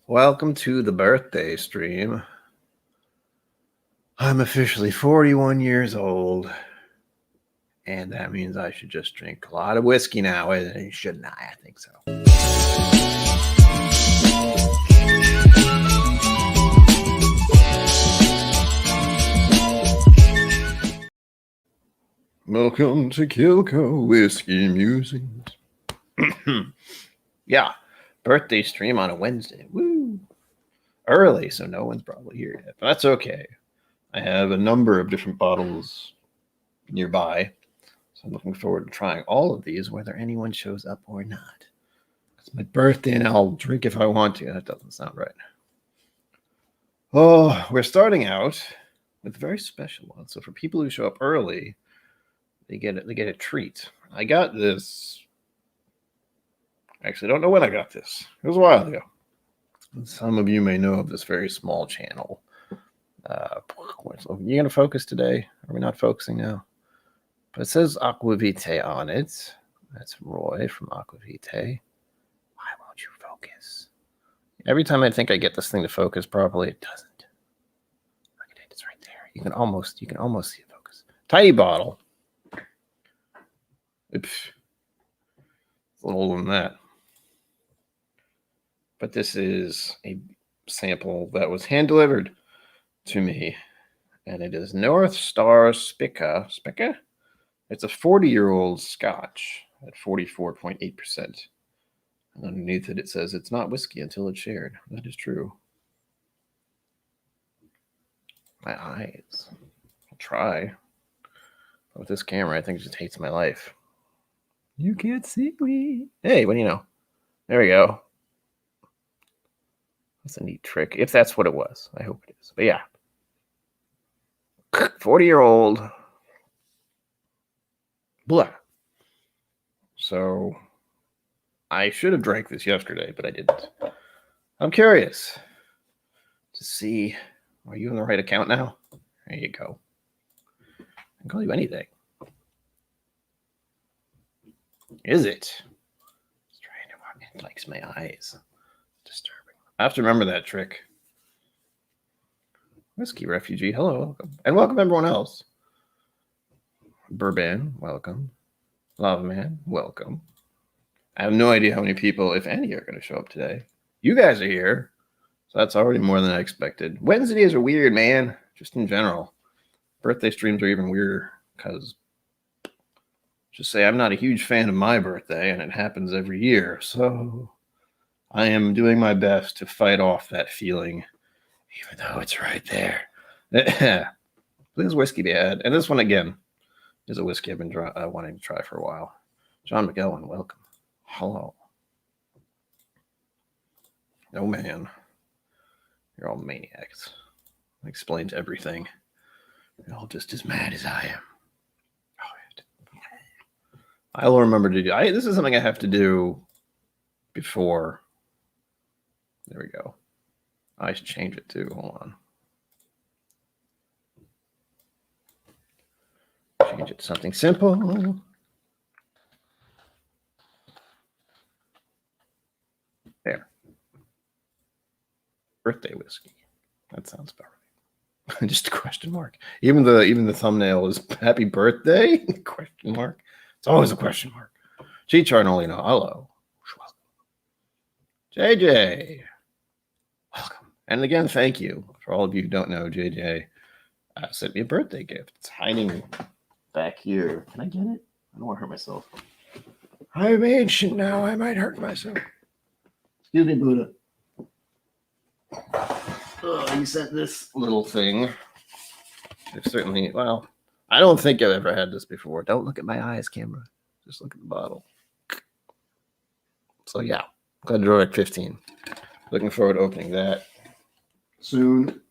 Welcome to the birthday stream. I'm officially 41 years old, and that means I should just drink a lot of whiskey now, shouldn't I? I think so. Welcome to KillCo Whiskey Musings. Yeah, birthday stream on a Wednesday. Woo! Early, so no one's probably here yet, but that's okay. I have a number of different bottles nearby, so I'm looking forward to trying all of these, whether anyone shows up or not. It's my birthday, and I'll drink if I want to. That doesn't sound right. Oh, we're starting out with a very special one. So for people who show up early, they get a treat. I got this. Actually, I don't know when I got this. It was a while ago. Some of you may know of this very small channel. You gonna focus today? Are we not focusing now? But it says Aquavite on it. That's Roy from Aquavite. Why won't you focus? Every time I think I get this thing to focus properly, it doesn't. Look at it, it's right there. You can almost see it focus. Tiny bottle. Oops. It's a little older than that. But this is a sample that was hand delivered to me, and it is North Star Spica. Spica? It's a 40-year-old Scotch at 44.8%. And underneath it, it says it's not whiskey until it's shared. That is true. My eyes. I'll try. But with this camera, I think it just hates my life. You can't see me. Hey, what do you know? There we go. That's a neat trick, if that's what it was. I hope it is. But yeah. 40-year-old. Blah. So I should have drank this yesterday, but I didn't. I'm curious to see, are you in the right account now? There you go. I can call you anything. Is it? It's trying to walk in, likes my eyes. Disturbing. I have to remember that trick. Whiskey Refugee, hello, welcome. And welcome everyone else. Bourbon, welcome. Lava Man, welcome. I have no idea how many people, if any, are going to show up today. You guys are here, so that's already more than I expected. Wednesdays are weird, man, just in general. Birthday streams are even weirder, because, just say, I'm not a huge fan of my birthday, and it happens every year, so I am doing my best to fight off that feeling, even though it's right there. This whiskey bad, and this one, again, is a whiskey I've been wanting to try for a while. John McGowan, welcome. Hello. Oh, man. You're all maniacs. Explains everything. You're all just as mad as I am. I will remember to do. This is something I have to do before. There we go. I should change it too. Hold on. Change it to something simple. There. Birthday whiskey. That sounds about right. Just a question mark. Even the thumbnail is happy birthday? Question mark. It's always a question mark. G-Chart only know. Hello. JJ. Welcome. And again, thank you. For all of you who don't know, JJ sent me a birthday gift. It's hiding back here. Can I get it? I don't want to hurt myself. I'm ancient now. I might hurt myself. Excuse me, Buddha. He sent this little thing. I've certainly, well, I don't think I've ever had this before. Don't look at my eyes, camera. Just look at the bottle. So yeah, Glendronach 15. Looking forward to opening that soon.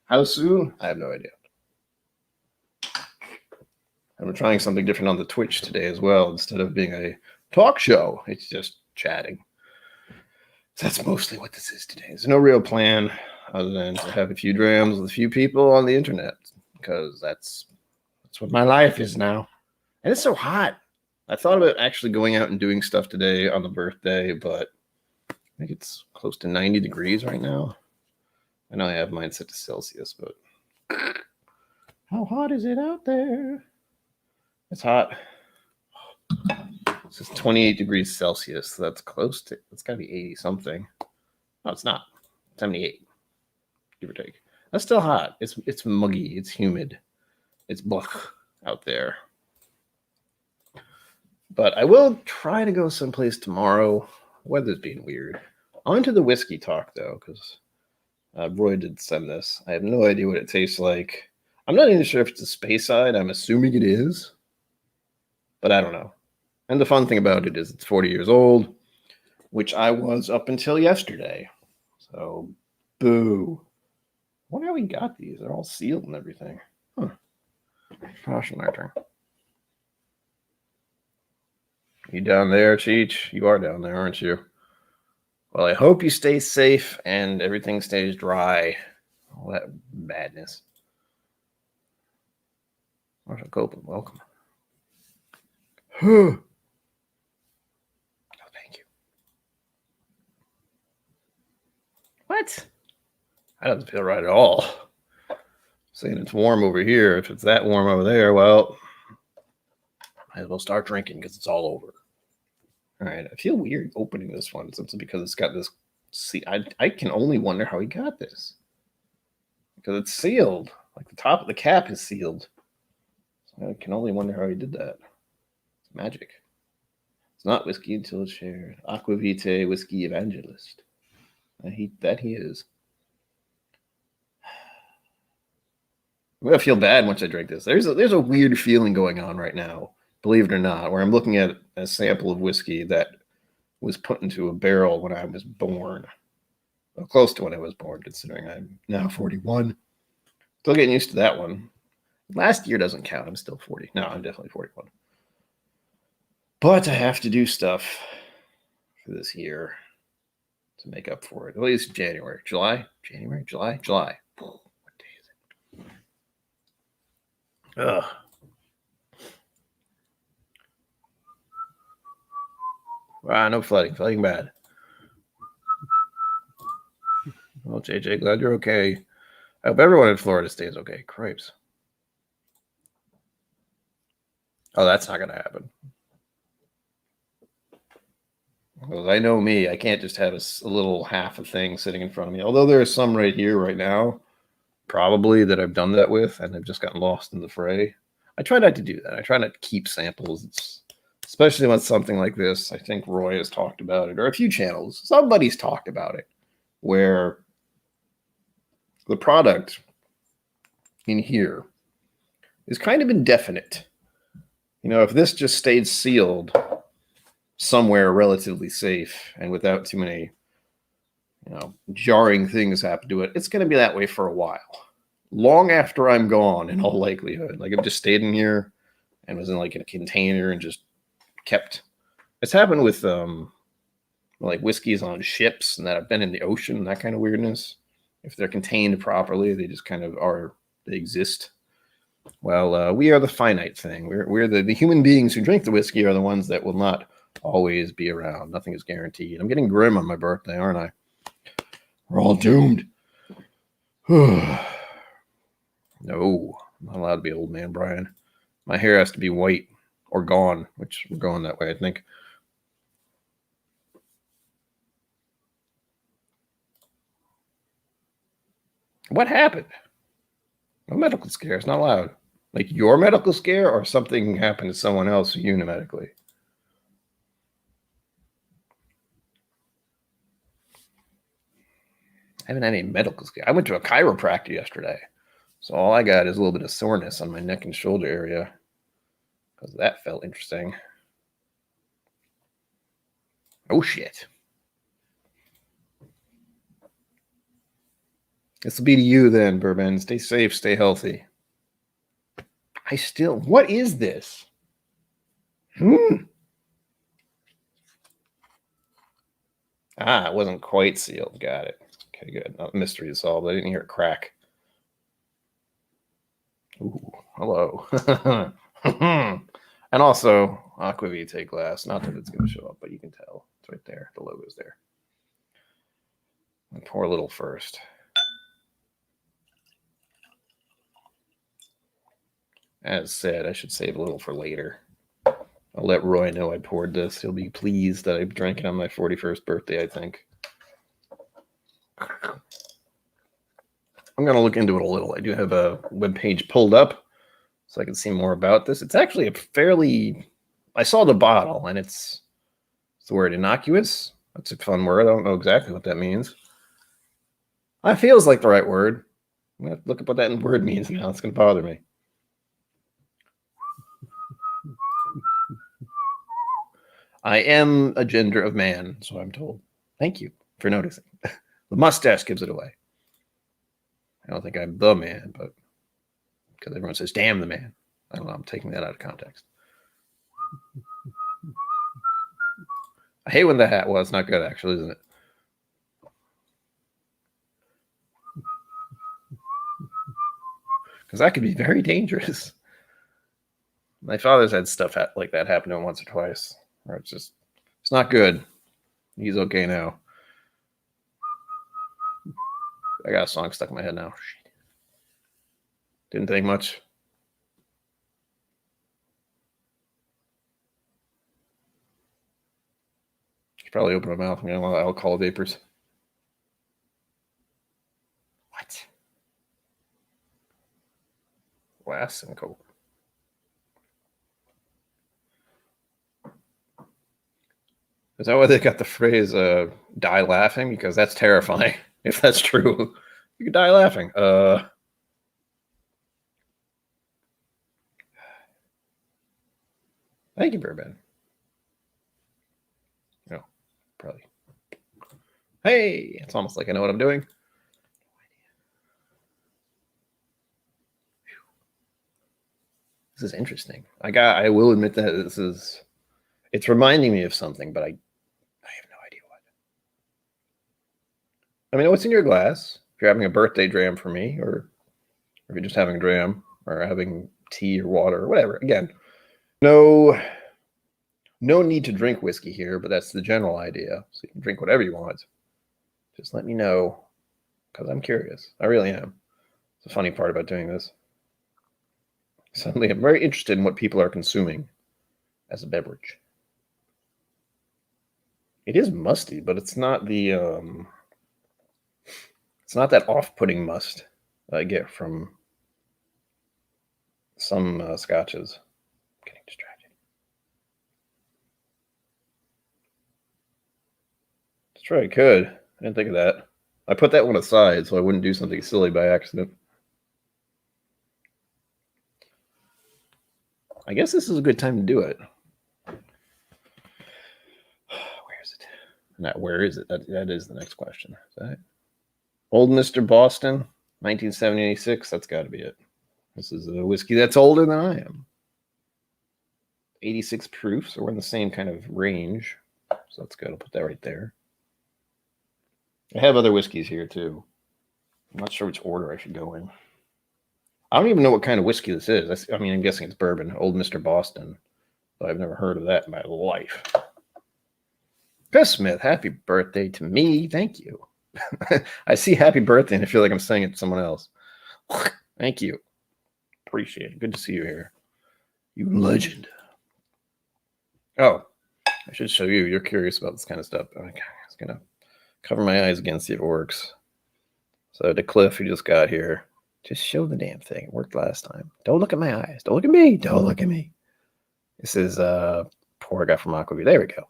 How soon? I have no idea. I'm trying something different on the Twitch today as well. Instead of being a talk show, it's just chatting. That's mostly what this is today. There's no real plan other than to have a few drams with a few people on the internet, because that's what my life is now. And it's so hot. I thought about actually going out and doing stuff today on the birthday, but I think it's close to 90 degrees right now. I know I have mine set to Celsius, but how hot is it out there? It's hot. It's just 28 degrees Celsius. So that's close to, it's got to be 80 something. No, it's not. 78, give or take. That's still hot. It's muggy. It's humid. It's blah out there. But I will try to go someplace tomorrow. Weather's being weird. On to the whiskey talk, though, because Roy did send this. I have no idea what it tastes like. I'm not even sure if it's a Speyside. I'm assuming it is, but I don't know. And the fun thing about it is it's 40 years old, which I was up until yesterday. So, boo. I wonder how we got these. They're all sealed and everything. Huh. Gosh, my turn. You down there, Cheech? You are down there, aren't you? Well, I hope you stay safe and everything stays dry. All that madness. Marshall Copeland, welcome. Oh, thank you. What? That doesn't feel right at all. Saying it's warm over here. If it's that warm over there, well, might as well start drinking because it's all over. All right, I feel weird opening this one simply because it's got this. See, I can only wonder how he got this because it's sealed. Like the top of the cap is sealed. So I can only wonder how he did that. It's magic. It's not whiskey until it's shared. Aquavite whiskey evangelist. That he is. I'm gonna feel bad once I drink this. There's a weird feeling going on right now, believe it or not, where I'm looking at a sample of whiskey that was put into a barrel when I was born. Well, close to when I was born, considering I'm now 41. Still getting used to that one. Last year doesn't count. I'm still 40. No, I'm definitely 41. But I have to do stuff for this year to make up for it. At least January. July? July. What day is it? Ugh. Ah, no flooding. Flooding bad. Well, JJ, glad you're okay. I hope everyone in Florida stays okay. Cripes. Oh, that's not going to happen. Well, I know me. I can't just have a little half a thing sitting in front of me. Although there are some right here, right now, probably that I've done that with, and I've just gotten lost in the fray. I try not to do that. I try not to keep samples, especially when something like this. I think Roy has talked about it, or a few channels. Somebody's talked about it, where the product in here is kind of indefinite. You know, if this just stayed sealed somewhere relatively safe and without too many, jarring things happen to it, it's going to be that way for a while. Long after I'm gone, in all likelihood. Like, I've just stayed in here and was in like in a container and just kept. It's happened with like whiskeys on ships and that have been in the ocean, that kind of weirdness. If they're contained properly, they just kind of are. They exist. Well, we are the finite thing. We're the human beings who drink the whiskey are the ones that will not always be around. Nothing is guaranteed. I'm getting grim on my birthday, aren't I? We're all doomed. No, I'm not allowed to be old man Brian. My hair has to be white or gone, which we're going that way, I think. What happened? No medical scare. It's not allowed. Like your medical scare or something happened to someone else medically. I haven't had any medical scare. I went to a chiropractor yesterday. So all I got is a little bit of soreness on my neck and shoulder area. Because that felt interesting. Oh, shit. This will be to you then, Bourbon. Stay safe, stay healthy. What is this? Ah, it wasn't quite sealed. Got it. Okay, good. Mystery is solved. I didn't hear it crack. Ooh, hello. And also, Aquavite glass. Not that it's going to show up, but you can tell. It's right there. The logo's there. I'll pour a little first. As said, I should save a little for later. I'll let Roy know I poured this. He'll be pleased that I drank it on my 41st birthday, I think. I'm going to look into it a little. I do have a webpage pulled up so I can see more about this. It's actually a fairly... I saw the bottle, and it's the word innocuous. That's a fun word. I don't know exactly what that means. It feels like the right word. I'm going to look up what that word means now. It's going to bother me. I am a gender of man, so I'm told. Thank you for noticing. The mustache gives it away. I don't think I'm the man, but because everyone says, damn the man. I don't know. I'm taking that out of context. I hate when the hat was. It's not good, actually, isn't it? Because that could be very dangerous. My father's had stuff like that happen to him once or twice. Where it's not good. He's okay now. I got a song stuck in my head now. Didn't think much. Should probably open my mouth. I'm getting a lot of alcohol vapors. What? Glass and Coke. Is that why they got the phrase die laughing? Because that's terrifying. If that's true, you could die laughing. Thank you, Bourbon. No, probably. Hey, it's almost like I know what I'm doing. This is interesting. I will admit that it's reminding me of something, but I have no idea what. I mean, what's in your glass? If you're having a birthday dram for me, or if you're just having a dram, or having tea or water or whatever. Again, no need to drink whiskey here, but that's the general idea. So you can drink whatever you want. Just let me know, because I'm curious. I really am. It's the funny part about doing this. Suddenly, I'm very interested in what people are consuming as a beverage. It is musty, but it's not the it's not that off-putting must I get from some scotches. I'm getting distracted. That's right, I could. I didn't think of that. I put that one aside so I wouldn't do something silly by accident. I guess this is a good time to do it. Where is it? Not where is it? That is the next question. Is that it? Old Mr. Boston, 1976. That's got to be it. This is a whiskey that's older than I am. 86 proof, so we're in the same kind of range. So that's good. I'll put that right there. I have other whiskeys here, too. I'm not sure which order I should go in. I don't even know what kind of whiskey this is. I mean, I'm guessing it's bourbon. Old Mr. Boston. But I've never heard of that in my life. Chris Smith, happy birthday to me. Thank you. I see happy birthday and I feel like I'm saying it to someone else. Thank you. Appreciate it. Good to see you here. You legend. Oh, I should show you. You're curious about this kind of stuff. Okay, I was going to cover my eyes again, see if it works. So to Cliff, who just got here, just show the damn thing. It worked last time. Don't look at my eyes. Don't look at me. Don't look at me. This is poor guy from Aquavit. There we go.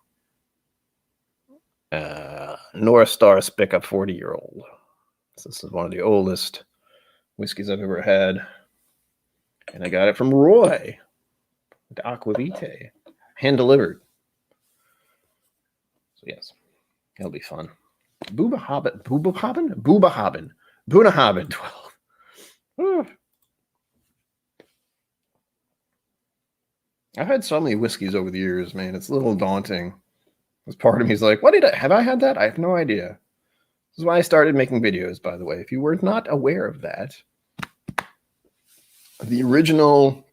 North Star Spick Up 40-year-old. So this is one of the oldest whiskeys I've ever had. And I got it from Roy at Aquavite. Hand delivered. So yes, it'll be fun. Booba Hobbit. 12. I've had so many whiskeys over the years, man. It's a little daunting. This part of me is like, have I had that? I have no idea. This is why I started making videos, by the way. If you were not aware of that, the original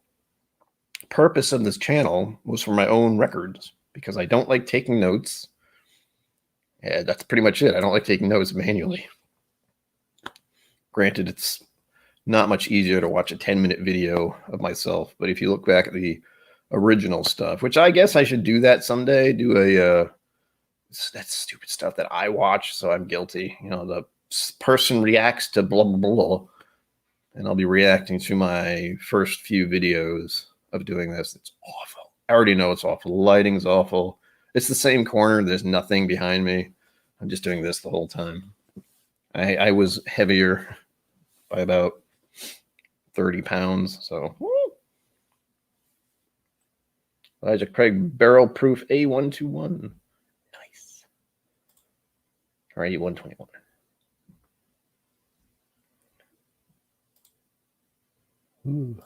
purpose of this channel was for my own records because I don't like taking notes. Yeah, that's pretty much it. I don't like taking notes manually. Granted, it's not much easier to watch a 10-minute video of myself, but if you look back at the original stuff, which I guess I should do that someday, do a that's stupid stuff that I watch, so I'm guilty. You know, the person reacts to blah blah blah, and I'll be reacting to my first few videos of doing this. It's awful. I already know it's awful. The lighting's awful. It's the same corner. There's nothing behind me. I'm just doing this the whole time. I was heavier by about 30 pounds. So, Elijah Craig barrel proof A121. Nice. Or A121. Ooh.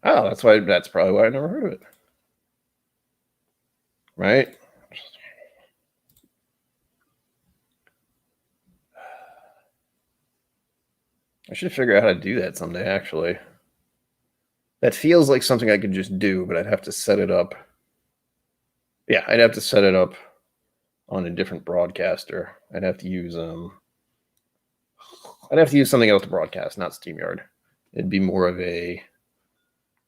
Oh, that's probably why I never heard of it. Right? I should figure out how to do that someday, actually. That feels like something I could just do, but I'd have to set it up. Yeah, I'd have to set it up on a different broadcaster. I'd have to use something else to broadcast, not StreamYard. It'd be more of a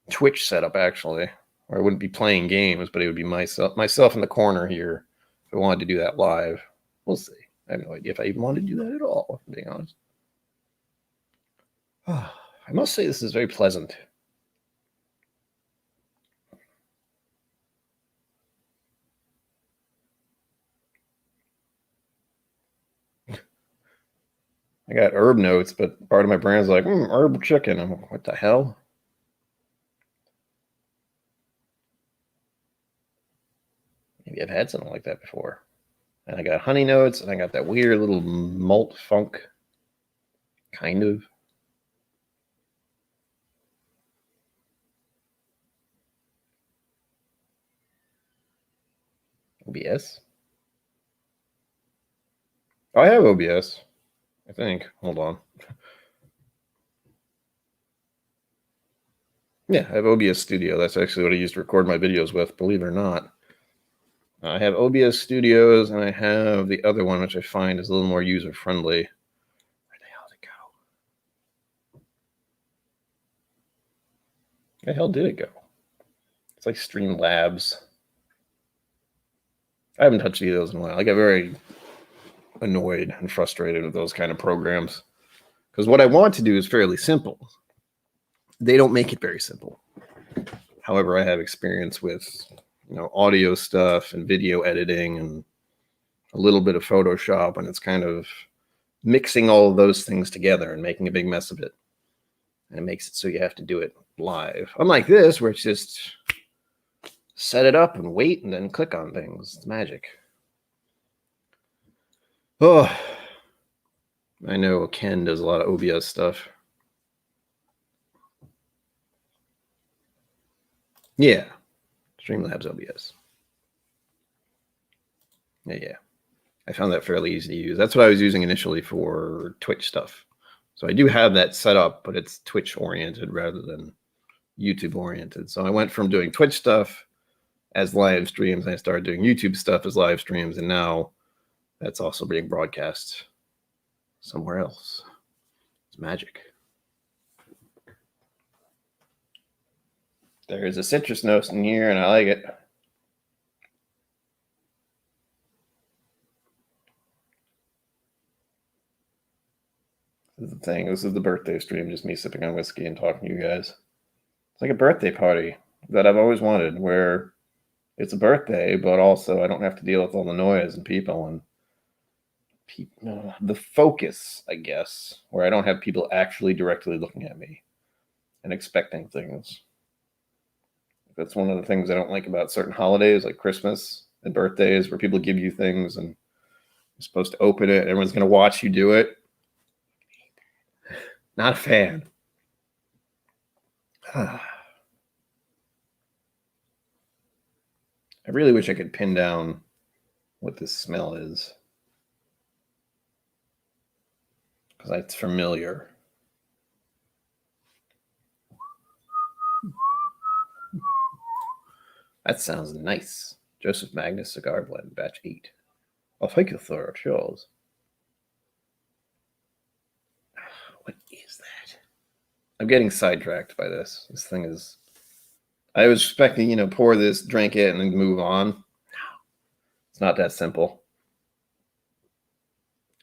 Twitch setup, actually, where I wouldn't be playing games, but it would be myself in the corner here. If I wanted to do that live, we'll see. I have no idea if I even want to do that at all, if I'm being honest. I must say this is very pleasant. I got herb notes, but part of my brain's like, herb chicken. I'm like, what the hell? Maybe I've had something like that before. And I got honey notes, and I got that weird little malt funk, kind of. OBS? Oh, I have OBS, I think. Hold on. Yeah, I have OBS Studio. That's actually what I use to record my videos with, believe it or not. I have OBS Studios, and I have the other one, which I find is a little more user-friendly. Where the hell did it go? Where the hell did it go? It's like Streamlabs. I haven't touched either of those in a while. I get very annoyed and frustrated with those kind of programs because what I want to do is fairly simple. They don't make it very simple. However, I have experience with audio stuff and video editing and a little bit of Photoshop, and it's kind of mixing all of those things together and making a big mess of it. And it makes it so you have to do it live. Unlike this, where it's just set it up and wait and then click on things. It's magic. Oh, I know Ken does a lot of OBS stuff. Yeah, Streamlabs OBS. Yeah. I found that fairly easy to use. That's what I was using initially for Twitch stuff. So I do have that set up, but it's Twitch oriented rather than YouTube oriented. So I went from doing Twitch stuff as live streams, and I started doing YouTube stuff as live streams, and now that's also being broadcast somewhere else. It's magic. There is a citrus note in here, and I like it. This is the thing. This is the birthday stream, just me sipping on whiskey and talking to you guys. It's like a birthday party that I've always wanted, where it's a birthday, but also I don't have to deal with all the noise and people and the focus, I guess, where I don't have people actually directly looking at me and expecting things. That's one of the things I don't like about certain holidays, like Christmas and birthdays, where people give you things and you're supposed to open it and everyone's going to watch you do it. Not a fan. I really wish I could pin down what this smell is, because it's familiar. That sounds nice. Joseph Magnus Cigar Blend, batch 8. Oh, thank you, sir. Cheers. What is that? I'm getting sidetracked by this. This thing is. I was expecting, pour this, drink it, and then move on. No, it's not that simple.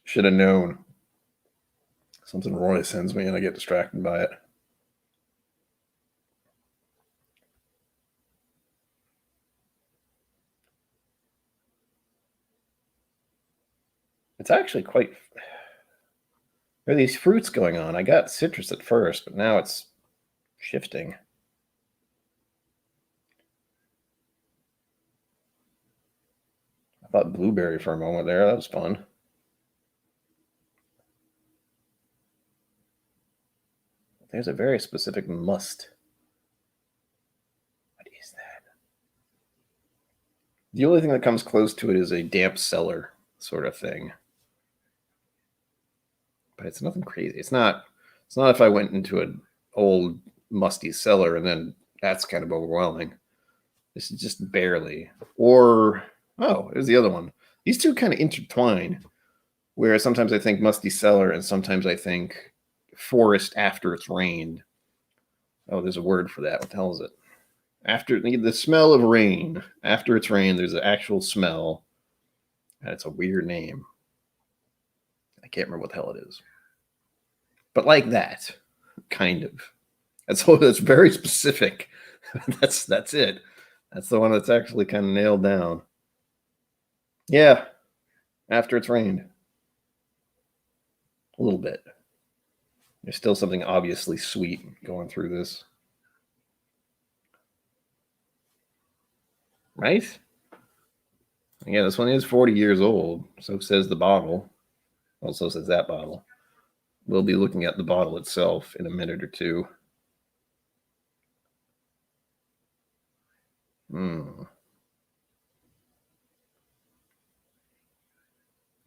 Should have known. Something Roy sends me, and I get distracted by it. It's actually quite. There are these fruits going on. I got citrus at first, but now it's shifting. I thought blueberry for a moment there. That was fun. There's a very specific must. What is that? The only thing that comes close to it is a damp cellar sort of thing. But it's nothing crazy. It's not if I went into an old musty cellar and then that's kind of overwhelming. This is just barely. Or there's the other one. These two kind of intertwine, where sometimes I think musty cellar and sometimes I think forest after it's rained. Oh, there's a word for that. What the hell is it? After the smell of rain, after it's rained, there's an actual smell. And it's a weird name. I can't remember what the hell it is. But like that, kind of. That's very specific. That's it. That's the one that's actually kind of nailed down. Yeah, after it's rained. A little bit. There's still something obviously sweet going through this. Right? Yeah, this one is 40 years old. So says the bottle. Also says that bottle. We'll be looking at the bottle itself in a minute or two.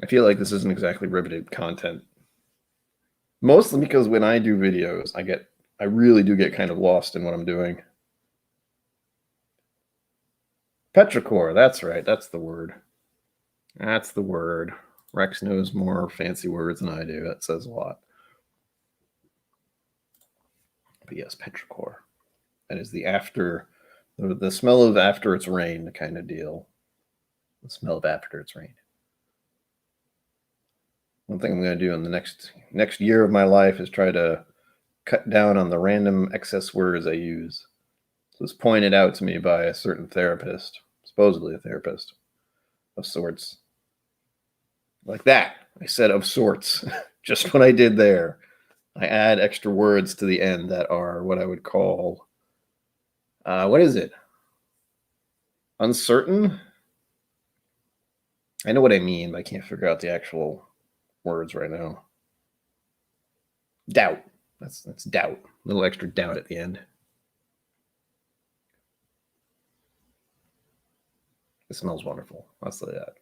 I feel like this isn't exactly riveted content. Mostly because when I do videos, I really do get kind of lost in what I'm doing. Petrichor, that's right. That's the word. That's the word. Rex knows more fancy words than I do. That says a lot. But yes, petrichor. That is the smell of after it's rained kind of deal. The smell of after it's rained. One thing I'm going to do in the next year of my life is try to cut down on the random excess words I use. So it's pointed out to me by a certain therapist, supposedly a therapist of sorts. Like that. I said of sorts. Just what I did there. I add extra words to the end that are what I would call, what is it? Uncertain? I know what I mean, but I can't figure out the actual words right now. Doubt. That's doubt. A little extra doubt at the end. It smells wonderful. I'll say that.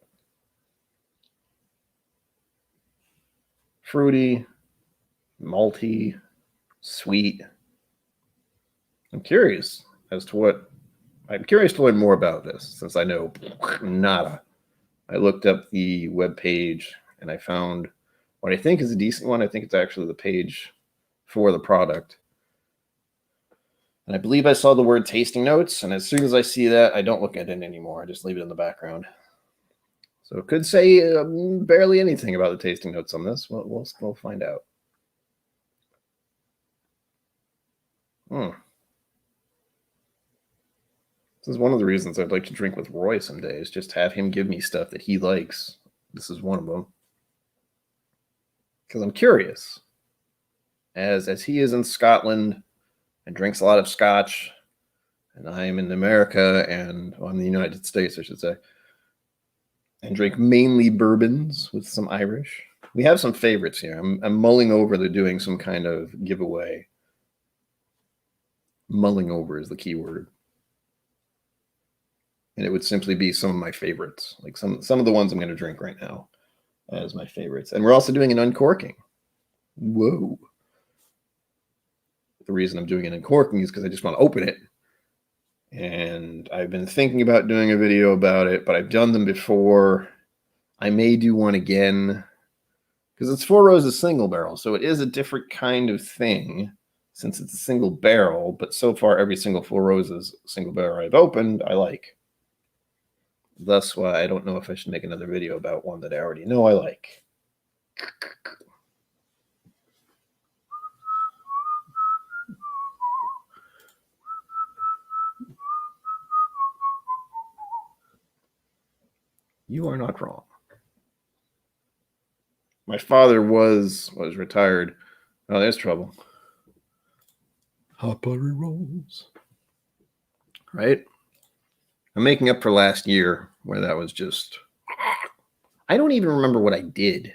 Fruity, malty, sweet. I'm curious to learn more about this since I know nada. I looked up the web page and I found what I think is a decent one. I think it's actually the page for the product. And I believe I saw the word tasting notes. And as soon as I see that, I don't look at it anymore. I just leave it in the background. So it could say barely anything about the tasting notes on this. We'll find out. This is one of the reasons I'd like to drink with Roy some days. Just have him give me stuff that he likes. This is one of them. Because I'm curious. As he is in Scotland and drinks a lot of scotch, and I am in America and in the United States, I should say, and drink mainly bourbons with some Irish. We have some favorites here. I'm mulling over they're doing some kind of giveaway. Mulling over is the key word. And it would simply be some of my favorites, like some of the ones I'm going to drink right now as my favorites. And we're also doing an uncorking. Whoa. The reason I'm doing an uncorking is because I just want to open it And I've been thinking about doing a video about it, but I've done them before. I may do one again because it's Four Roses single barrel, so it is a different kind of thing since it's a single barrel. But so far, every single Four Roses single barrel I've opened, I like. Thus why I don't know if I should make another video about one that I already know I like. You are not wrong. My father was retired. Oh, there's trouble. Hot buttery rolls. Right? I'm making up for last year where that was just... I don't even remember what I did.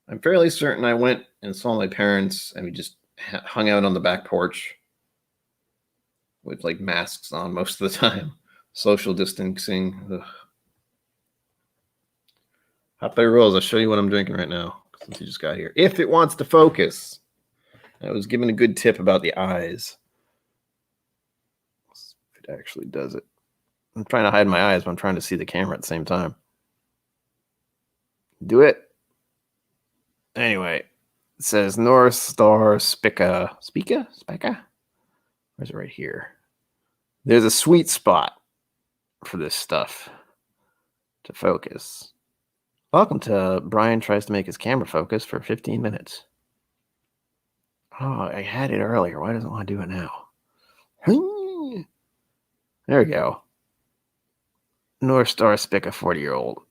I'm fairly certain I went and saw my parents and we just hung out on the back porch with like masks on most of the time. Social distancing. Ugh. Hot Bay Rolls, I'll show you what I'm drinking right now since you just got here. If it wants to focus. I was given a good tip about the eyes. If it actually does it. I'm trying to hide my eyes, but I'm trying to see the camera at the same time. Do it. Anyway, it says North Star Spica. Spica? Where's it right here? There's a sweet spot for this stuff to focus. Welcome to Brian Tries to Make His Camera Focus for 15 minutes. Oh, I had it earlier. Why doesn't it want to do it now? There we go. North Star Spica 40-year-old.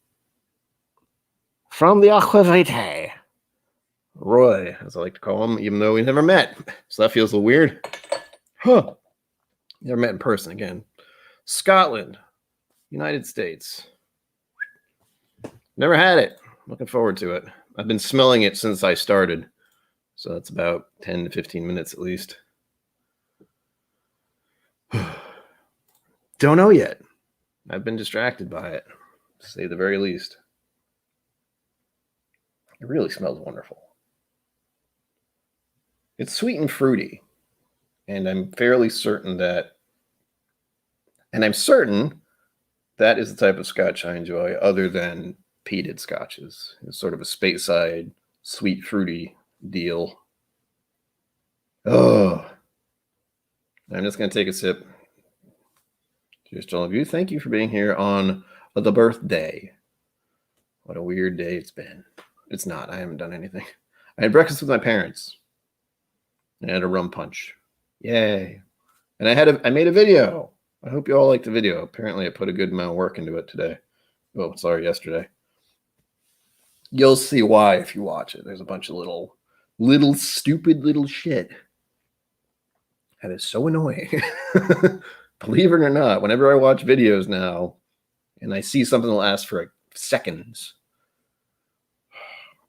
From the Aqua Vitae. Roy, as I like to call him, even though we never met. So that feels a little weird. Huh. Never met in person again. Scotland. United States. Never had it. Looking forward to it. I've been smelling it since I started. So that's about 10 to 15 minutes at least. Don't know yet. I've been distracted by it, to say the very least. It really smells wonderful. It's sweet and fruity. And I'm fairly certain that, that is the type of scotch I enjoy other than peated scotches. It's sort of a Speyside, sweet, fruity deal. Oh, I'm just going to take a sip. Cheers to all of you. Thank you for being here on the birthday. What a weird day it's been. It's not. I haven't done anything. I had breakfast with my parents. I had a rum punch. Yay. And I made a video. I hope you all liked the video. Apparently I put a good amount of work into it today. Oh, sorry, yesterday. You'll see why if you watch it. There's a bunch of little stupid little shit. That is so annoying. Believe it or not, whenever I watch videos now and I see something that lasts for seconds,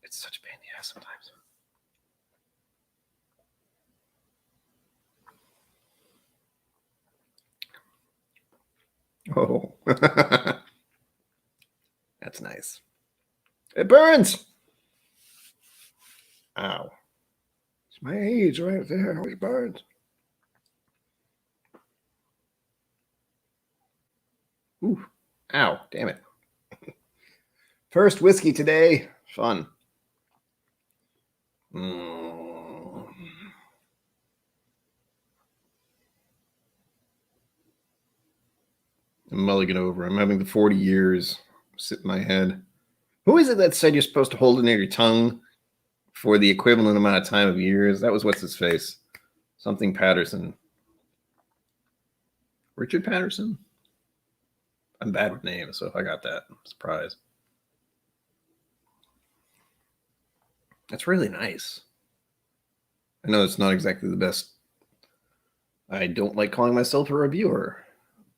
it's such a pain in the ass sometimes. Oh, that's nice. It burns. Ow. It's my age right there. It burns. Ooh. Ow. Damn it. First whiskey today. Fun. I'm mulligan over. I'm having the 40 years sit in my head. Who is it that said you're supposed to hold it near your tongue for the equivalent amount of time of years? That was what's his face? Something Patterson. Richard Patterson? I'm bad with names, so if I got that, I'm surprised. That's really nice. I know it's not exactly the best. I don't like calling myself a reviewer,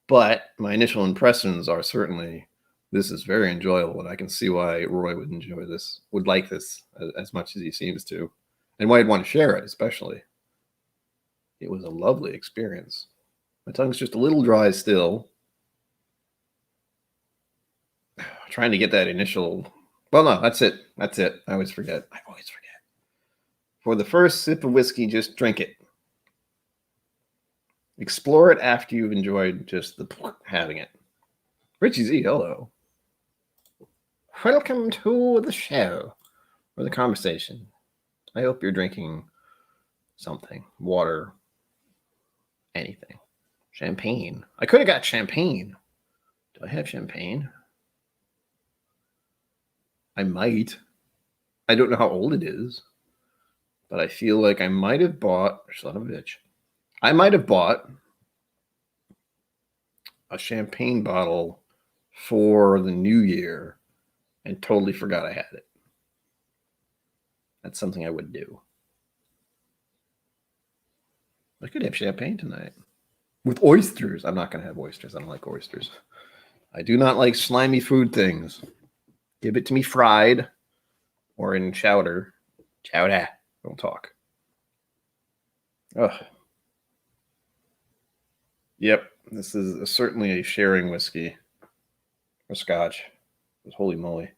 but my initial impressions are certainly this is very enjoyable, and I can see why Roy would enjoy this, would like this as much as he seems to, and why he'd want to share it, especially. It was a lovely experience. My tongue's just a little dry still. Trying to get that initial... Well, no, that's it. That's it. I always forget. For the first sip of whiskey, just drink it. Explore it after you've enjoyed just the having it. Richie Z, hello. Welcome to the show or the conversation. I hope you're drinking something, water, anything. Champagne. I could have got champagne. Do I have champagne? I might. I don't know how old it is, but I feel like I might have bought, son of a bitch, I might have bought a champagne bottle for the new year and totally forgot I had it. That's something I would do. I could have champagne tonight with oysters. I'm not going to have oysters. I don't like oysters. I do not like slimy food things. Give it to me fried or in chowder. Chowder. Don't talk. Ugh. Yep. This is certainly a sharing whiskey or scotch. Holy moly.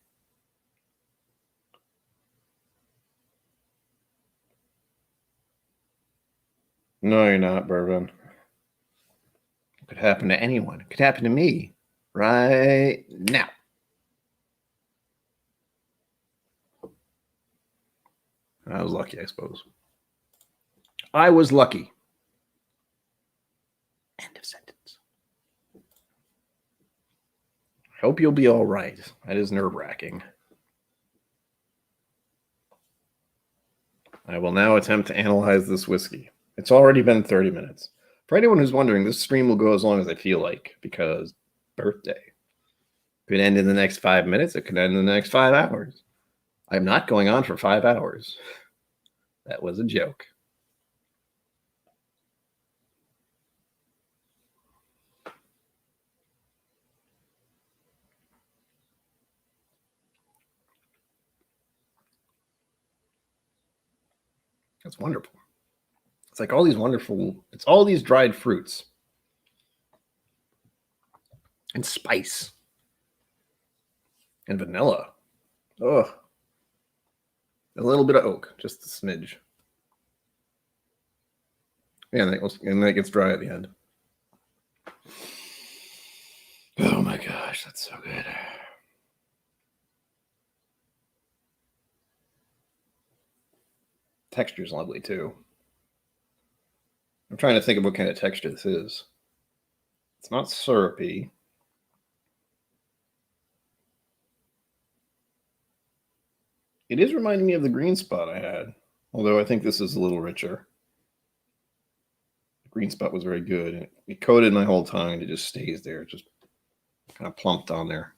No, you're not, bourbon. It could happen to anyone. It could happen to me right now. I was lucky, I suppose. I was lucky. End of sentence. Hope you'll be all right. That is nerve-wracking. I will now attempt to analyze this whiskey. It's already been 30 minutes. For anyone who's wondering, this stream will go as long as I feel like, because birthday. Could end in the next 5 minutes. It could end in the next 5 hours. I'm not going on for 5 hours. That was a joke. That's wonderful. It's like all these wonderful, it's all these dried fruits and spice and vanilla. Ugh. A little bit of oak, just a smidge. Yeah, and that gets dry at the end. Oh my gosh, that's so good. Texture's lovely too. I'm trying to think of what kind of texture this is. It's not syrupy. It is reminding me of the green spot I had, although I think this is a little richer. The green spot was very good. It coated my whole tongue and it just stays there. It just kind of plumped on there.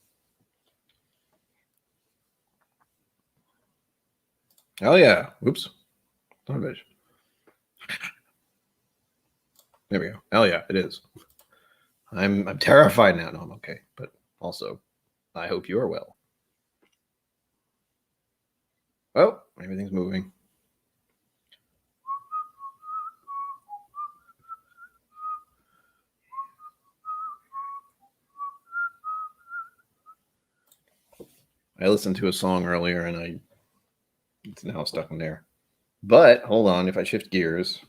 Oh yeah. Oops. Son of a bitch. There we go. Oh yeah, it is. I'm terrified now. No, I'm okay. But also, I hope you are well. Oh, everything's moving. I listened to a song earlier and it's now stuck in there. But hold on, if I shift gears,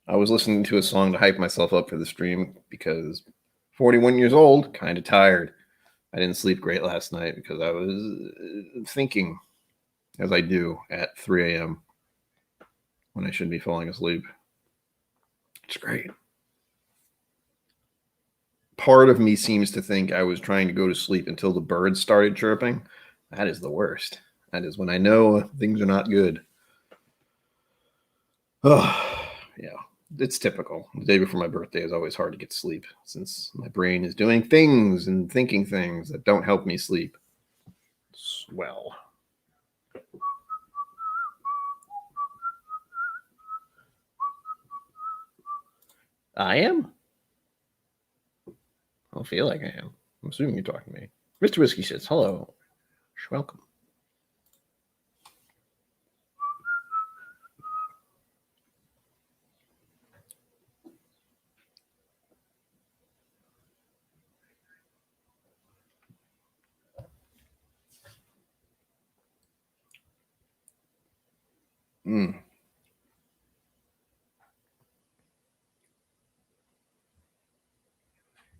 I was listening to a song to hype myself up for the stream because 41 years old, kind of tired. I didn't sleep great last night because I was thinking, as I do, at 3 a.m. when I should be falling asleep. It's great. Part of me seems to think I was trying to go to sleep until the birds started chirping. That is the worst. That is when I know things are not good. Oh, yeah. It's typical. The day before my birthday is always hard to get sleep since my brain is doing things and thinking things that don't help me sleep. Swell. I am? I don't feel like I am. I'm assuming you're talking to me. Mr. Whiskey says, hello. Welcome. Mm.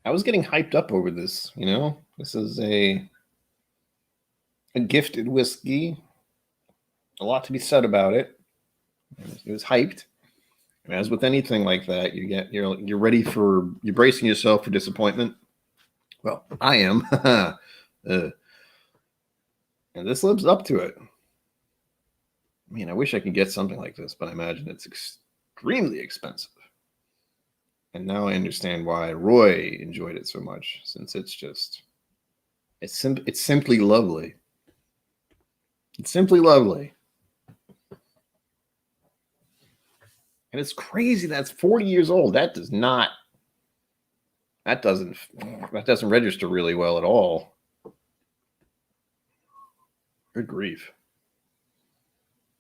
I was getting hyped up over this, you know? This is a gifted whiskey. A lot to be said about it. It was hyped. And as with anything like that, you're ready you're bracing yourself for disappointment. Well, I am. And this lives up to it. I mean, I wish I could get something like this, but I imagine it's extremely expensive. And now I understand why Roy enjoyed it so much, since it's simply lovely. It's simply lovely. And it's crazy that's 40 years old. That doesn't register really well at all. Good grief.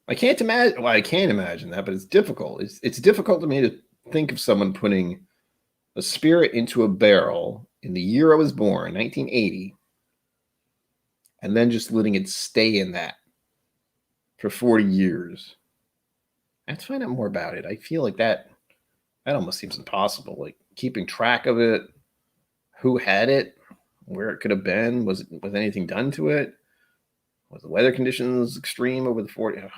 I can't imagine. Well, I can't imagine that, but it's difficult. It's difficult to me to think of someone putting a spirit into a barrel in the year I was born, 1980, and then just letting it stay in that for 40 years. I have to find out more about it. I feel like that almost seems impossible. Like keeping track of it, who had it, where it could have been, was anything done to it? Was the weather conditions extreme over the 40? Oh,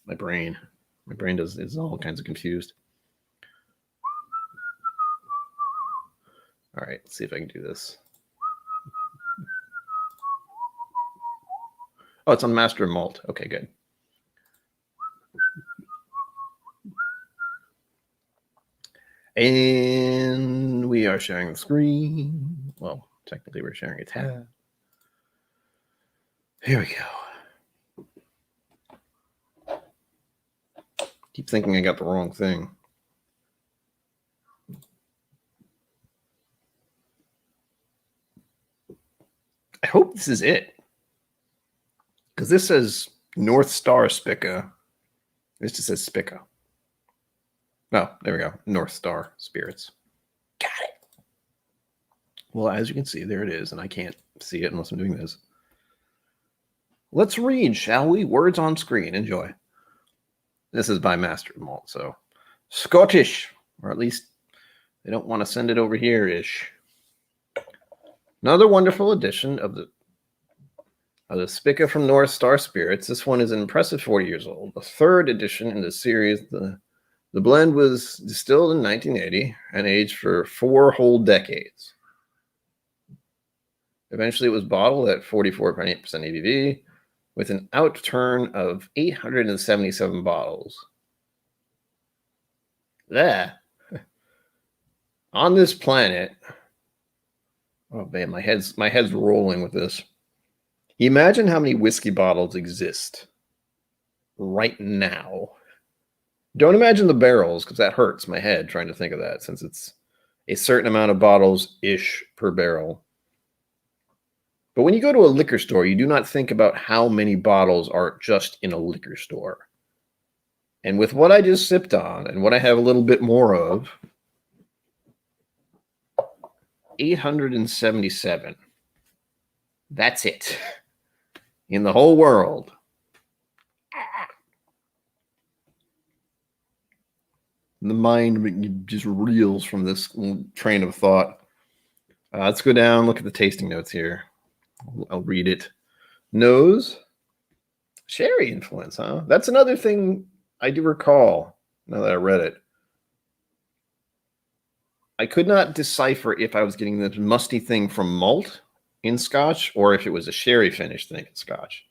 my brain is all kinds of confused. All right, let's see if I can do this. Oh, it's on Master Malt. Okay, good. And we are sharing the screen. Well, technically we're sharing a tab. Here we go. Keep thinking I got the wrong thing. I hope this is it. Because this says North Star Spica. This just says Spica. Oh, there we go. North Star Spirits. Got it. Well, as you can see, there it is. And I can't see it unless I'm doing this. Let's read, shall we? Words on screen. Enjoy. This is by Master Malt, so Scottish, or at least they don't want to send it over here-ish. Another wonderful edition of the Spica from North Star Spirits. This one is an impressive 40 years old. The third edition in the series. The blend was distilled in 1980 and aged for 4 whole decades. Eventually, it was bottled at 44.8% ABV with an outturn of 877 bottles. There. On this planet. Oh man, my head's rolling with this. Imagine how many whiskey bottles exist right now. Don't imagine the barrels, because that hurts my head trying to think of that, since it's a certain amount of bottles-ish per barrel. But when you go to a liquor store, you do not think about how many bottles are just in a liquor store. And with what I just sipped on, and what I have a little bit more of, 877. That's it. In the whole world. The mind just reels from this train of thought. Let's go down, look at the tasting notes here. I'll read it. Nose. Sherry influence, huh? That's another thing I do recall now that I read it. I could not decipher if I was getting this musty thing from malt in Scotch or if it was a sherry finish thing in Scotch.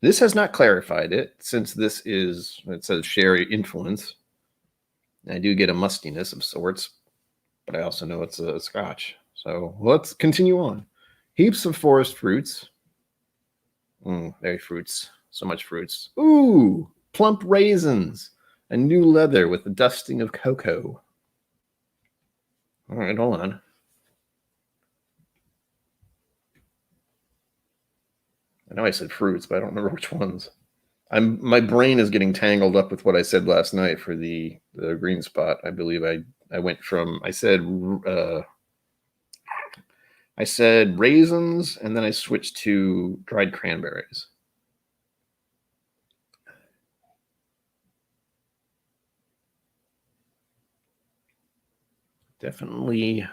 This has not clarified it, since it says sherry influence. I do get a mustiness of sorts, but I also know it's a Scotch. So let's continue on. Heaps of forest fruits. Very fruits. So much fruits. Ooh, plump raisins. And new leather with the dusting of cocoa. All right, hold on. I know I said fruits, but I don't remember which ones. My brain is getting tangled up with what I said last night for the green spot. I believe I went from I said raisins, and then I switched to dried cranberries. Definitely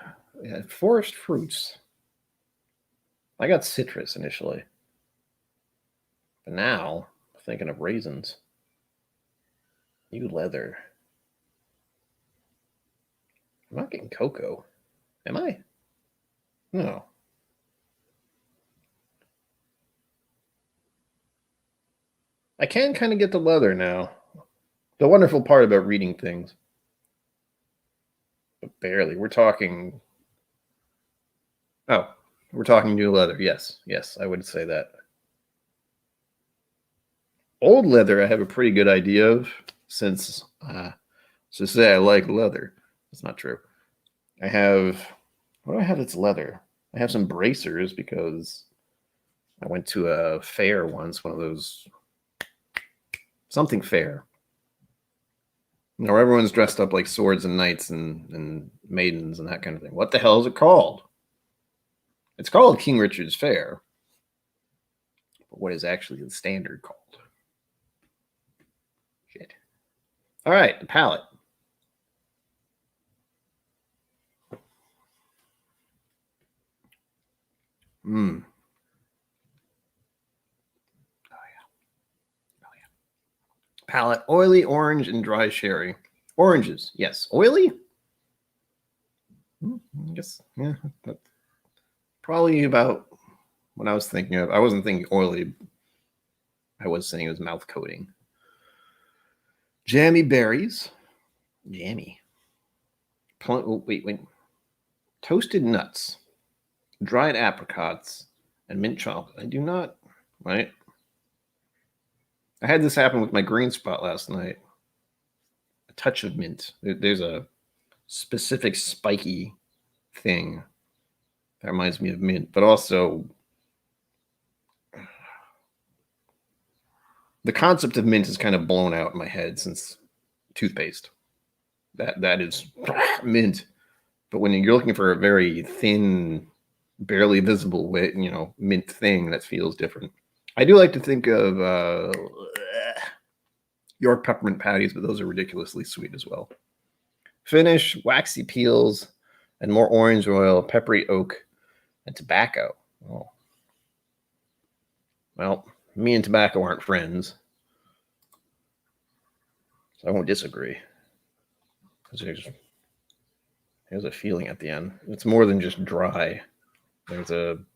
forest fruits. I got citrus initially. But now, I'm thinking of raisins. You leather. I'm not getting cocoa. Am I? No. I can kind of get the leather now. The wonderful part about reading things. But barely. We're talking. Oh, we're talking new leather. Yes. Yes, I would say that. Old leather, I have a pretty good idea of since, to say I like leather. That's not true. I have. What do I have that's leather? I have some bracers because I went to a fair once, one of those something fair. You know, everyone's dressed up like swords and knights and maidens and that kind of thing. What the hell is it called? It's called King Richard's Fair. But what is actually the standard called? Shit. All right, the palette. Mmm. Palette, oily, orange, and dry sherry. Oranges, yes. Oily? I guess, yeah. Probably about what I was thinking of. I wasn't thinking oily. I was saying it was mouth coating. Jammy berries. Jammy. Oh, wait. Toasted nuts. Dried apricots. And mint chocolate. I do not, right? I had this happen with my green spot last night. A touch of mint. There's a specific spiky thing that reminds me of mint, but also the concept of mint is kind of blown out in my head since toothpaste. That is mint. But when you're looking for a very thin, barely visible mint thing, that feels different. I do like to think of York peppermint patties, but those are ridiculously sweet as well. Finish, waxy peels, and more orange oil, peppery oak, and tobacco. Oh. Well, me and tobacco aren't friends, so I won't disagree. Because there's a feeling at the end. It's more than just dry. There's an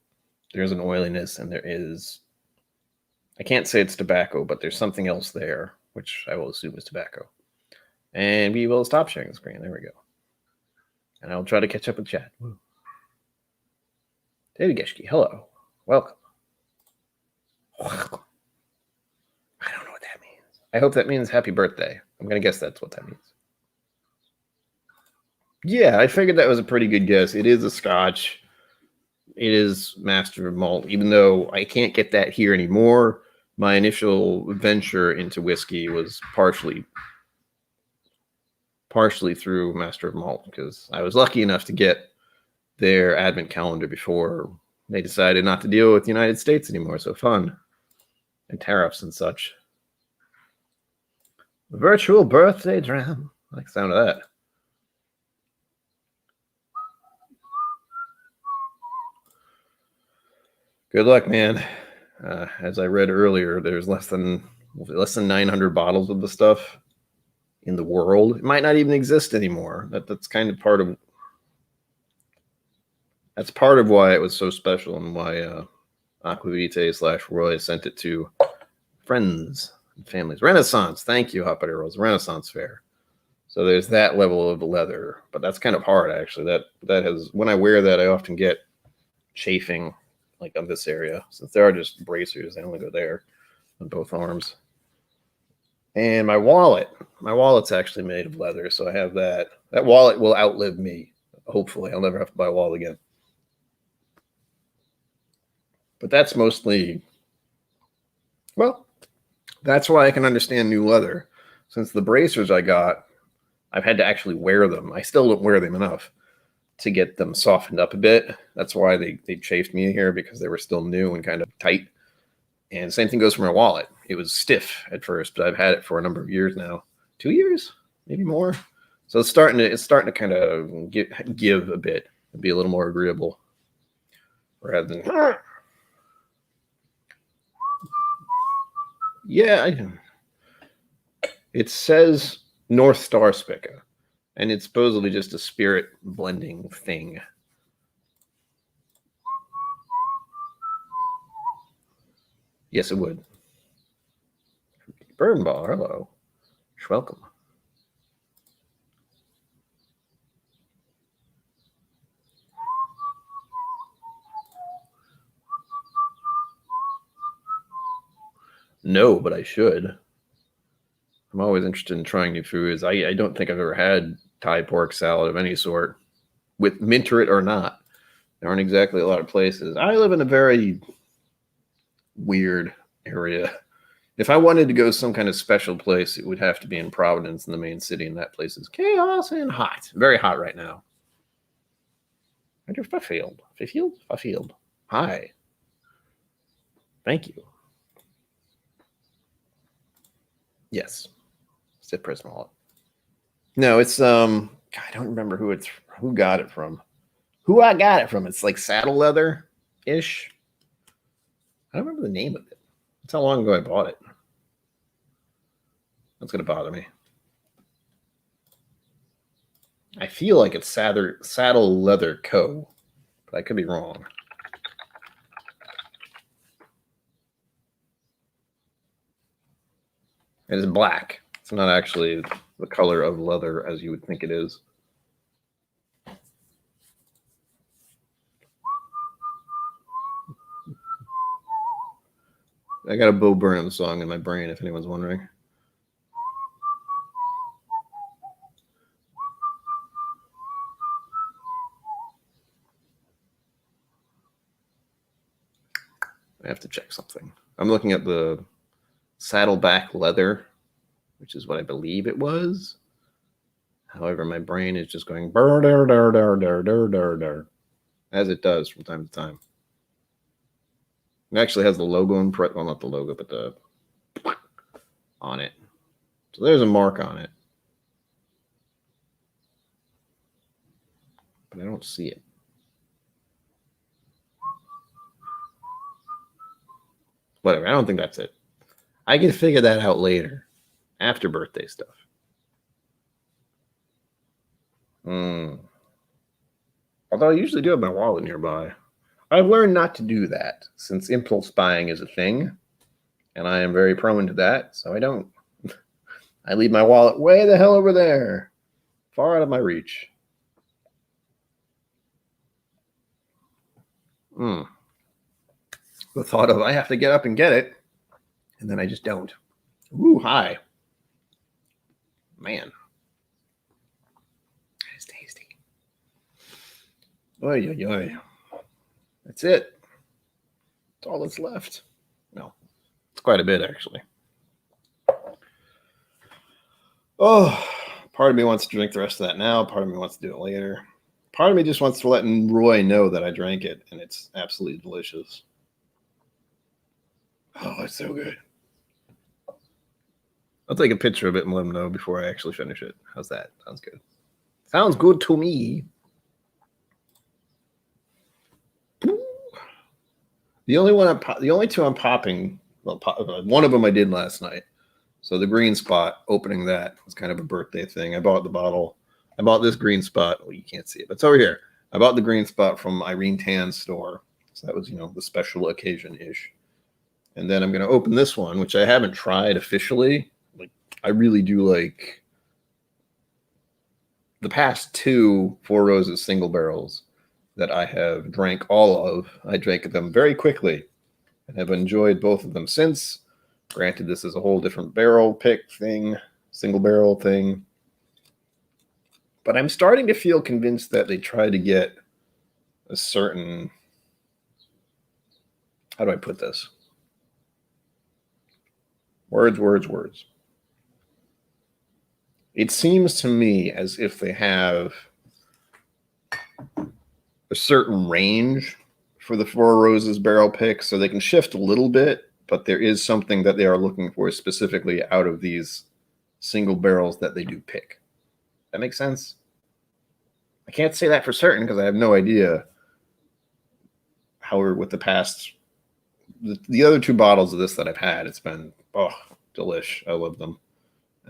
oiliness, and there is. I can't say it's tobacco, but there's something else there, which I will assume is tobacco. And we will stop sharing the screen. There we go. And I'll try to catch up with chat. David Geschke, hello. Welcome. I don't know what that means. I hope that means happy birthday. I'm going to guess that's what that means. Yeah, I figured that was a pretty good guess. It is a scotch. It is master of malt, even though I can't get that here anymore. My initial venture into whiskey was partially through master of malt because I was lucky enough to get their advent calendar before they decided not to deal with the United States anymore. So fun. And tariffs and such. Virtual birthday dram. I like the sound of that. Good luck, man. As I read earlier, there's less than 900 bottles of the stuff in the world. It might not even exist anymore. That's kind of part of. That's part of why it was so special and why Aquavite / Roy sent it to friends and families. Renaissance. Thank you, Hot Butter Rolls. Renaissance Fair. So there's that level of leather, but that's kind of hard actually. That has when I wear that, I often get chafing like on this area. Since there are just bracers, they only go there on both arms. And my wallet's actually made of leather, so I have that. That wallet will outlive me. Hopefully, I'll never have to buy a wallet again. But that's mostly, well, that's why I can understand new leather. Since the bracers I got, I've had to actually wear them. I still don't wear them enough to get them softened up a bit. That's why they chafed me here, because they were still new and kind of tight. And same thing goes for my wallet. It was stiff at first, but I've had it for a number of years now. 2 years, maybe more. So it's starting to kind of give a bit, be a little more agreeable, rather than yeah. It says North Star Spica, and it's supposedly just a spirit blending thing. Yes, it would. Burn Ball, hello. Welcome. No, but I should. I'm always interested in trying new foods. I don't think I've ever had Thai pork salad of any sort, with minter it or not. There aren't exactly a lot of places. I live in a very weird area. If I wanted to go some kind of special place, it would have to be in Providence, in the main city, and that place is chaos and hot. Very hot right now. Fairfield. Hi. Thank you. Yes. Sit prison wallet. No, it's God, I don't remember who got it from. Who I got it from. It's like saddle leather-ish. I don't remember the name of it. That's how long ago I bought it. That's gonna bother me. I feel like it's Saddle Leather Co., but I could be wrong. It is black. It's not actually the color of leather as you would think it is. I got a Bo Burnham song in my brain, if anyone's wondering. I have to check something. I'm looking at the saddleback leather, which is what I believe it was. However, my brain is just going burr, dur, dur, dur, dur, dur, dur, dur, as it does from time to time. It actually has the logo in well, not the logo, but the on it. So there's a mark on it, but I don't see it. Whatever. I don't think that's it. I can figure that out later, after birthday stuff. Although I usually do have my wallet nearby. I've learned not to do that, since impulse buying is a thing, and I am very prone to that, so I don't. I leave my wallet way the hell over there, far out of my reach. The thought of I have to get up and get it, and then I just don't. Ooh, hi. Man. It's tasty. Oy, oy, oy. That's it. That's all that's left. No, it's quite a bit, actually. Oh, part of me wants to drink the rest of that now. Part of me wants to do it later. Part of me just wants to let Roy know that I drank it, and it's absolutely delicious. Oh, it's so good. I'll take a picture of it and let him know before I actually finish it. How's that? Sounds good. Sounds good to me. The only two I'm popping. Well, one of them I did last night. So the green spot, opening that was kind of a birthday thing. I bought the bottle. I bought this green spot. Well, you can't see it, but it's over here. I bought the green spot from Irene Tan's store. So that was, the special occasion-ish. And then I'm going to open this one, which I haven't tried officially. Like, I really do like the past two Four Roses single barrels that I have drank all of. I drank them very quickly and have enjoyed both of them since. Granted, this is a whole different barrel pick thing, single barrel thing. But I'm starting to feel convinced that they try to get a certain, how do I put this? Words. It seems to me as if they have a certain range for the Four Roses barrel pick, so they can shift a little bit, but there is something that they are looking for specifically out of these single barrels that they do pick. That makes sense. I can't say that for certain because I have no idea how we're with the past. The other 2 bottles of this that I've had, it's been delish. I love them.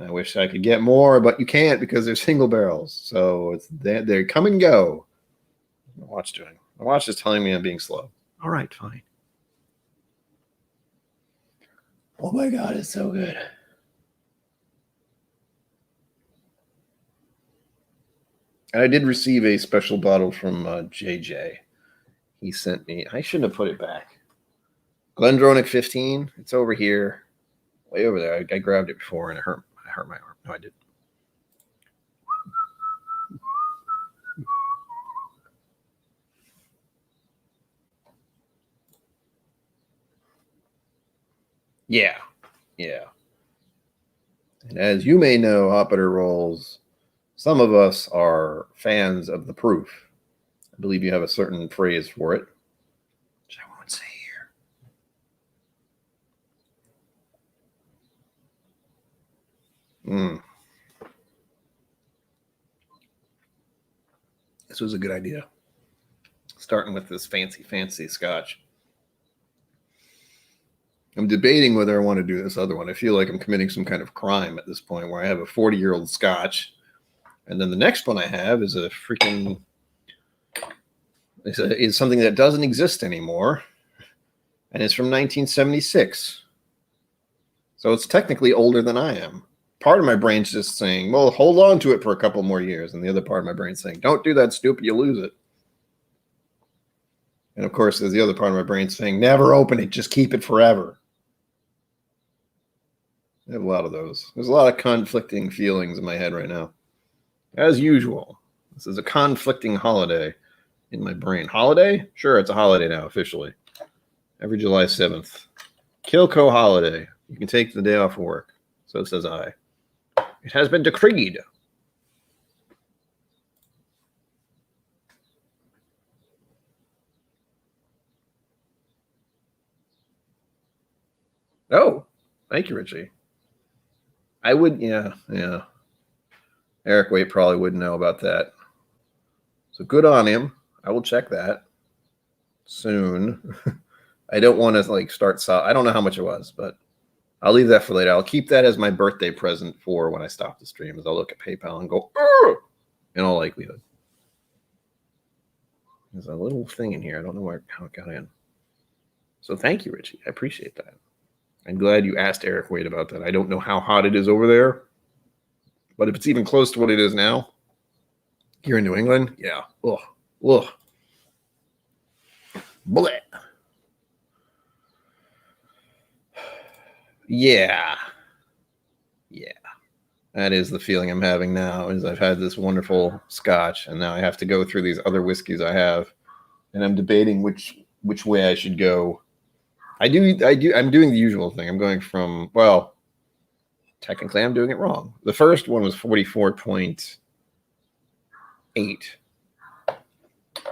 I wish I could get more, but you can't because they're single barrels. So they come and go. My watch doing. My watch is telling me I'm being slow. All right, fine. Oh my God, it's so good. And I did receive a special bottle from JJ. He sent me. I shouldn't have put it back. Glendronach 15. It's over here, way over there. I grabbed it before and it hurt. I hurt my arm. No, I didn't. Yeah. And as you may know, Hoppiter Rolls, some of us are fans of the proof. I believe you have a certain phrase for it, which I won't say here. This was a good idea. Starting with this fancy scotch. I'm debating whether I want to do this other one. I feel like I'm committing some kind of crime at this point where I have a 40-year-old scotch. And then the next one I have is a freaking... It's something that doesn't exist anymore. And it's from 1976. So it's technically older than I am. Part of my brain's just saying, well, hold on to it for a couple more years. And the other part of my brain's saying, don't do that, stupid, you lose it. And of course, there's the other part of my brain saying, never open it, just keep it forever. I have a lot of those. There's a lot of conflicting feelings in my head right now. As usual, this is a conflicting holiday in my brain. Holiday? Sure, it's a holiday now, officially. Every July 7th. KillCo holiday. You can take the day off of work. So says I. It has been decreed. Oh, thank you, Richie. I would, yeah. Eric Waite probably wouldn't know about that. So good on him. I will check that soon. I don't want to start. I don't know how much it was, but I'll leave that for later. I'll keep that as my birthday present for when I stop the stream. Is I'll look at PayPal and go, in all likelihood. There's a little thing in here. I don't know how it got in. So thank you, Richie. I appreciate that. I'm glad you asked Eric Waite about that. I don't know how hot it is over there, but if it's even close to what it is now here in New England, yeah. Ugh. Blech. Yeah. That is the feeling I'm having now. Is I've had this wonderful scotch, and now I have to go through these other whiskeys I have, and I'm debating which way I should go. I'm doing the usual thing. I'm going from, well, technically I'm doing it wrong. The first one was 44.8,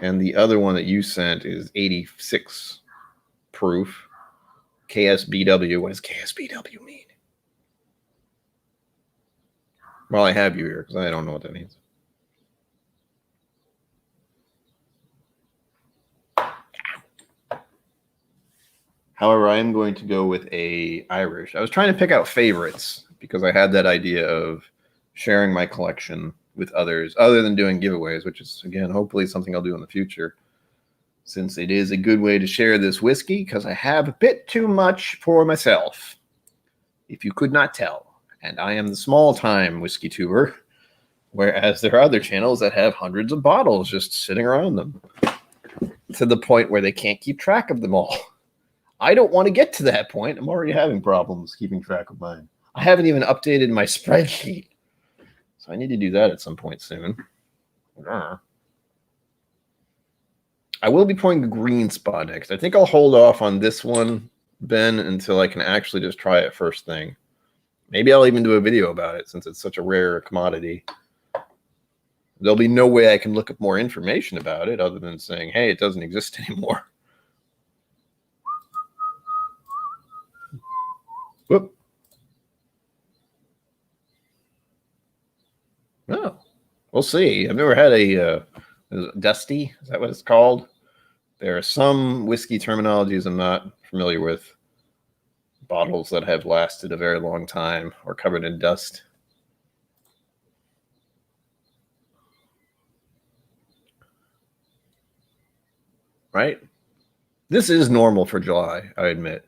and the other one that you sent is 86 proof. KSBW. What does KSBW mean? Well, I have you here because I don't know what that means. However, I am going to go with a Irish. I was trying to pick out favorites because I had that idea of sharing my collection with others other than doing giveaways, which is, again, hopefully something I'll do in the future, since it is a good way to share this whiskey because I have a bit too much for myself, if you could not tell. And I am the small-time whiskey tuber, whereas there are other channels that have hundreds of bottles just sitting around them to the point where they can't keep track of them all. I don't want to get to that point. I'm already having problems keeping track of mine. I haven't even updated my spreadsheet. So I need to do that at some point soon. I will be pouring the green spa next. I think I'll hold off on this one, Ben, until I can actually just try it first thing. Maybe I'll even do a video about it since it's such a rare commodity. There'll be no way I can look up more information about it other than saying, hey, it doesn't exist anymore. Whoop. Oh, We'll see. I've never had a dusty. Is that what it's called? There are some whiskey terminologies I'm not familiar with. Bottles that have lasted a very long time or covered in dust. Right? This is normal for July, I admit.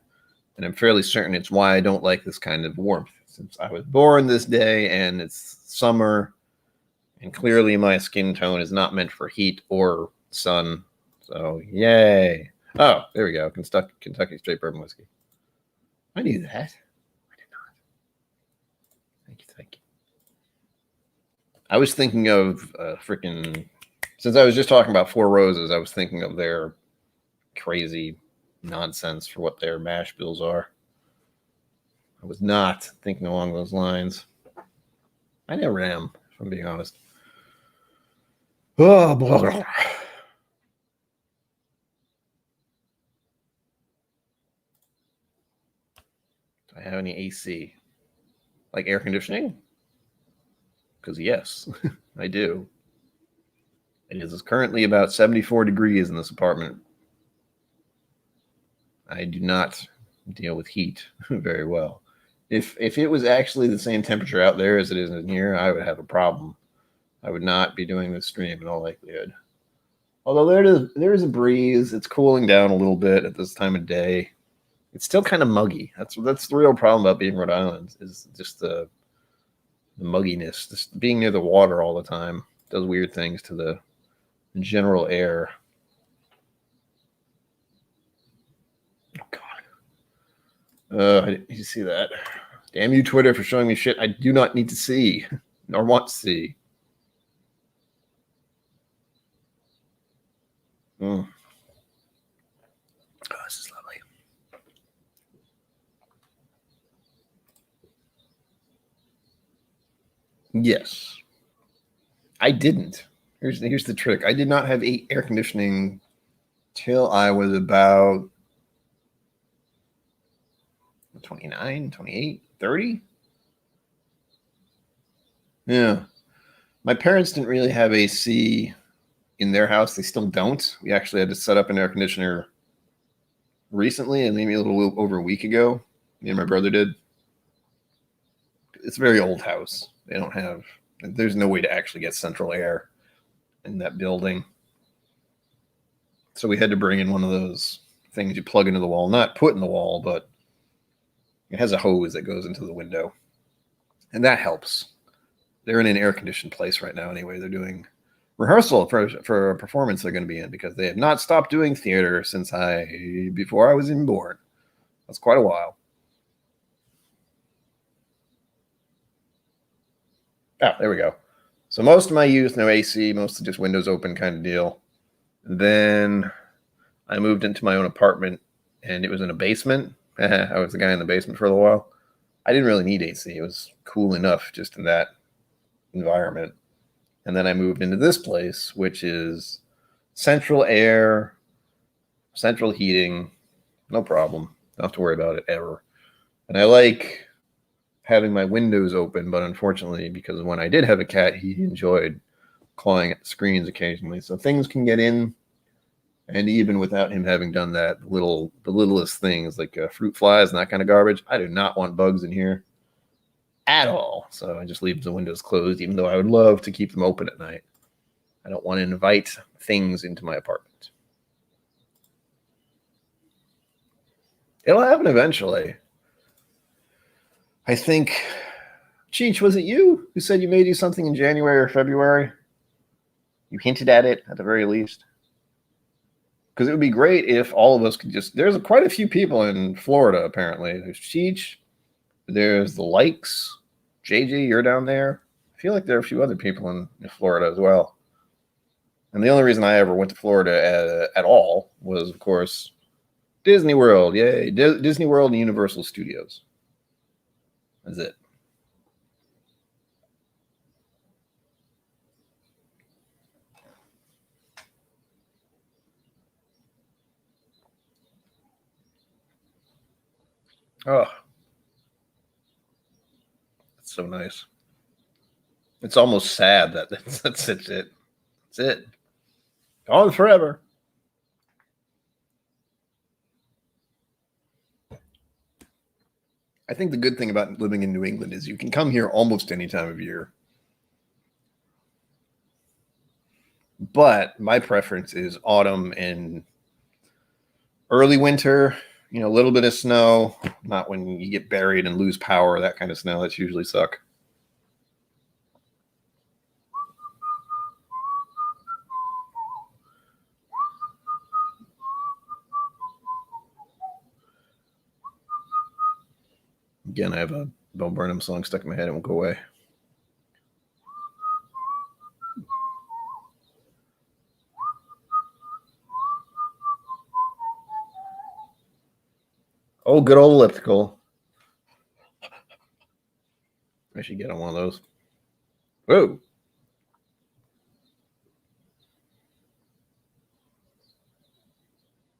And I'm fairly certain it's why I don't like this kind of warmth. Since I was born this day and it's summer, and clearly my skin tone is not meant for heat or sun. So, yay. Oh, there we go. Kentucky Straight Bourbon Whiskey. I knew that. I did not. Thank you, thank you. I was thinking of freaking. Since I was just talking about Four Roses, I was thinking of their crazy nonsense for what their mash bills are. I was not thinking along those lines. I never am, if I'm being honest. Oh, blah, blah. Do I have any AC? Like air conditioning? Because yes, I do. It is currently about 74 degrees in this apartment. I do not deal with heat very well. If it was actually the same temperature out there as it is in here, I would have a problem. I would not be doing this stream in all likelihood. Although there is a breeze, it's cooling down a little bit at this time of day. It's still kind of muggy. That's the real problem about being Rhode Island is just the mugginess. Just being near the water all the time does weird things to the general air. Oh God! Did you see that? Damn you, Twitter, for showing me shit I do not need to see nor want to see. Oh, this is lovely. Yes, I didn't. Here's the trick. I did not have air conditioning till I was about 29, 28, 30. Yeah. My parents didn't really have AC in their house. They still don't. We actually had to set up an air conditioner recently, and maybe a little over a week ago. Me and my brother did. It's a very old house. They don't have, there's no way to actually get central air in that building. So we had to bring in one of those things you plug into the wall, not put in the wall, but it has a hose that goes into the window. And that helps. They're in an air conditioned place right now anyway. They're doing rehearsal for a performance they're going to be in because they have not stopped doing theater since before I was even born. That's quite a while. Oh, there we go. So most of my youth, no AC, mostly just windows open kind of deal. Then I moved into my own apartment, and it was in a basement. I was the guy in the basement for a little while. I didn't really need AC. It was cool enough just in that environment. And then I moved into this place, which is central air, central heating, no problem. Don't have to worry about it ever. And I like having my windows open, but unfortunately, because when I did have a cat, he enjoyed clawing at the screens occasionally. So things can get in. And even without him having done that, the littlest things like fruit flies and that kind of garbage, I do not want bugs in here at all. So I just leave the windows closed, even though I would love to keep them open at night. I don't want to invite things into my apartment. It'll happen eventually. I think, Cheech, was it you who said you may do something in January or February? You hinted at it at the very least. Because it would be great if all of us could just. There's quite a few people in Florida, apparently. There's Cheech, there's the Likes. JJ, you're down there. I feel like there are a few other people in Florida as well. And the only reason I ever went to Florida at all was, of course, Disney World. Yay. Disney World and Universal Studios. That's it. Oh, that's so nice. It's almost sad that that's it. That's it. Gone forever. I think the good thing about living in New England is you can come here almost any time of year. But my preference is autumn and early winter, a little bit of snow, not when you get buried and lose power, that kind of snow. That's usually suck. Again, I have a Bo Burnham song stuck in my head. It won't go away. Oh, good old elliptical. I should get on one of those. Whoa.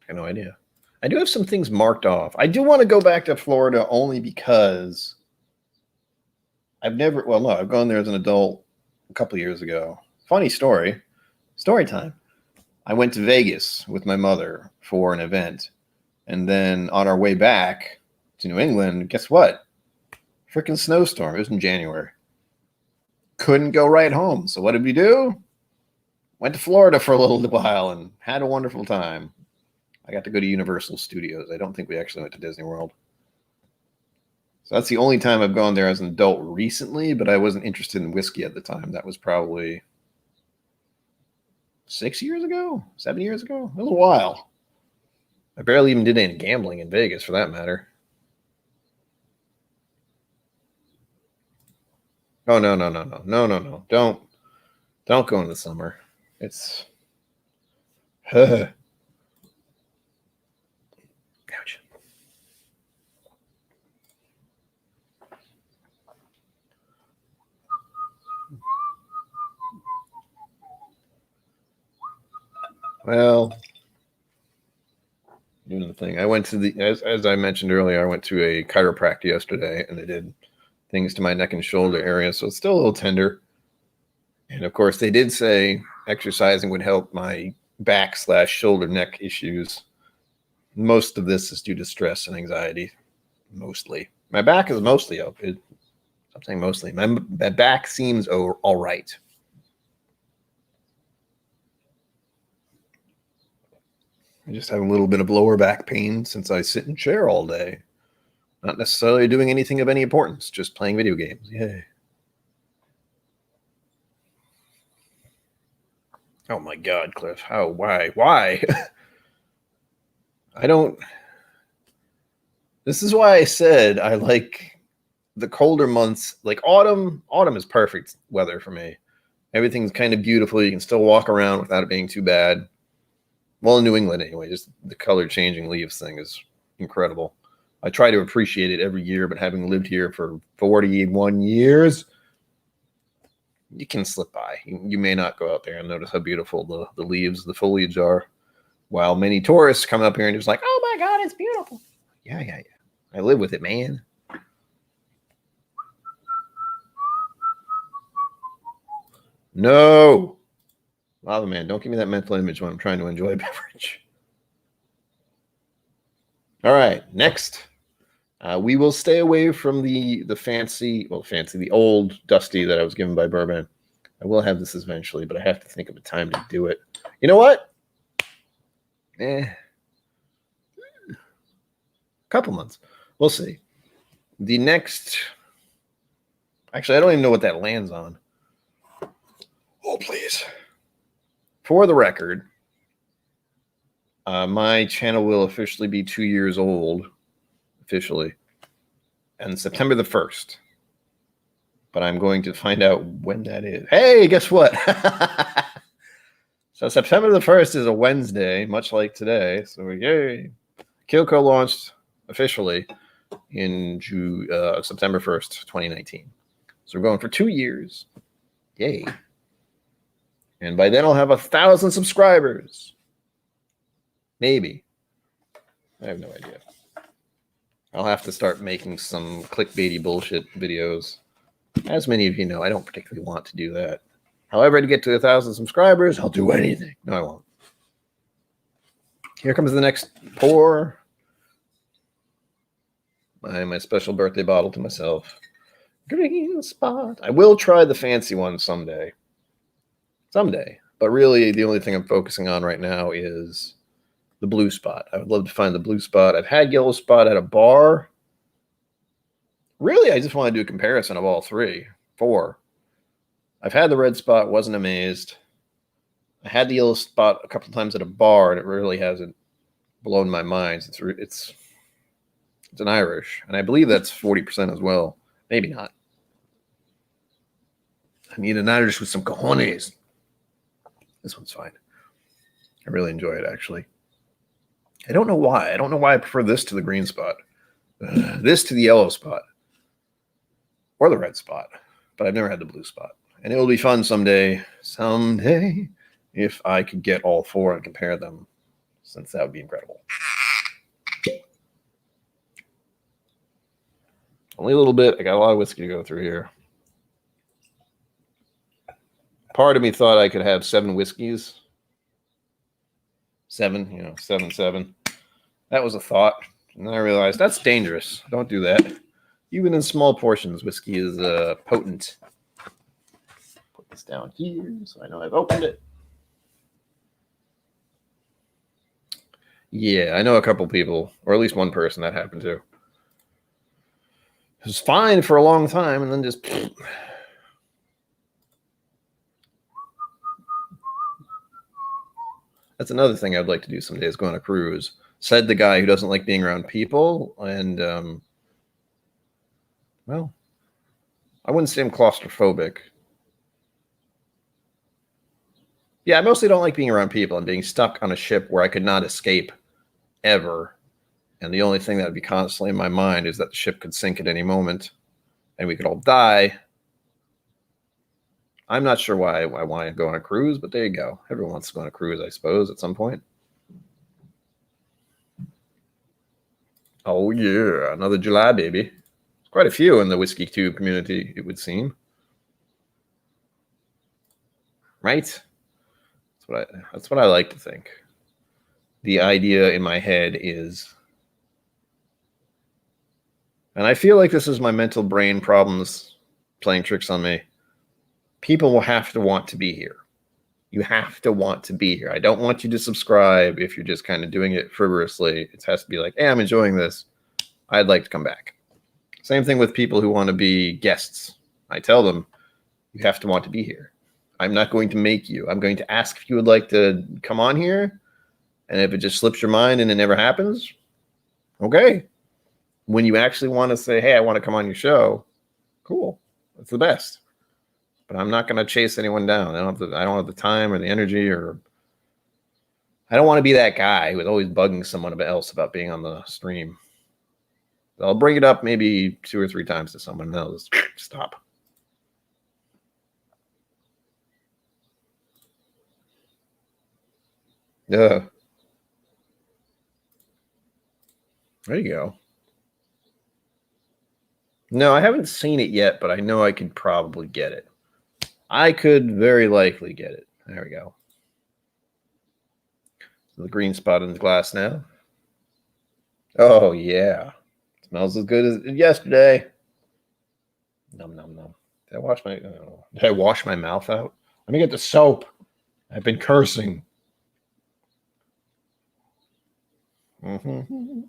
I have no idea. I do have some things marked off. I do want to go back to Florida only because I've gone there as an adult a couple years ago. Funny story. Story time. I went to Vegas with my mother for an event. And then on our way back to New England, guess what? Freaking snowstorm. It was in January. Couldn't go right home. So what did we do? Went to Florida for a little while and had a wonderful time. I got to go to Universal Studios. I don't think we actually went to Disney World. So that's the only time I've gone there as an adult recently, but I wasn't interested in whiskey at the time. That was probably 6 years ago, 7 years ago, a little while. I barely even did any gambling in Vegas for that matter. Oh, no. Don't go in the summer. It's ouch. Well, doing the thing. I went to as I mentioned earlier, I went to a chiropractor yesterday, and they did things to my neck and shoulder area, so it's still a little tender. And of course, they did say exercising would help my back/shoulder neck issues. Most of this is due to stress and anxiety. Mostly, my back is mostly up. I'm saying mostly. My back seems all right. I just have a little bit of lower back pain since I sit in chair all day. Not necessarily doing anything of any importance, just playing video games. Yay. Oh my God, Cliff. How? Why? I don't. This is why I said I like the colder months. Like autumn. Autumn is perfect weather for me. Everything's kind of beautiful. You can still walk around without it being too bad. Well, in New England anyway, just the color changing leaves thing is incredible. I try to appreciate it every year, but having lived here for 41 years, you can slip by. You may not go out there and notice how beautiful the leaves, the foliage are, while many tourists come up here and just like, oh my God, it's beautiful. Yeah. I live with it, man. No. Lava man, don't give me that mental image when I'm trying to enjoy a beverage. All right, next. We will stay away from the old dusty that I was given by Bourbon. I will have this eventually, but I have to think of a time to do it. You know what? Couple months. We'll see. The next. Actually, I don't even know what that lands on. Oh, please. For the record, my channel will officially be 2 years old. Officially. And September the 1st. But I'm going to find out when that is. Hey, guess what? So September the 1st is a Wednesday, much like today. So yay. KillCo launched officially in September 1st, 2019. So we're going for 2 years. Yay. And by then I'll have 1,000 subscribers. Maybe. I have no idea. I'll have to start making some clickbaity bullshit videos As many of you know, I don't particularly want to do that. However, to get to 1,000 subscribers, I'll do anything. No, I won't. Here comes the next pour. My special birthday bottle to myself. Green spot. I will try the fancy one someday. Someday. But really, the only thing I'm focusing on right now is the blue spot. I would love to find the blue spot. I've had yellow spot at a bar. Really, I just want to do a comparison of all three. 4. I've had the red spot, wasn't amazed. I had the yellow spot a couple of times at a bar, and it really hasn't blown my mind. It's an Irish, and I believe that's 40% as well. Maybe not. I need an Irish with some cojones. This one's fine. I really enjoy it, actually. I don't know why. I don't know why I prefer this to the green spot. This to the yellow spot. Or the red spot. But I've never had the blue spot. And it will be fun someday, if I could get all 4 and compare them, since that would be incredible. Only a little bit. I got a lot of whiskey to go through here. Part of me thought I could have 7 whiskeys. 7, 7. That was a thought. And then I realized that's dangerous. Don't do that. Even in small portions, whiskey is potent. Put this down here so I know I've opened it. Yeah, I know a couple people, or at least one person that happened to. It was fine for a long time, and then just... That's another thing I'd like to do someday, is go on a cruise. Said the guy who doesn't like being around people, and, well, I wouldn't say I'm claustrophobic. Yeah, I mostly don't like being around people and being stuck on a ship where I could not escape ever. And the only thing that would be constantly in my mind is that the ship could sink at any moment and we could all die. I'm not sure why I want to go on a cruise, but there you go. Everyone wants to go on a cruise, I suppose, at some point. Oh, yeah. Another July, baby. Quite a few in the Whiskey Tube community, it would seem. Right? That's what I like to think. The idea in my head is... And I feel like this is my mental brain problems playing tricks on me. People will have to want to be here. You have to want to be here. I don't want you to subscribe if you're just kind of doing it frivolously. It has to be like, hey, I'm enjoying this. I'd like to come back. Same thing with people who want to be guests. I tell them, you have to want to be here. I'm not going to make you. I'm going to ask if you would like to come on here. And if it just slips your mind and it never happens, okay. When you actually want to say, hey, I want to come on your show, cool. That's the best. But I'm not going to chase anyone down. I don't have the time or the energy, or I don't want to be that guy who's always bugging someone else about being on the stream. I'll bring it up maybe 2 or 3 times to someone and they'll just stop. Yeah. There you go. No, I haven't seen it yet, but I know I could probably get it. I could very likely get it. There we go. So the green spot in the glass now. Oh, yeah. It smells as good as yesterday. Num, num, num. Did I wash my mouth out? Let me get the soap. I've been cursing. Mm-hmm.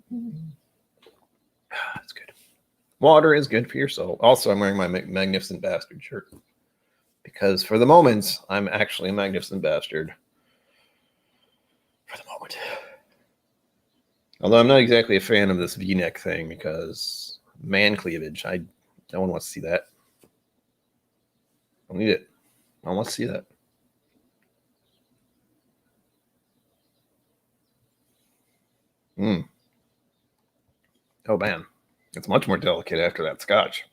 That's good. Water is good for your soul. Also, I'm wearing my Magnificent Bastard shirt because for the moment, I'm actually a Magnificent Bastard. For the moment. Although I'm not exactly a fan of this V-neck thing because man cleavage. No one wants to see that. I don't need it. I don't want to see that. Oh, man. It's much more delicate after that scotch.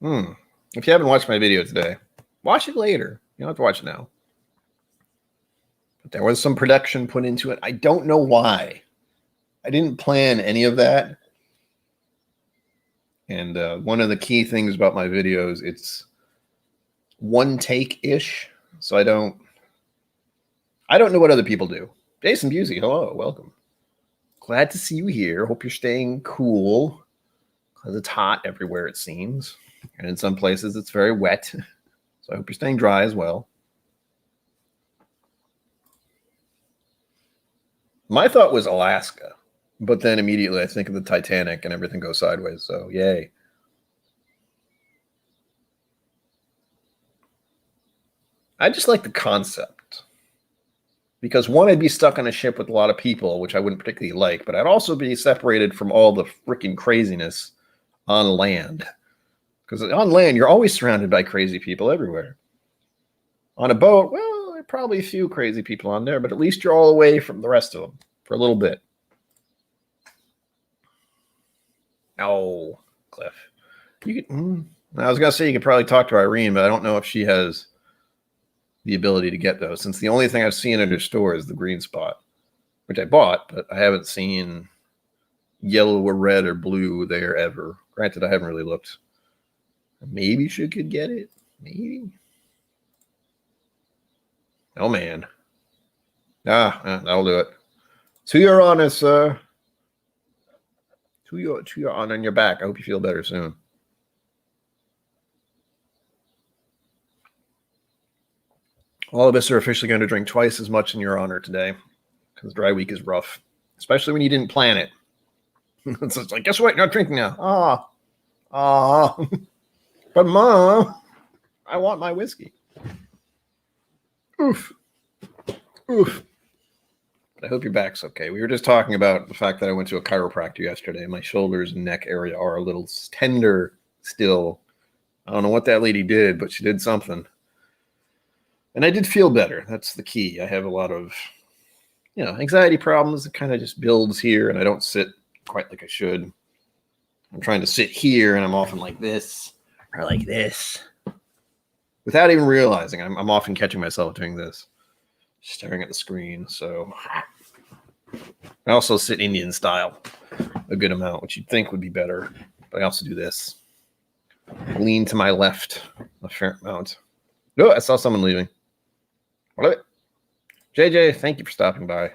If you haven't watched my video today, watch it later. You don't have to watch it now. But there was some production put into it. I don't know why. I didn't plan any of that. And one of the key things about my videos, it's one take-ish. So I don't know what other people do. Jason Busey, hello, welcome. Glad to see you here. Hope you're staying cool because it's hot everywhere, it seems. And in some places, it's very wet. So I hope you're staying dry as well. My thought was Alaska, but then immediately I think of the Titanic and everything goes sideways. So yay. I just like the concept. Because one, I'd be stuck on a ship with a lot of people, which I wouldn't particularly like, but I'd also be separated from all the freaking craziness on land. Because on land, you're always surrounded by crazy people everywhere. On a boat, well, there are probably a few crazy people on there, but at least you're all away from the rest of them for a little bit. Oh, Cliff. You could, I was going to say you could probably talk to Irene, but I don't know if she has the ability to get those, since the only thing I've seen at her store is the green spot, which I bought, but I haven't seen yellow or red or blue there ever. Granted, I haven't really looked. Maybe she could get it. Maybe. Oh, man. That'll do it. To your honor, sir. To your honor and your back. I hope you feel better soon. All of us are officially going to drink twice as much in your honor today because dry week is rough, especially when you didn't plan it. It's like, guess what? You're not drinking now. But Mom, I want my whiskey. Oof. But I hope your back's okay. We were just talking about the fact that I went to a chiropractor yesterday. My shoulders and neck area are a little tender still. I don't know what that lady did, but she did something. And I did feel better. That's the key. I have a lot of, anxiety problems. It kind of just builds here, and I don't sit quite like I should. I'm trying to sit here, and I'm often like this or like this without even realizing. I'm often catching myself doing this, staring at the screen. So I also sit Indian style a good amount, which you'd think would be better. But I also do this. Lean to my left a fair amount. Oh, I saw someone leaving. What? JJ, thank you for stopping by.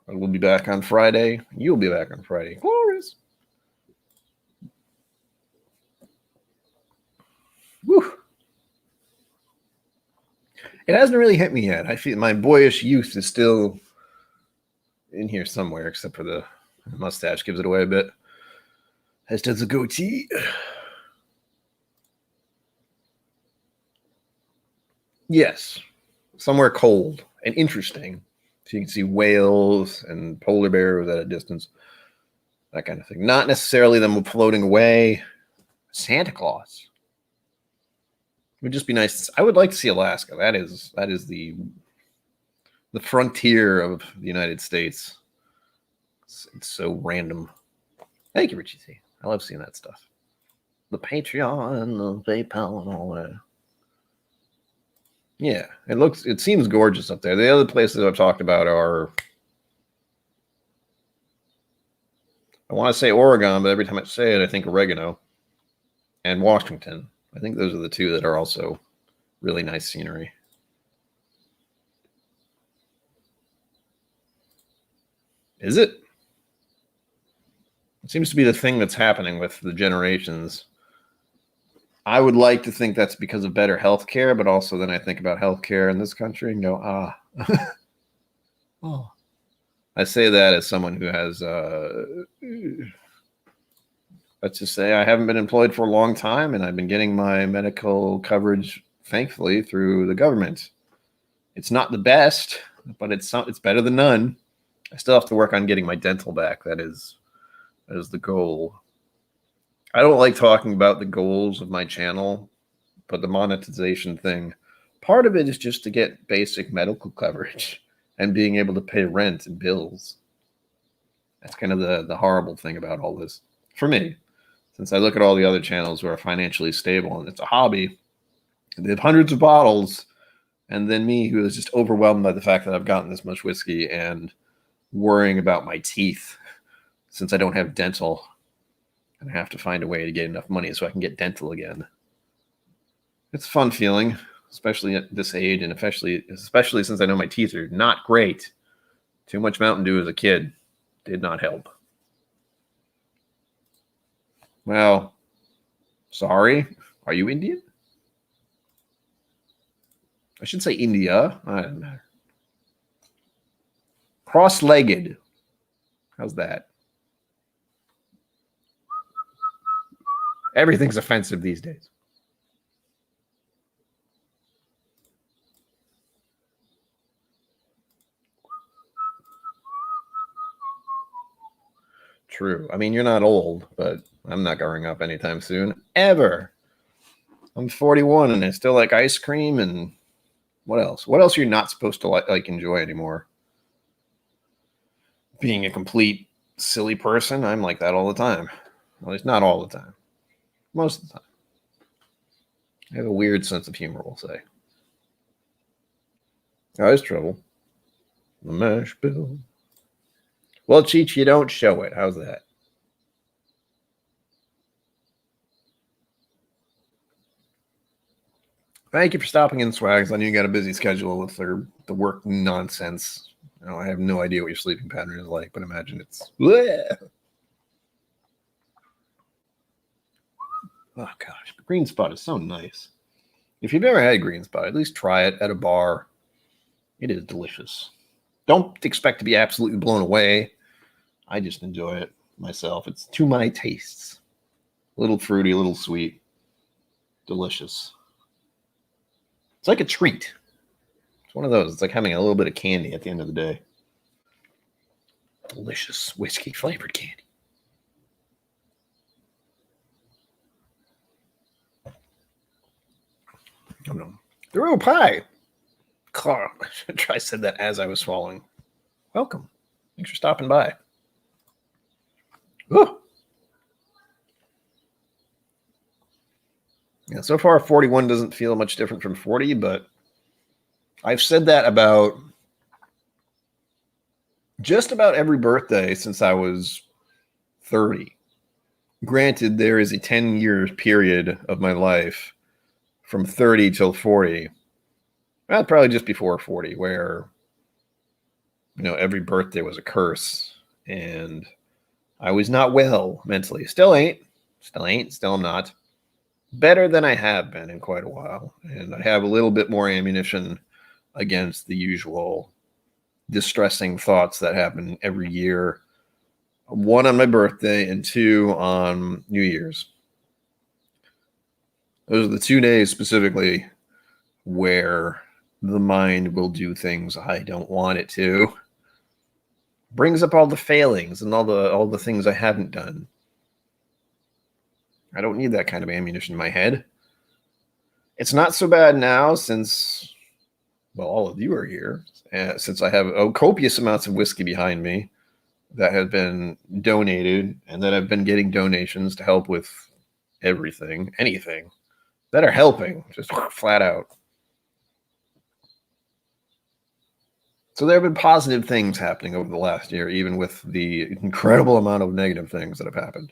We'll be back on Friday. You'll be back on Friday. Glorious. Woo. It hasn't really hit me yet. I feel my boyish youth is still in here somewhere, except for the mustache gives it away a bit. As does the goatee. Yes. Somewhere cold and interesting. So you can see whales and polar bears at a distance. That kind of thing. Not necessarily them floating away. Santa Claus. It would just be nice. I would like to see Alaska. That is the frontier of the United States. It's so random. Thank you, Richie C. I love seeing that stuff. The Patreon and the PayPal and all that. Yeah, it seems gorgeous up there. The other places I've talked about are, I want to say Oregon, but every time I say it, I think oregano, and Washington. I think those are the two that are also really nice scenery. Is it? It seems to be the thing that's happening with the generations. I would like to think that's because of better health care, but also then I think about health care in this country and go, oh. I say that as someone who has, let's just say I haven't been employed for a long time, and I've been getting my medical coverage, thankfully, through the government. It's not the best, but it's better than none. I still have to work on getting my dental back. That is the goal. I don't like talking about the goals of my channel, but the monetization thing, part of it is just to get basic medical coverage and being able to pay rent and bills. That's kind of the horrible thing about all this for me, since I look at all the other channels who are financially stable and it's a hobby. They have hundreds of bottles, and then me, who is just overwhelmed by the fact that I've gotten this much whiskey and worrying about my teeth since I don't have dental. And I have to find a way to get enough money so I can get dental again. It's a fun feeling, especially at this age, and especially since I know my teeth are not great. Too much Mountain Dew as a kid did not help. Well, sorry. Are you Indian? I should say India. It doesn't matter. Cross-legged. How's that? Everything's offensive these days. True. I mean, you're not old, but I'm not growing up anytime soon. Ever. I'm 41 and I still like ice cream and what else? What else are you not supposed to like enjoy anymore? Being a complete silly person, I'm like that all the time. At least not all the time. Most of the time. I have a weird sense of humor, we'll say. Oh, there's trouble. The mash bill. Well, Cheech, you don't show it. How's that? Thank you for stopping in, Swags. I knew you got a busy schedule with the work nonsense. I have no idea what your sleeping pattern is like, but imagine it's... Bleh. Oh, gosh. Green Spot is so nice. If you've ever had a Green Spot, at least try it at a bar. It is delicious. Don't expect to be absolutely blown away. I just enjoy it myself. It's to my tastes. A little fruity, a little sweet. Delicious. It's like a treat. It's one of those. It's like having a little bit of candy at the end of the day. Delicious whiskey flavored candy. Oh, no. The real pie. Carl, I said that as I was swallowing. Welcome. Thanks for stopping by. Ooh. Yeah, so far 41 doesn't feel much different from 40, but I've said that about just about every birthday since I was 30. Granted, there is a 10-year period of my life from 30 till 40. Well, probably just before 40, where every birthday was a curse, and I was not well mentally. Still ain't, still am not. Better than I have been in quite a while, and I have a little bit more ammunition against the usual distressing thoughts that happen every year. One on my birthday and two on New Year's. Those are the 2 days specifically where the mind will do things I don't want it to. Brings up all the failings and all the things I haven't done. I don't need that kind of ammunition in my head. It's not so bad now since, well, all of you are here. Since I have copious amounts of whiskey behind me that have been donated, and that I've been getting donations to help with everything, anything that are helping, just flat out. So there have been positive things happening over the last year, even with the incredible amount of negative things that have happened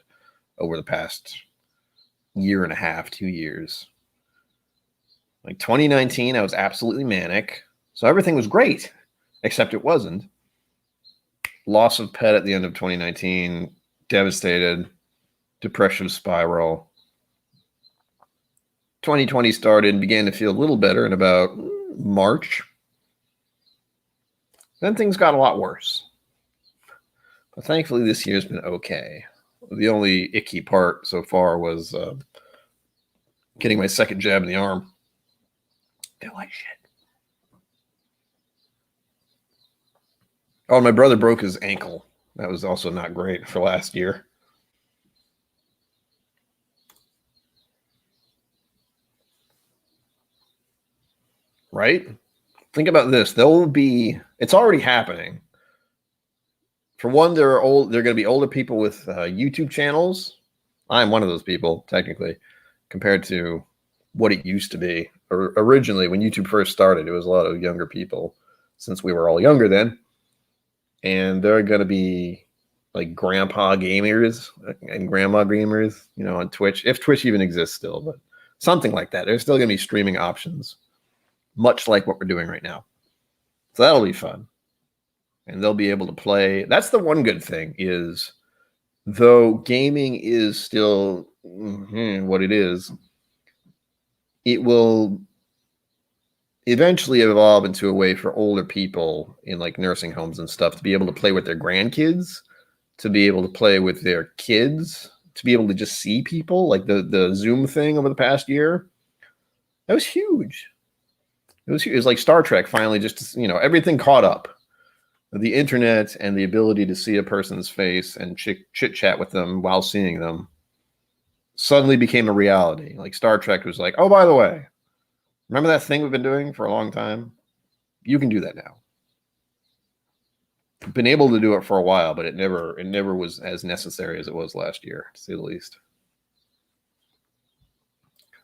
over the past year and a half, 2 years. Like 2019, I was absolutely manic. So everything was great, except it wasn't. Loss of pet at the end of 2019, devastated, depression spiral. 2020 started, began to feel a little better in about March. Then things got a lot worse. But thankfully, this year's been okay. The only icky part so far was getting my second jab in the arm. Feel like shit. Oh, and my brother broke his ankle. That was also not great for last year. Right? Think about this. It's already happening. For one, there are going to be older people with YouTube channels. I'm one of those people, technically, compared to what it used to be. Originally, when YouTube first started, it was a lot of younger people, since we were all younger then. And there are going to be like grandpa gamers and grandma gamers, on Twitch, if Twitch even exists still, but something like that. There's still going to be streaming options, much like what we're doing right now. So that'll be fun. And they'll be able to play. That's the one good thing is, though gaming is still what it is, it will eventually evolve into a way for older people in like nursing homes and stuff to be able to play with their grandkids, to be able to play with their kids, to be able to just see people, like the Zoom thing over the past year. That was huge. It was huge. It was like Star Trek finally just, everything caught up. The internet and the ability to see a person's face and chit chat with them while seeing them suddenly became a reality. Like Star Trek was like, oh, by the way, remember that thing we've been doing for a long time? You can do that now. Been able to do it for a while, but it never was as necessary as it was last year, to say the least.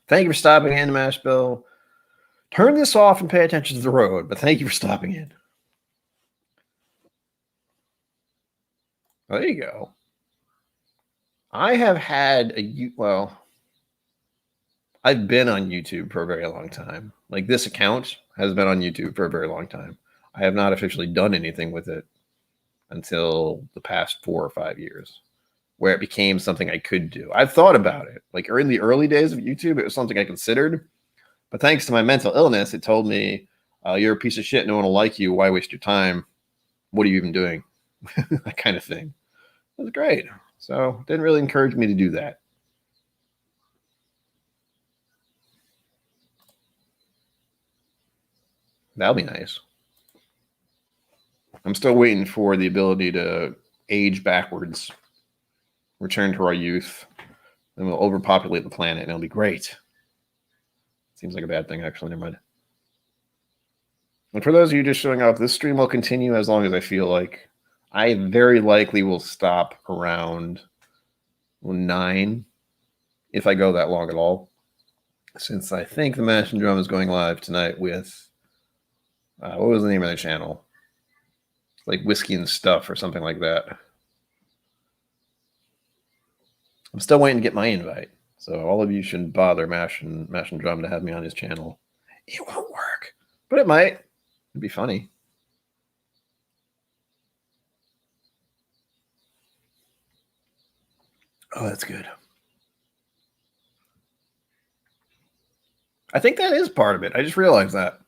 Thank you for stopping in, Mashbill. Turn this off and pay attention to the road, but thank you for stopping in. There you go. I have had I've been on YouTube for a very long time. Like this account has been on YouTube for a very long time. I have not officially done anything with it until the past 4 or 5 years, where it became something I could do. I've thought about it. Like in the early days of YouTube, it was something I considered. But thanks to my mental illness, it told me, you're a piece of shit. No one will like you. Why waste your time? What are you even doing? That kind of thing. It was great. So it didn't really encourage me to do that. That'll be nice. I'm still waiting for the ability to age backwards, return to our youth, and we'll overpopulate the planet, and it'll be great. Seems like a bad thing, actually. Never mind. And for those of you just showing up, this stream will continue as long as I feel like. I very likely will stop around 9 if I go that long at all, since I think the Mash and Drum is going live tonight with, what was the name of the channel? Like Whiskey and Stuff or something like that. I'm still waiting to get my invite. So all of you shouldn't bother Mash and Drum to have me on his channel. It won't work, but it might. It'd be funny. Oh, that's good. I think that is part of it. I just realized that.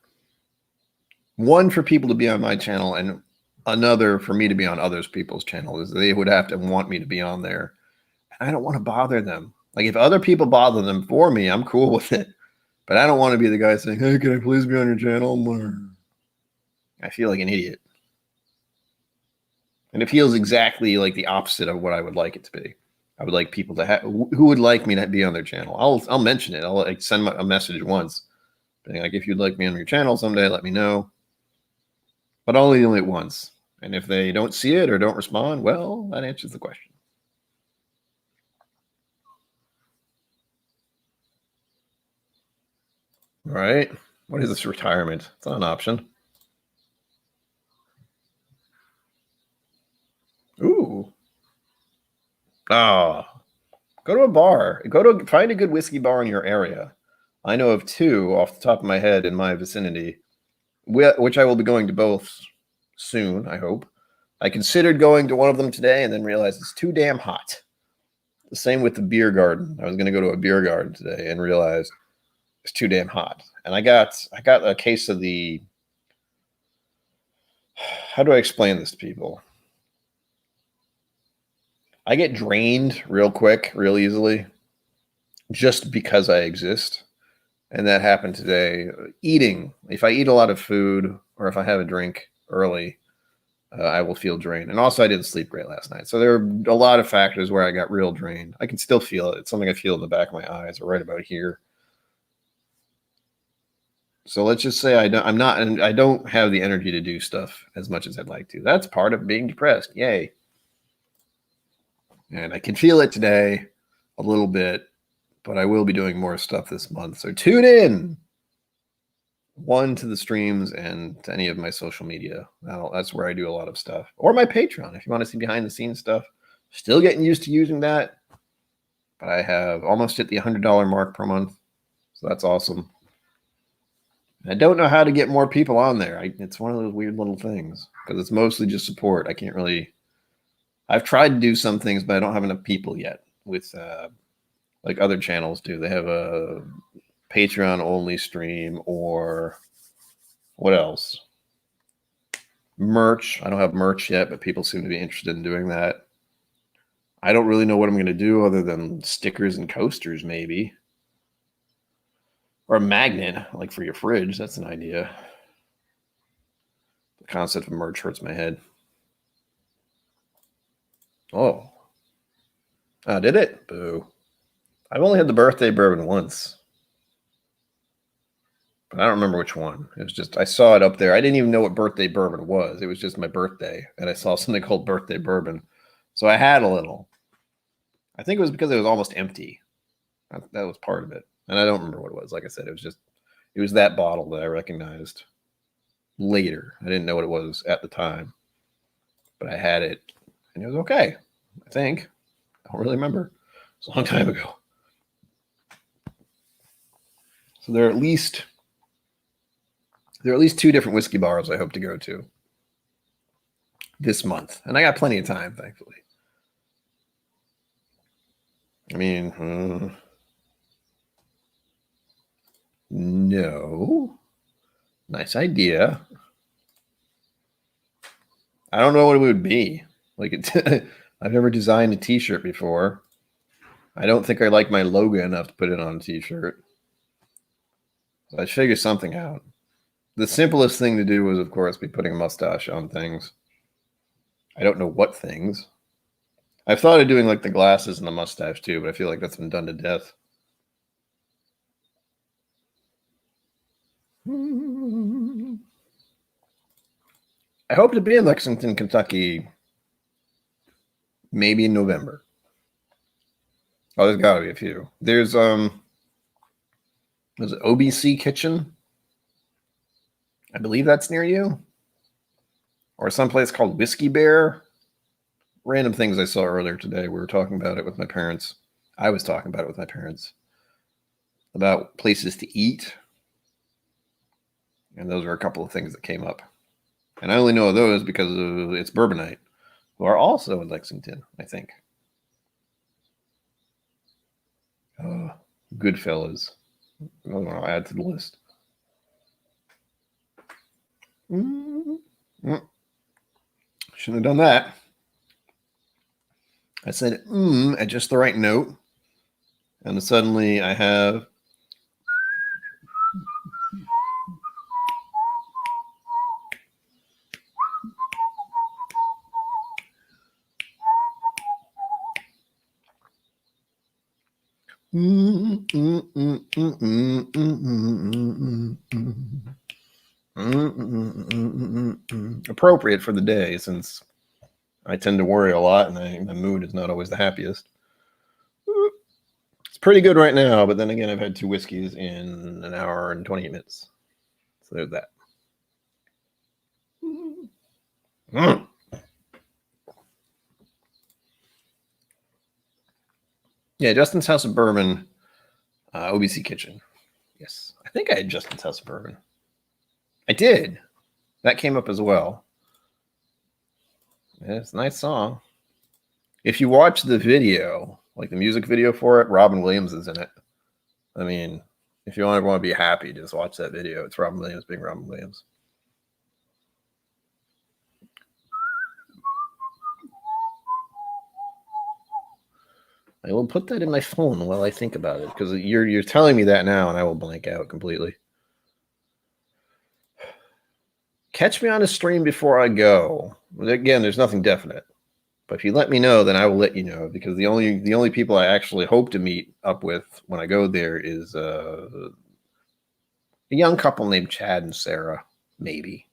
One, for people to be on my channel, and another for me to be on others people's channels. They would have to want me to be on there. I don't want to bother them. Like if other people bother them for me, I'm cool with it. But I don't want to be the guy saying, hey, can I please be on your channel? I feel like an idiot. And it feels exactly like the opposite of what I would like it to be. I would like people to have who would like me to be on their channel. I'll mention it. I'll like send a message once, being like, if you'd like me on your channel someday, let me know. But I'll only it once. And if they don't see it or don't respond, well, that answers the question. All right. What is this retirement? It's not an option. Ooh. Oh. Go to a bar. Find a good whiskey bar in your area. I know of 2 off the top of my head in my vicinity, which I will be going to both soon, I hope. I considered going to one of them today and then realized it's too damn hot. The same with the beer garden. I was going to go to a beer garden today and realized it's too damn hot. And I got a case of the, how do I explain this to people? I get drained real quick, real easily, just because I exist. And that happened today. Eating, if I eat a lot of food or if I have a drink early, I will feel drained. And also I didn't sleep great last night. So there are a lot of factors where I got real drained. I can still feel it. It's something I feel in the back of my eyes or right about here. So let's just say I don't have the energy to do stuff as much as I'd like to. That's part of being depressed. Yay. And I can feel it today a little bit, but I will be doing more stuff this month. So tune in. one to the streams and to any of my social media. That's where I do a lot of stuff. Or my Patreon, if you want to see behind the scenes stuff. Still getting used to using that. But I have almost hit the $100 mark per month. So that's awesome. I don't know how to get more people on there. It's one of those weird little things because it's mostly just support. I can't really. I've tried to do some things, but I don't have enough people yet with like other channels do. They have a Patreon only stream or what else? Merch. I don't have merch yet, but people seem to be interested in doing that. I don't really know what I'm going to do other than stickers and coasters, maybe. Or a magnet, like for your fridge. That's an idea. The concept of merch hurts my head. Oh. Oh, did it? Boo. I've only had the birthday bourbon once. But I don't remember which one. It was just, I saw it up there. I didn't even know what birthday bourbon was. It was just my birthday. And I saw something called birthday bourbon. So I had a little. I think it was because it was almost empty. That was part of it. And I don't remember what it was. Like I said, it was that bottle that I recognized later. I didn't know what it was at the time. But I had it. And it was okay. I think. I don't really remember. It's a long time ago. So there are at least 2 different whiskey bars I hope to go to this month. And I got plenty of time, thankfully. I mean, no. Nice idea. I don't know what it would be. Like I've never designed a t-shirt before. I don't think I like my logo enough to put it on a t-shirt. So I figure something out. The simplest thing to do was, of course, be putting a mustache on things. I don't know what things. I've thought of doing like the glasses and the mustache too, but I feel like that's been done to death. I hope to be in Lexington, Kentucky, maybe in November. Oh, there's got to be a few. There's it OBC Kitchen? I believe that's near you. Or someplace called Whiskey Bear. Random things I saw earlier today. We were talking about it with my parents. I was talking about it with my parents. About places to eat. And those are a couple of things that came up. And I only know those because it's Bourbon Night, who are also in Lexington, I think. Goodfellas. I'll add to the list. Shouldn't have done that. I said at just the right note. And suddenly I have appropriate for the day, since I tend to worry a lot and my mood is not always the happiest. It's pretty good right now, but then again, I've had 2 whiskeys in an hour and 28 minutes. So there's that. Yeah, Justin's House of Bourbon, OBC Kitchen. Yes, I think I had Justin's House of Bourbon. I did. That came up as well. Yeah, it's a nice song. If you watch the video, like the music video for it, Robin Williams is in it. I mean, if you want to be happy, just watch that video. It's Robin Williams being Robin Williams. I will put that in my phone while I think about it, because you're telling me that now, and I will blank out completely. Catch me on a stream before I go. Again, there's nothing definite, but if you let me know, then I will let you know, because the only people I actually hope to meet up with when I go there is a young couple named Chad and Sarah. Maybe.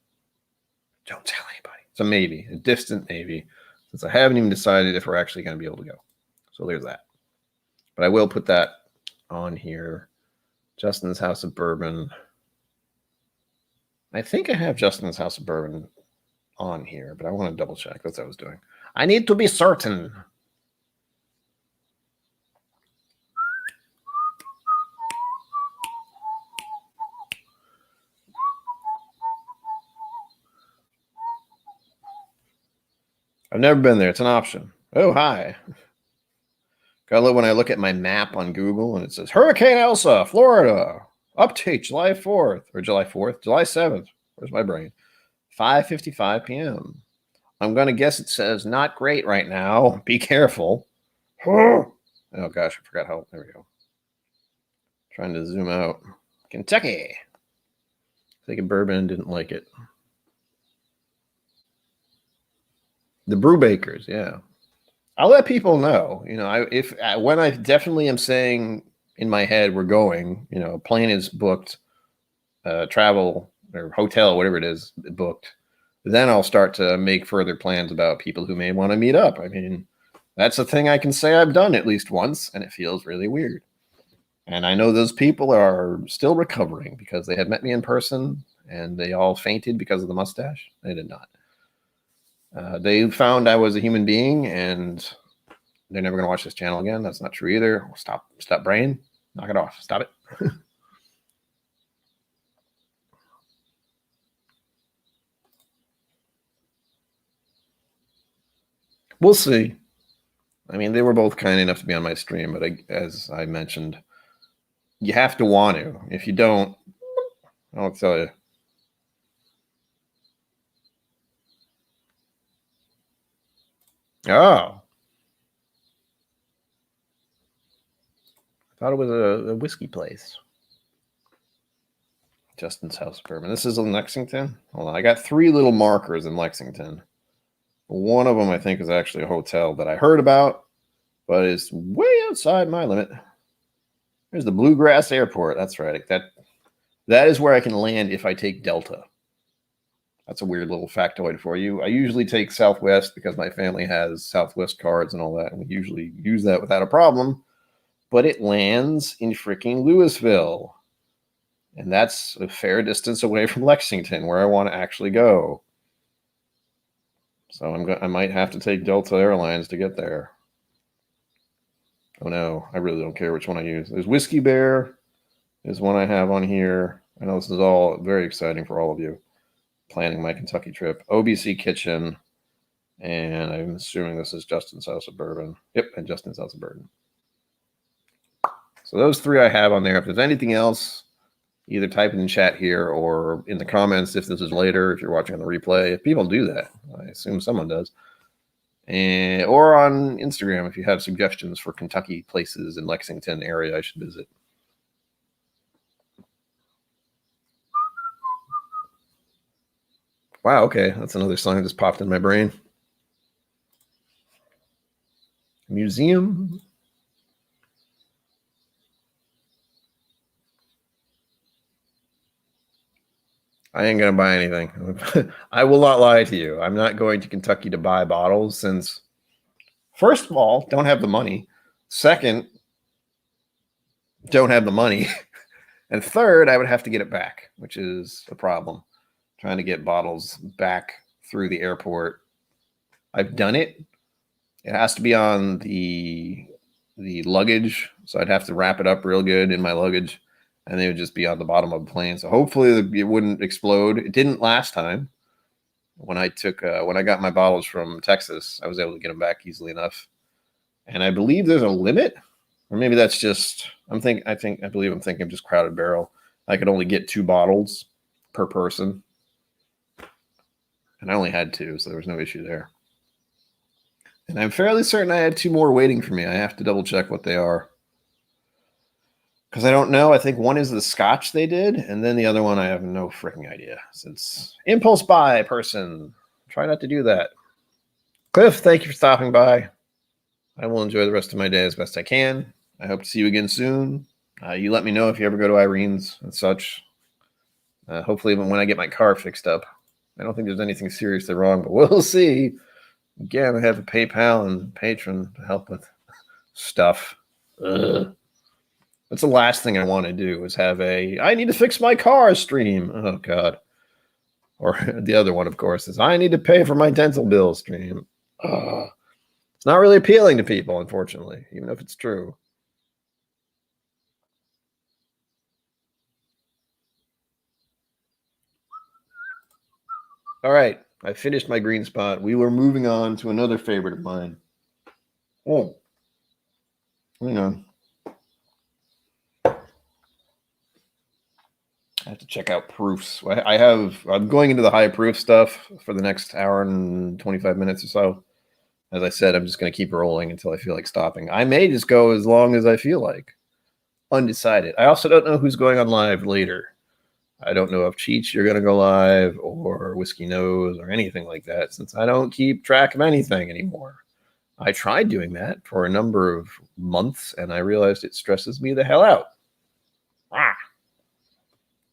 Don't tell anybody. It's a maybe, a distant maybe, since I haven't even decided if we're actually going to be able to go. So there's that. But I will put that on here. Justin's House of Bourbon. I think I have Justin's House of Bourbon on here, but I want to double check. That's what I was doing. I need to be certain. I've never been there. It's an option. Oh, hi. Gotta love when I look at my map on Google and it says Hurricane Elsa, Florida. Update July 4th or July 4th, July 7th. Where's my brain? 5:55 p.m. I'm going to guess it says not great right now. Be careful. Oh gosh, I forgot how. There we go. Trying to zoom out. Kentucky. Taking bourbon, didn't like it. The Brewbakers, yeah. I'll let people know. You know, when I definitely am saying in my head we're going. You know, plane is booked, travel or hotel, whatever it is, booked. Then I'll start to make further plans about people who may want to meet up. I mean, that's a thing I can say I've done at least once, and it feels really weird. And I know those people are still recovering because they had met me in person and they all fainted because of the mustache. They did not. They found I was a human being and they're never going to watch this channel again. That's not true either. Stop, brain. Knock it off. Stop it. We'll see. I mean, they were both kind enough to be on my stream, but as I mentioned, you have to want to. If you don't, I'll tell you. Oh. I thought it was a whiskey place. Justin's House of Bourbon. This is in Lexington. Hold on. I got 3 little markers in Lexington. One of them I think is actually a hotel that I heard about, but it's way outside my limit. There's the Bluegrass Airport. That's right. That is where I can land if I take Delta. That's a weird little factoid for you. I usually take Southwest because my family has Southwest cards and all that, and we usually use that without a problem. But it lands in freaking Louisville. And that's a fair distance away from Lexington, where I want to actually go. So I might have to take Delta Airlines to get there. Oh no, I really don't care which one I use. There's Whiskey Bear is one I have on here. I know this is all very exciting for all of you planning my Kentucky trip. OBC Kitchen, and I'm assuming this is Justin's House of Bourbon. Yep, and Justin's House of Bourbon. So those 3 I have on there. If there's anything else, either type it in chat here or in the comments if this is later, if you're watching on the replay. If people do that, I assume someone does. Or on Instagram if you have suggestions for Kentucky places in Lexington area I should visit. Wow, okay. That's another song that just popped in my brain. Museum. I ain't going to buy anything. I will not lie to you. I'm not going to Kentucky to buy bottles since, first of all, don't have the money. Second, don't have the money. And third, I would have to get it back, which is a problem. Trying to get bottles back through the airport. I've done it. It has to be on the luggage, so I'd have to wrap it up real good in my luggage, and they would just be on the bottom of the plane. So hopefully it wouldn't explode. It didn't last time. When I got my bottles from Texas, I was able to get them back easily enough. And I believe there's a limit, or maybe that's just I'm thinking just Crowded Barrel. I could only get 2 bottles per person, and I only had 2, so there was no issue there. And I'm fairly certain I had 2 more waiting for me. I have to double check what they are, because I don't know. I think one is the Scotch they did, and then the other one I have no freaking idea. Since impulse buy person, try not to do that. Cliff, thank you for stopping by. I will enjoy the rest of my day as best I can. I hope to see you again soon. You let me know if you ever go to Irene's and such. Hopefully, even when I get my car fixed up. I don't think there's anything seriously wrong, but we'll see. Again, I have a PayPal and Patreon to help with stuff. Ugh. That's the last thing I want to do is have I need to fix my car stream. Oh, God. Or the other one, of course, is I need to pay for my dental bill stream. It's not really appealing to people, unfortunately, even if it's true. All right, I finished my green spot. We were moving on to another favorite of mine. Oh, hang on. I have to check out proofs. I'm going into the high proof stuff for the next hour and 25 minutes or so. As I said, I'm just going to keep rolling until I feel like stopping. I may just go as long as I feel like. Undecided. I also don't know who's going on live later. I don't know if Cheech, you're going to go live, or Whiskey Knows, or anything like that, since I don't keep track of anything anymore. I tried doing that for a number of months, and I realized it stresses me the hell out.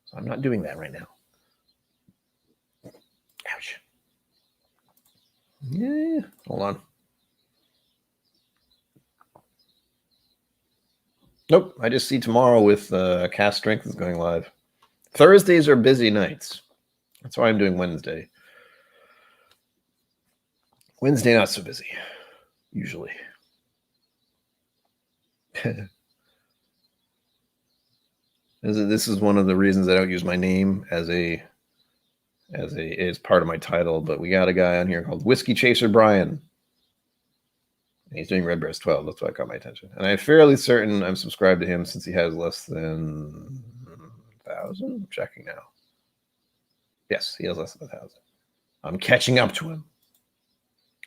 So I'm not doing that right now. Ouch. Yeah, hold on. Nope, I just see tomorrow with Cast Strength is going live. Thursdays are busy nights. That's why I'm doing Wednesday. Wednesday, not so busy, usually. This is one of the reasons I don't use my name as part of my title, but we got a guy on here called Whiskey Chaser Brian. He's doing Redbreast 12. That's what caught my attention. And I'm fairly certain I'm subscribed to him since he has less than 1,000. I'm checking now. Yes, he has less than 1,000. I'm catching up to him.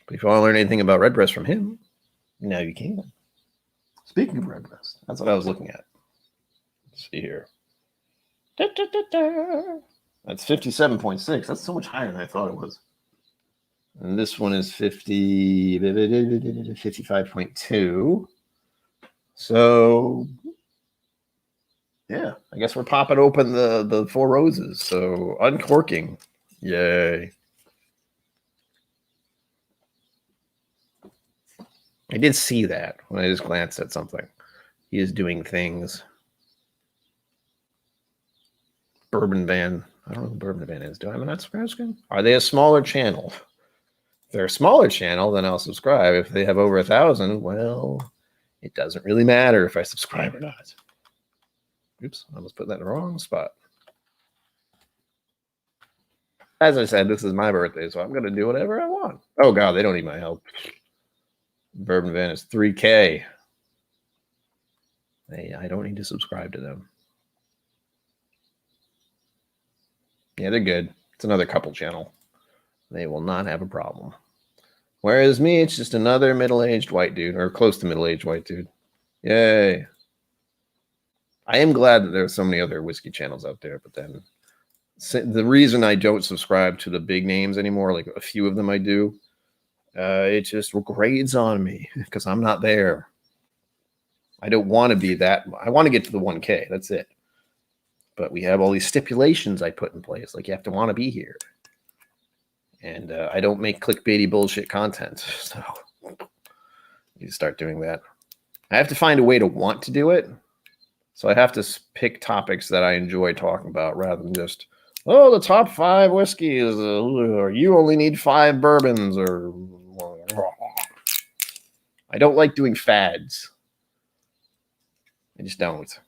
But if you want to learn anything about Redbreast from him, now you can. Speaking of Redbreast, that's what I was looking at. Let's see here. That's 57.6. That's so much higher than I thought it was. And this one is 55.2. So, yeah, I guess we're popping open the Four Roses. So, uncorking. Yay. I did see that when I just glanced at something. He is doing things. Bourbon Van. I don't know who Bourbon Van is. Do I have an subscribe? Are they a smaller channel? If they're a smaller channel, then I'll subscribe. If they have over 1,000, well, it doesn't really matter if I subscribe or not. Oops, I almost put that in the wrong spot. As I said, this is my birthday, so I'm going to do whatever I want. Oh, God, they don't need my help. Bourbon Van is 3K. I don't need to subscribe to them. Yeah, they're good. It's another couple channel. They will not have a problem. Whereas me, it's just another middle-aged white dude, or close to middle-aged white dude. Yay. I am glad that there are so many other whiskey channels out there, but then the reason I don't subscribe to the big names anymore, like a few of them I do, it just grades on me because I'm not there. I don't want to be that. I want to get to the 1K. That's it. But we have all these stipulations I put in place, like you have to want to be here. And I don't make clickbaity bullshit content. So you start doing that. I have to find a way to want to do it. So I have to pick topics that I enjoy talking about rather than just, oh, the top 5 whiskeys, or you only need 5 bourbons, or I don't like doing fads. I just don't.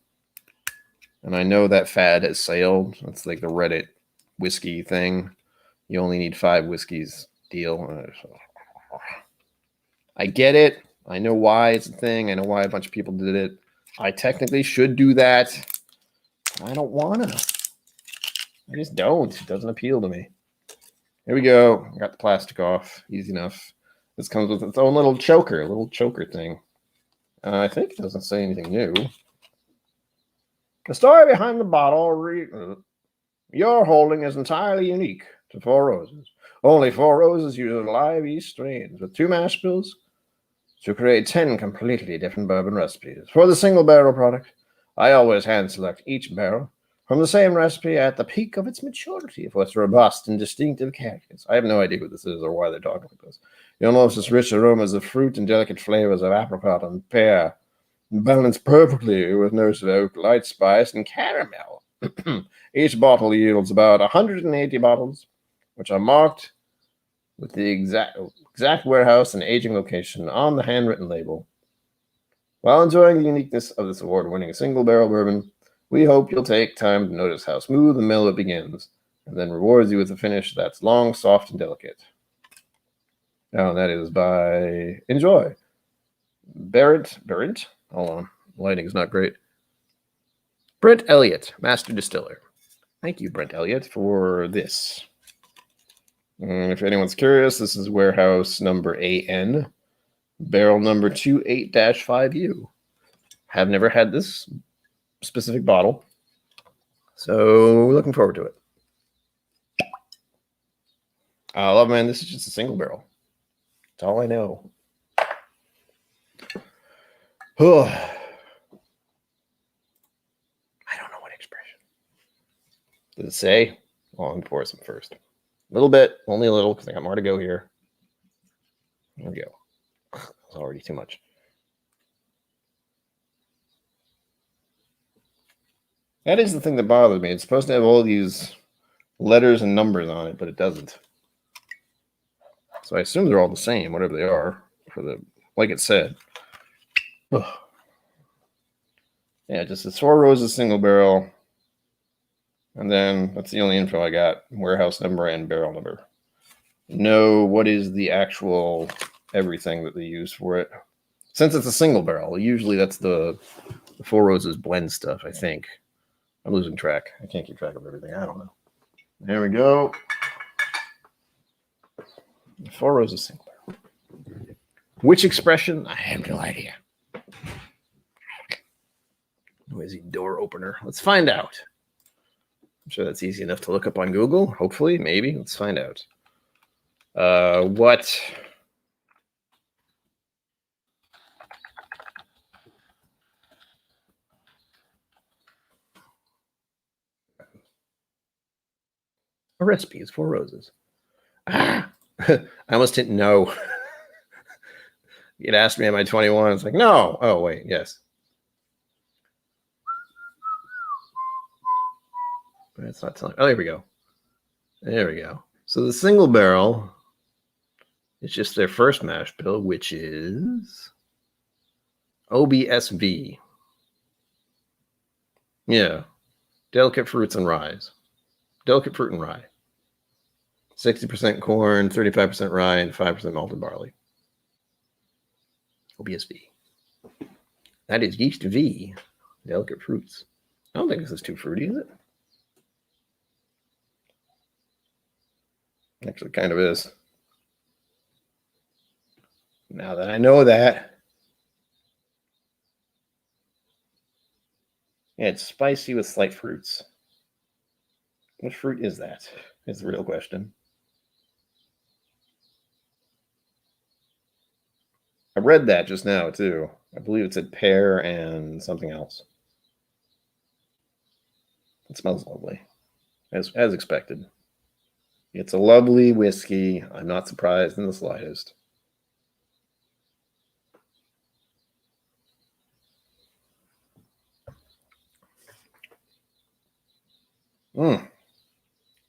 And I know that fad has sailed. It's like the Reddit whiskey thing. You only need 5 whiskeys deal. I get it. I know why it's a thing. I know why a bunch of people did it. I technically should do that. I don't want to. I just don't. It doesn't appeal to me. Here we go. I got the plastic off. Easy enough. This comes with its own little choker thing. I think it doesn't say anything new. The story behind the bottle you're holding is entirely unique to Four Roses. Only Four Roses uses live yeast strains with 2 mash bills to create 10 completely different bourbon recipes. For the single barrel product, I always hand select each barrel from the same recipe at the peak of its maturity for its robust and distinctive characters. I have no idea what this is or why they're talking like this. You'll notice its rich aromas of fruit and delicate flavors of apricot and pear, balanced perfectly with notes of oak, light spice, and caramel. Each bottle yields about 180 bottles which are marked with the exact warehouse and aging location on the handwritten label. While enjoying the uniqueness of this award-winning single barrel bourbon, we hope you'll take time to notice how smooth and mellow it begins, and then rewards you with a finish that's long, soft, and delicate. Now, that is by Enjoy. Barrett? Hold on. Lighting's not great. Brent Elliott, Master Distiller. Thank you, Brent Elliott, for this. And if anyone's curious, this is warehouse number AN, barrel number 28-5U. Have never had this specific bottle, so looking forward to it. I love, man, this is just a single barrel. That's all I know. Oh, I don't know what expression. Does it say? Oh, I'm going to pour some first. A little bit, only a little, because I got more to go here. There we go. That's already too much. That is the thing that bothers me. It's supposed to have all these letters and numbers on it, but it doesn't. So I assume they're all the same, whatever they are, like it said. Ugh. Yeah, just it's Four Roses single barrel. And then that's the only info I got. Warehouse number and barrel number. No, what is the actual everything that they use for it? Since it's a single barrel, usually that's the Four Roses blend stuff, I think. I'm losing track. I can't keep track of everything. I don't know. There we go. Four Roses single barrel. Which expression? I have no idea. Noisy door opener. Let's find out. I'm sure that's easy enough to look up on Google. Hopefully, maybe. Let's find out. What? A recipe is Four Roses. Ah, I almost didn't know. You'd asked me, am I 21? It's like, no. Oh, wait, yes. But it's not telling. Oh, there we go. There we go. So the single barrel is just their first mash bill, which is OBSV. Yeah. Delicate fruits and rye. Delicate fruit and rye. 60% corn, 35% rye, and 5% malted barley. OBSV. That is yeast V. Delicate fruits. I don't think this is too fruity, is it? Actually, kind of is. Now that I know that. Yeah, it's spicy with slight fruits. What fruit is that? Is the real question. I read that just now, too. I believe it said pear and something else. It smells lovely, as expected. It's a lovely whiskey. I'm not surprised in the slightest.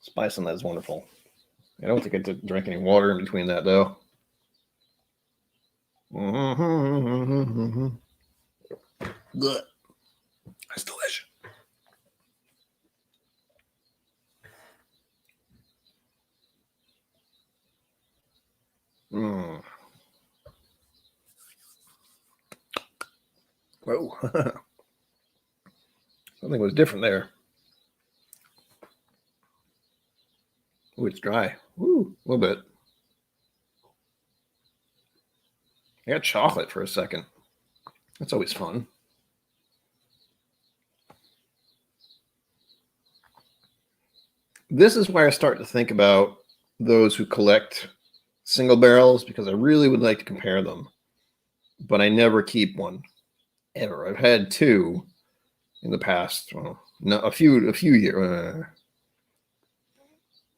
Spice on that is wonderful. I don't think I did drink any water in between that, though. That's delicious. Whoa. Something was different there. Ooh, it's dry. Ooh, a little bit. I got chocolate for a second. That's always fun. This is why I start to think about those who collect single barrels, because I really would like to compare them, but I never keep one ever. I've had two in the past, a few years.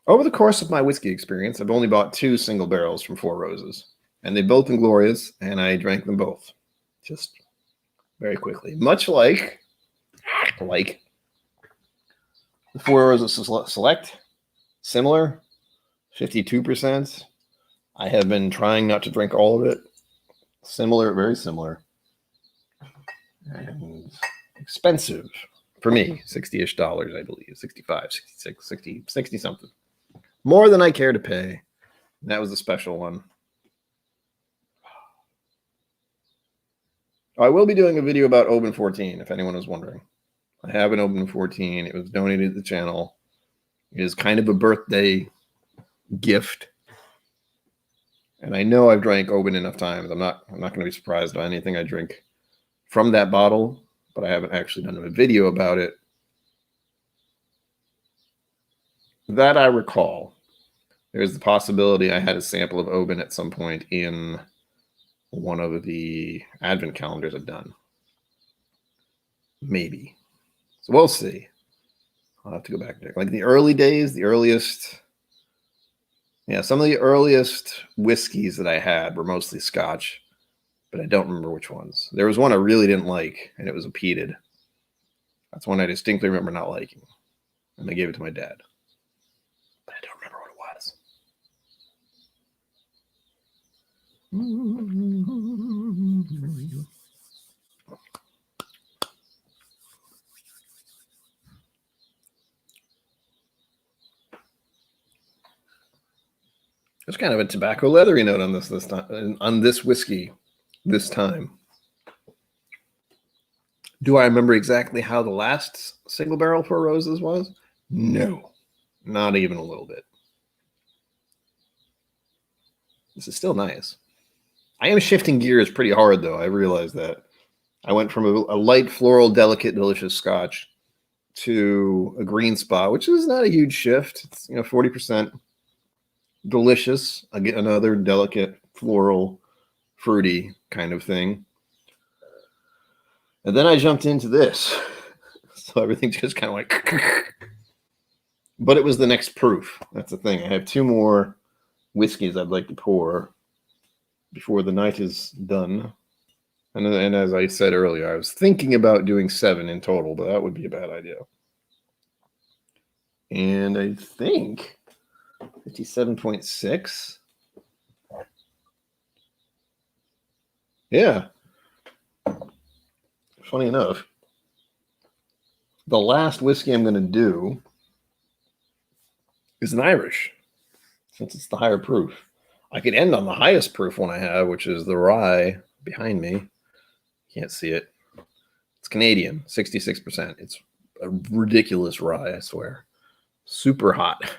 Over the course of my whiskey experience, I've only bought two single barrels from Four Roses, and they've both been glorious, and I drank them both just very quickly. Much like the Four Roses Select, similar. 52%. I have been trying not to drink all of it. Similar, very similar. And expensive for me, 60-ish dollars, I believe. 65, 66, 60 something. More than I care to pay. That was a special one. I will be doing a video about Open 14, if anyone was wondering. I have an Open 14. It was donated to the channel. It is kind of a birthday gift. And I know I've drank Open enough times. I'm not going to be surprised by anything I drink from that bottle, but I haven't actually done a video about it. That I recall. There's the possibility I had a sample of Open at some point in one of the advent calendars I've done. Maybe. So we'll see. I'll have to go back there. Like the early days, the earliest. Yeah, some of the earliest whiskeys that I had were mostly Scotch, but I don't remember which ones. There was one I really didn't like, and it was a peated. That's one I distinctly remember not liking. And I gave it to my dad. But I don't remember what it was. There's kind of a tobacco leathery note on this time, on this whiskey this time. Do I remember exactly how the last single barrel Four Roses was? No, not even a little bit. This is still nice. I am shifting gears pretty hard, though. I realize that. I went from a light, floral, delicate, delicious Scotch to a green spa, which is not a huge shift. It's 40% delicious. Again, another delicate, floral, fruity kind of thing. And then I jumped into this. So everything just kind of like... But it was the next proof. That's the thing. I have two more whiskeys I'd like to pour before the night is done. And as I said earlier, I was thinking about doing 7 in total, but that would be a bad idea. And I think 57.6. Yeah. Funny enough, the last whiskey I'm going to do is an Irish, since it's the higher proof. I could end on the highest proof one I have, which is the rye behind me. Can't see it. It's Canadian, 66%. It's a ridiculous rye, I swear. Super hot.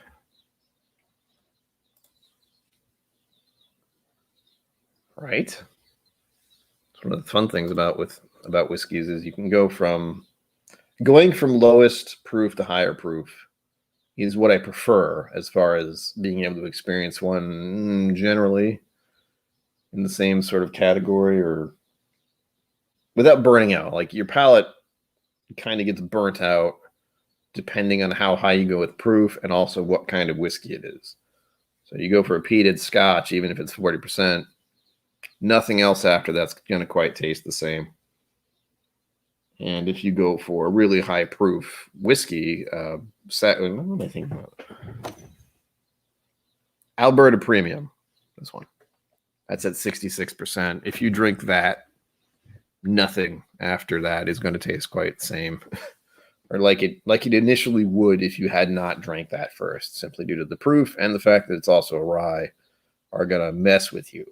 Right? It's one of the fun things about whiskeys is you can go from going from lowest proof to higher proof is what I prefer as far as being able to experience one generally in the same sort of category or without burning out. Like your palate kind of gets burnt out depending on how high you go with proof and also what kind of whiskey it is. So you go for a peated Scotch, even if it's 40%, nothing else after that's going to quite taste the same. And if you go for a really high proof whiskey, what am I thinking about? Alberta Premium, this one. That's at 66%. If you drink that, nothing after that is going to taste quite the same. Or like it initially would if you had not drank that first, simply due to the proof and the fact that it's also a rye are going to mess with you.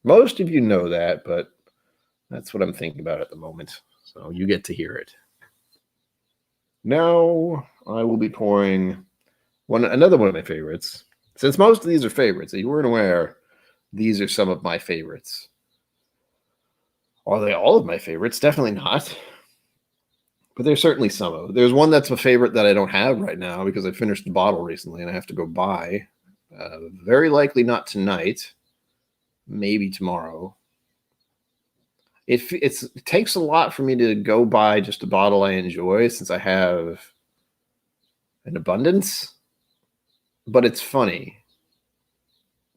Most of you know that, but that's what I'm thinking about at the moment. So you get to hear it. Now I will be pouring another one of my favorites. Since most of these are favorites, if you weren't aware, these are some of my favorites. Are they all of my favorites? Definitely not. But there's certainly some of them. There's one that's a favorite that I don't have right now because I finished the bottle recently and I have to go buy. Very likely not tonight. Maybe tomorrow. It takes a lot for me to go buy just a bottle I enjoy since I have an abundance. But it's funny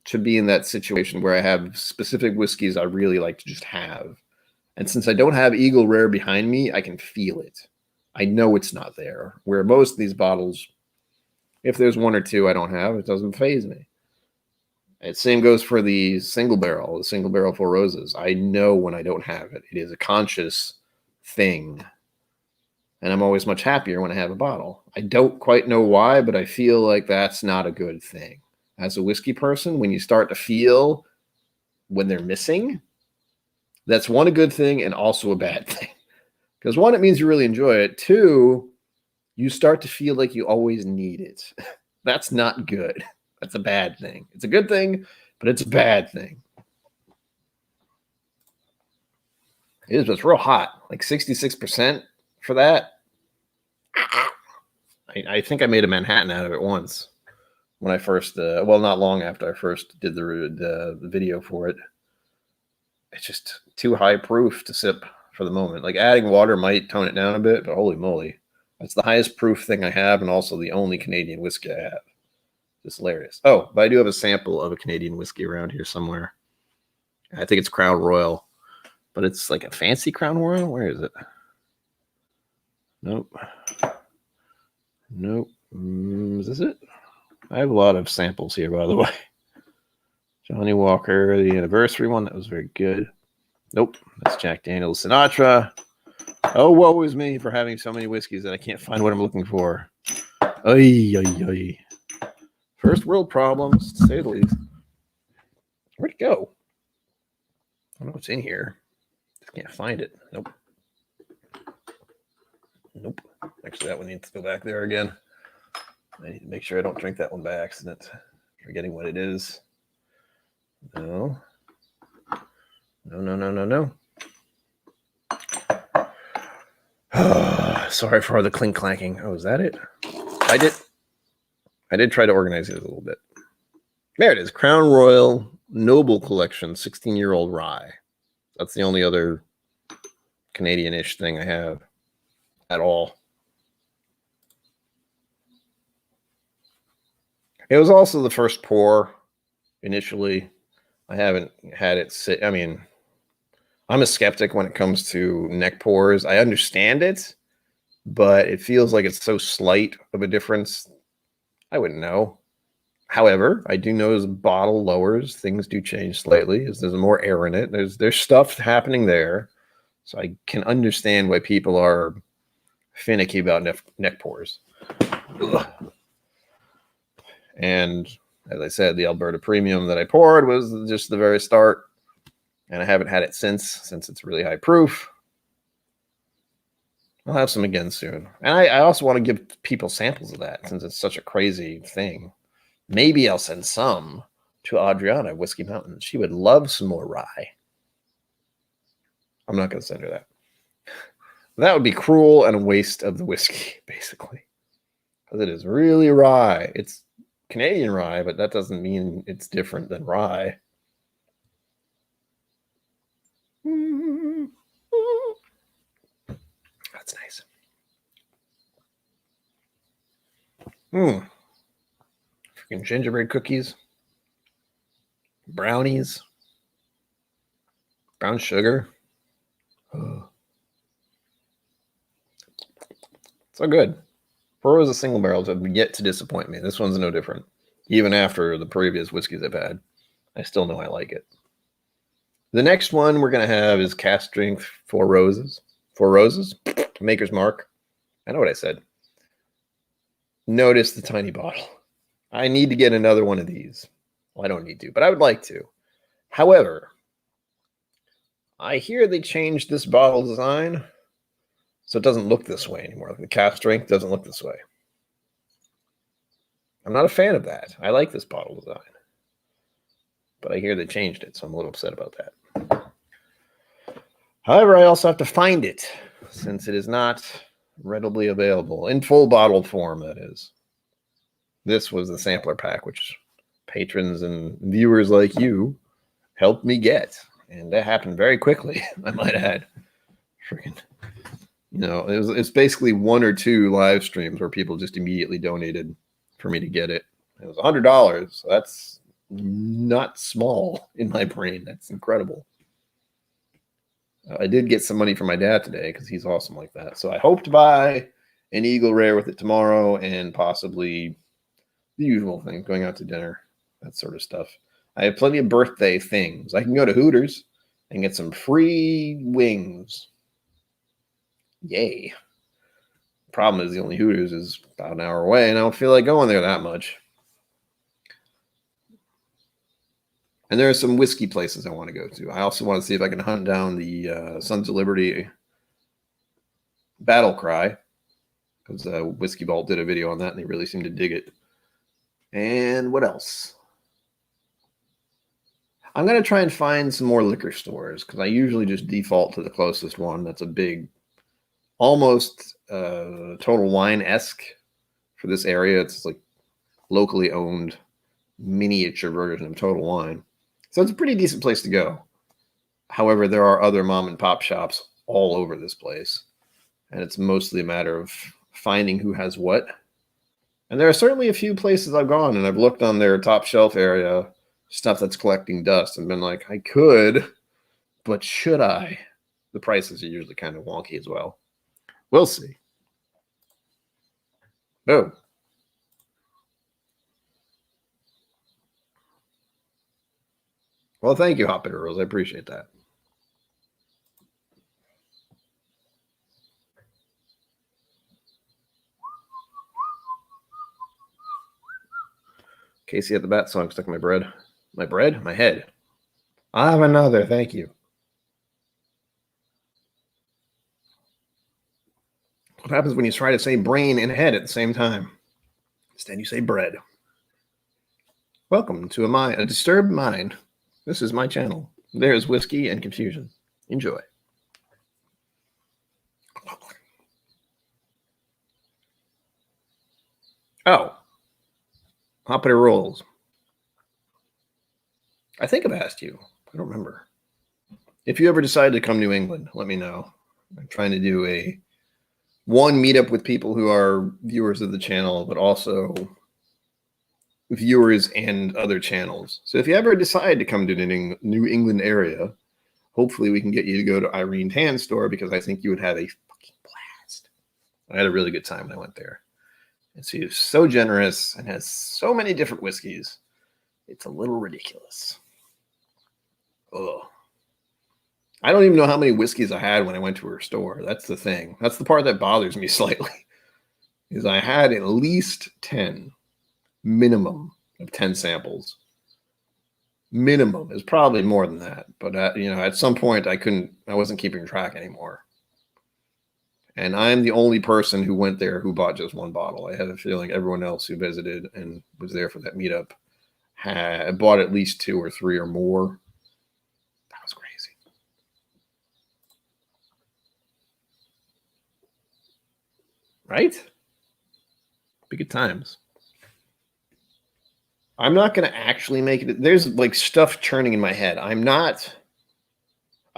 to be in that situation where I have specific whiskeys I really like to just have. And since I don't have Eagle Rare behind me, I can feel it. I know it's not there. Where most of these bottles, if there's one or two I don't have, it doesn't faze me. And same goes for the single barrel Four Roses. I know when I don't have it. It is a conscious thing. And I'm always much happier when I have a bottle. I don't quite know why, but I feel like that's not a good thing. As a whiskey person, when you start to feel when they're missing, that's one, a good thing and also a bad thing. Because one, it means you really enjoy it. Two, you start to feel like you always need it. That's not good. That's a bad thing. It's a good thing, but it's a bad thing. It is, but it's real hot. Like 66% for that. I think I made a Manhattan out of it once when I first, not long after I first did the video for it. It's just too high proof to sip for the moment. Like adding water might tone it down a bit, but holy moly. That's the highest proof thing I have and also the only Canadian whiskey I have. Just hilarious. Oh, but I do have a sample of a Canadian whiskey around here somewhere. I think it's Crown Royal, but it's like a fancy Crown Royal. Where is it? Nope. Is this it? I have a lot of samples here, by the way. Johnny Walker, the anniversary one. That was very good. Nope. That's Jack Daniels Sinatra. Oh, woe is me for having so many whiskeys that I can't find what I'm looking for. Ay, ay, ay. First world problems, to say the least. Where'd it go? I don't know what's in here. Just can't find it. Nope. Actually, that one needs to go back there again. I need to make sure I don't drink that one by accident. Forgetting what it is. No. Sorry for all the clink clanking. Oh, is that it? I did try to organize it a little bit. There it is. Crown Royal Noble Collection 16-year-old rye. That's the only other Canadian-ish thing I have at all. It was also the first pour initially. I haven't had it sit. I mean, I'm a skeptic when it comes to neck pours. I understand it, but it feels like it's so slight of a difference. I wouldn't know. However, I do know as the bottle lowers, things do change slightly as there's more air in it. There's stuff happening there. So I can understand why people are finicky about neck pours. Ugh. And as I said, the Alberta Premium that I poured was just the very start. And I haven't had it since it's really high proof. I'll have some again soon. And I also want to give people samples of that since it's such a crazy thing. Maybe I'll send some to Adriana, Whiskey Mountain. She would love some more rye. I'm not going to send her that. That would be cruel and a waste of the whiskey, basically. Because it is really rye. It's Canadian rye, but that doesn't mean it's different than rye. That's nice. Freaking gingerbread cookies. Brownies. Brown sugar. So good. Four Roses single barrels have yet to disappoint me. This one's no different. Even after the previous whiskeys I've had, I still know I like it. The next one we're going to have is Cask Strength Four Roses. Four Roses? Maker's Mark. I know what I said. Notice the tiny bottle. I need to get another one of these. Well, I don't need to, but I would like to. However, I hear they changed this bottle design so it doesn't look this way anymore. The Cask Strength doesn't look this way. I'm not a fan of that. I like this bottle design. But I hear they changed it, so I'm a little upset about that. However, I also have to find it, since it is not readily available. In full bottle form, that is. This was the sampler pack, which patrons and viewers like you helped me get. And that happened very quickly, I might add. Freaking, it's basically one or two live streams where people just immediately donated for me to get it. It was $100. So that's not small in my brain. That's incredible. I did get some money from my dad today because he's awesome like that. So I hope to buy an Eagle Rare with it tomorrow and possibly the usual thing, going out to dinner, that sort of stuff. I have plenty of birthday things. I can go to Hooters and get some free wings. Yay. Problem is, the only Hooters is about an hour away, and I don't feel like going there that much. And there are some whiskey places I want to go to. I also want to see if I can hunt down the Sons of Liberty battle cry, because Whiskey Vault did a video on that, and they really seem to dig it. And what else? I'm going to try and find some more liquor stores, because I usually just default to the closest one. That's a big, almost Total Wine-esque for this area. It's like locally owned miniature version of Total Wine. So it's a pretty decent place to go. However, there are other mom and pop shops all over this place. And it's mostly a matter of finding who has what. And there are certainly a few places I've gone and I've looked on their top shelf area, stuff that's collecting dust, and been like, I could, but should I? The prices are usually kind of wonky as well. We'll see. Oh. Well, thank you, Hot Bitter Rose. I appreciate that. Casey at the Bat song stuck in my bread. My bread? My head. I have another. Thank you. What happens when you try to say brain and head at the same time? Instead, you say bread. Welcome to a disturbed mind. This is my channel. There's whiskey and confusion. Enjoy. Oh. Hoppity rolls. I think I've asked you. I don't remember. If you ever decide to come to New England, let me know. I'm trying to do one meetup with people who are viewers of the channel, but also viewers and other channels. So if you ever decide to come to the New England area, hopefully we can get you to go to Irene Tan's store, because I think you would have a fucking blast. I had a really good time when I went there. And she is so generous and has so many different whiskeys. It's a little ridiculous. Ugh. I don't even know how many whiskeys I had when I went to her store. That's the thing. That's the part that bothers me slightly. Is I had at least 10. Minimum of 10 samples. Minimum is probably more than that. But at some point I wasn't keeping track anymore. And I'm the only person who went there who bought just one bottle. I have a feeling everyone else who visited and was there for that meetup had bought at least 2 or 3 or more. That was crazy. Right? Be good times. I'm not going to actually make it. There's like stuff churning in my head. I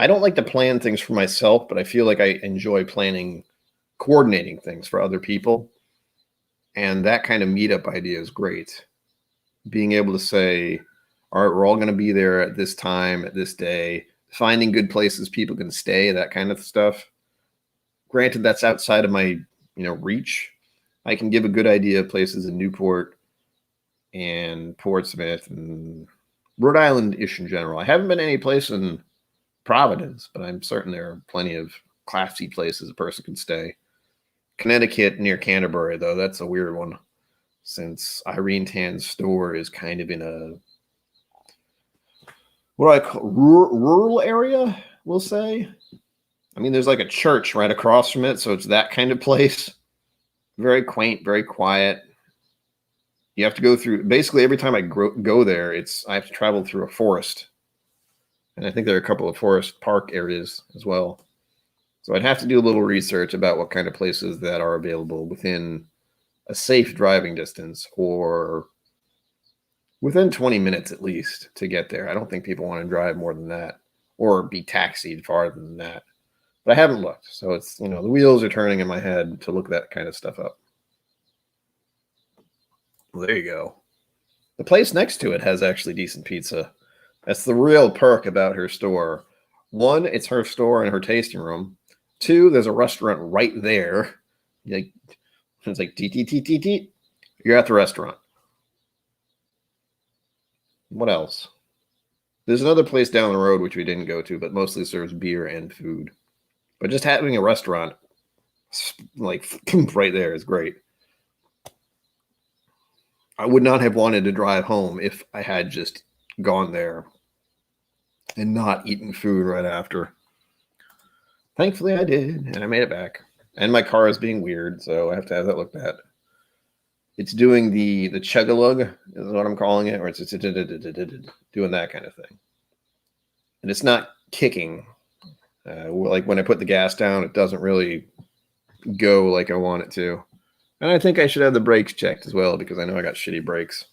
don't like to plan things for myself, but I feel like I enjoy coordinating things for other people. And that kind of meetup idea is great. Being able to say, all right, we're all going to be there at this time, at this day, finding good places people can stay, that kind of stuff. Granted, that's outside of my, reach. I can give a good idea of places in Newport and Portsmouth and Rhode Island-ish in general. I haven't been any place in Providence, but I'm certain there are plenty of classy places a person can stay. Connecticut near Canterbury, though, that's a weird one, since Irene Tan's store is kind of in a, what do I call, rural area, we'll say. I mean, there's like a church right across from it, so it's that kind of place. Very quaint, very quiet. You have to go through, basically every time I go there, I have to travel through a forest. And I think there are a couple of forest park areas as well. So I'd have to do a little research about what kind of places that are available within a safe driving distance, or within 20 minutes at least to get there. I don't think people want to drive more than that or be taxied farther than that. But I haven't looked. So it's, the wheels are turning in my head to look that kind of stuff up. Well, there you go. The place next to it has actually decent pizza. That's the real perk about her store. 1, it's her store and her tasting room. 2, there's a restaurant right there. It's like teet. You're at the restaurant. What else? There's another place down the road which we didn't go to, but mostly serves beer and food. But just having a restaurant like right there is great. I would not have wanted to drive home if I had just gone there and not eaten food right after. Thankfully, I did, and I made it back. And my car is being weird, so I have to have that looked at. It's doing the chug-a-lug, is what I'm calling it, or it's doing that kind of thing. And it's not kicking. Like when I put the gas down, it doesn't really go like I want it to. And I think I should have the brakes checked as well because I know I got shitty brakes.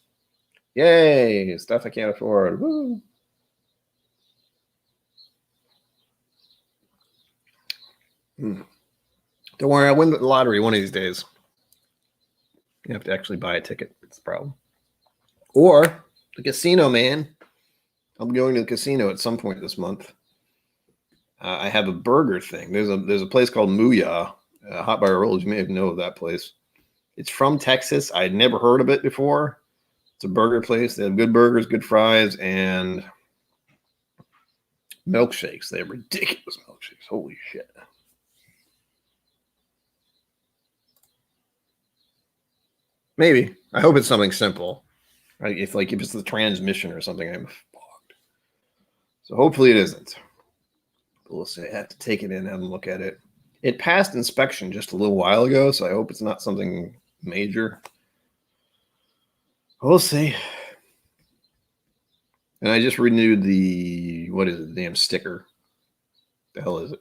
Yay! Stuff I can't afford. Woo! Don't worry, I'll win the lottery one of these days. You have to actually buy a ticket. It's the problem. Or the casino, man. I'm going to the casino at some point this month. I have a burger thing. There's a place called Mooyah, Hot Bar Rolls. You may have known of that place. It's from Texas. I'd never heard of it before. It's a burger place. They have good burgers, good fries, and milkshakes. They have ridiculous milkshakes. Holy shit. Maybe. I hope it's something simple. Right? If it's the transmission or something, I'm fucked. So hopefully it isn't. But we'll see. I have to take it in and have a look at it. It passed inspection just a little while ago, so I hope it's not something major. We'll see. And I just renewed the damn sticker. The hell is it?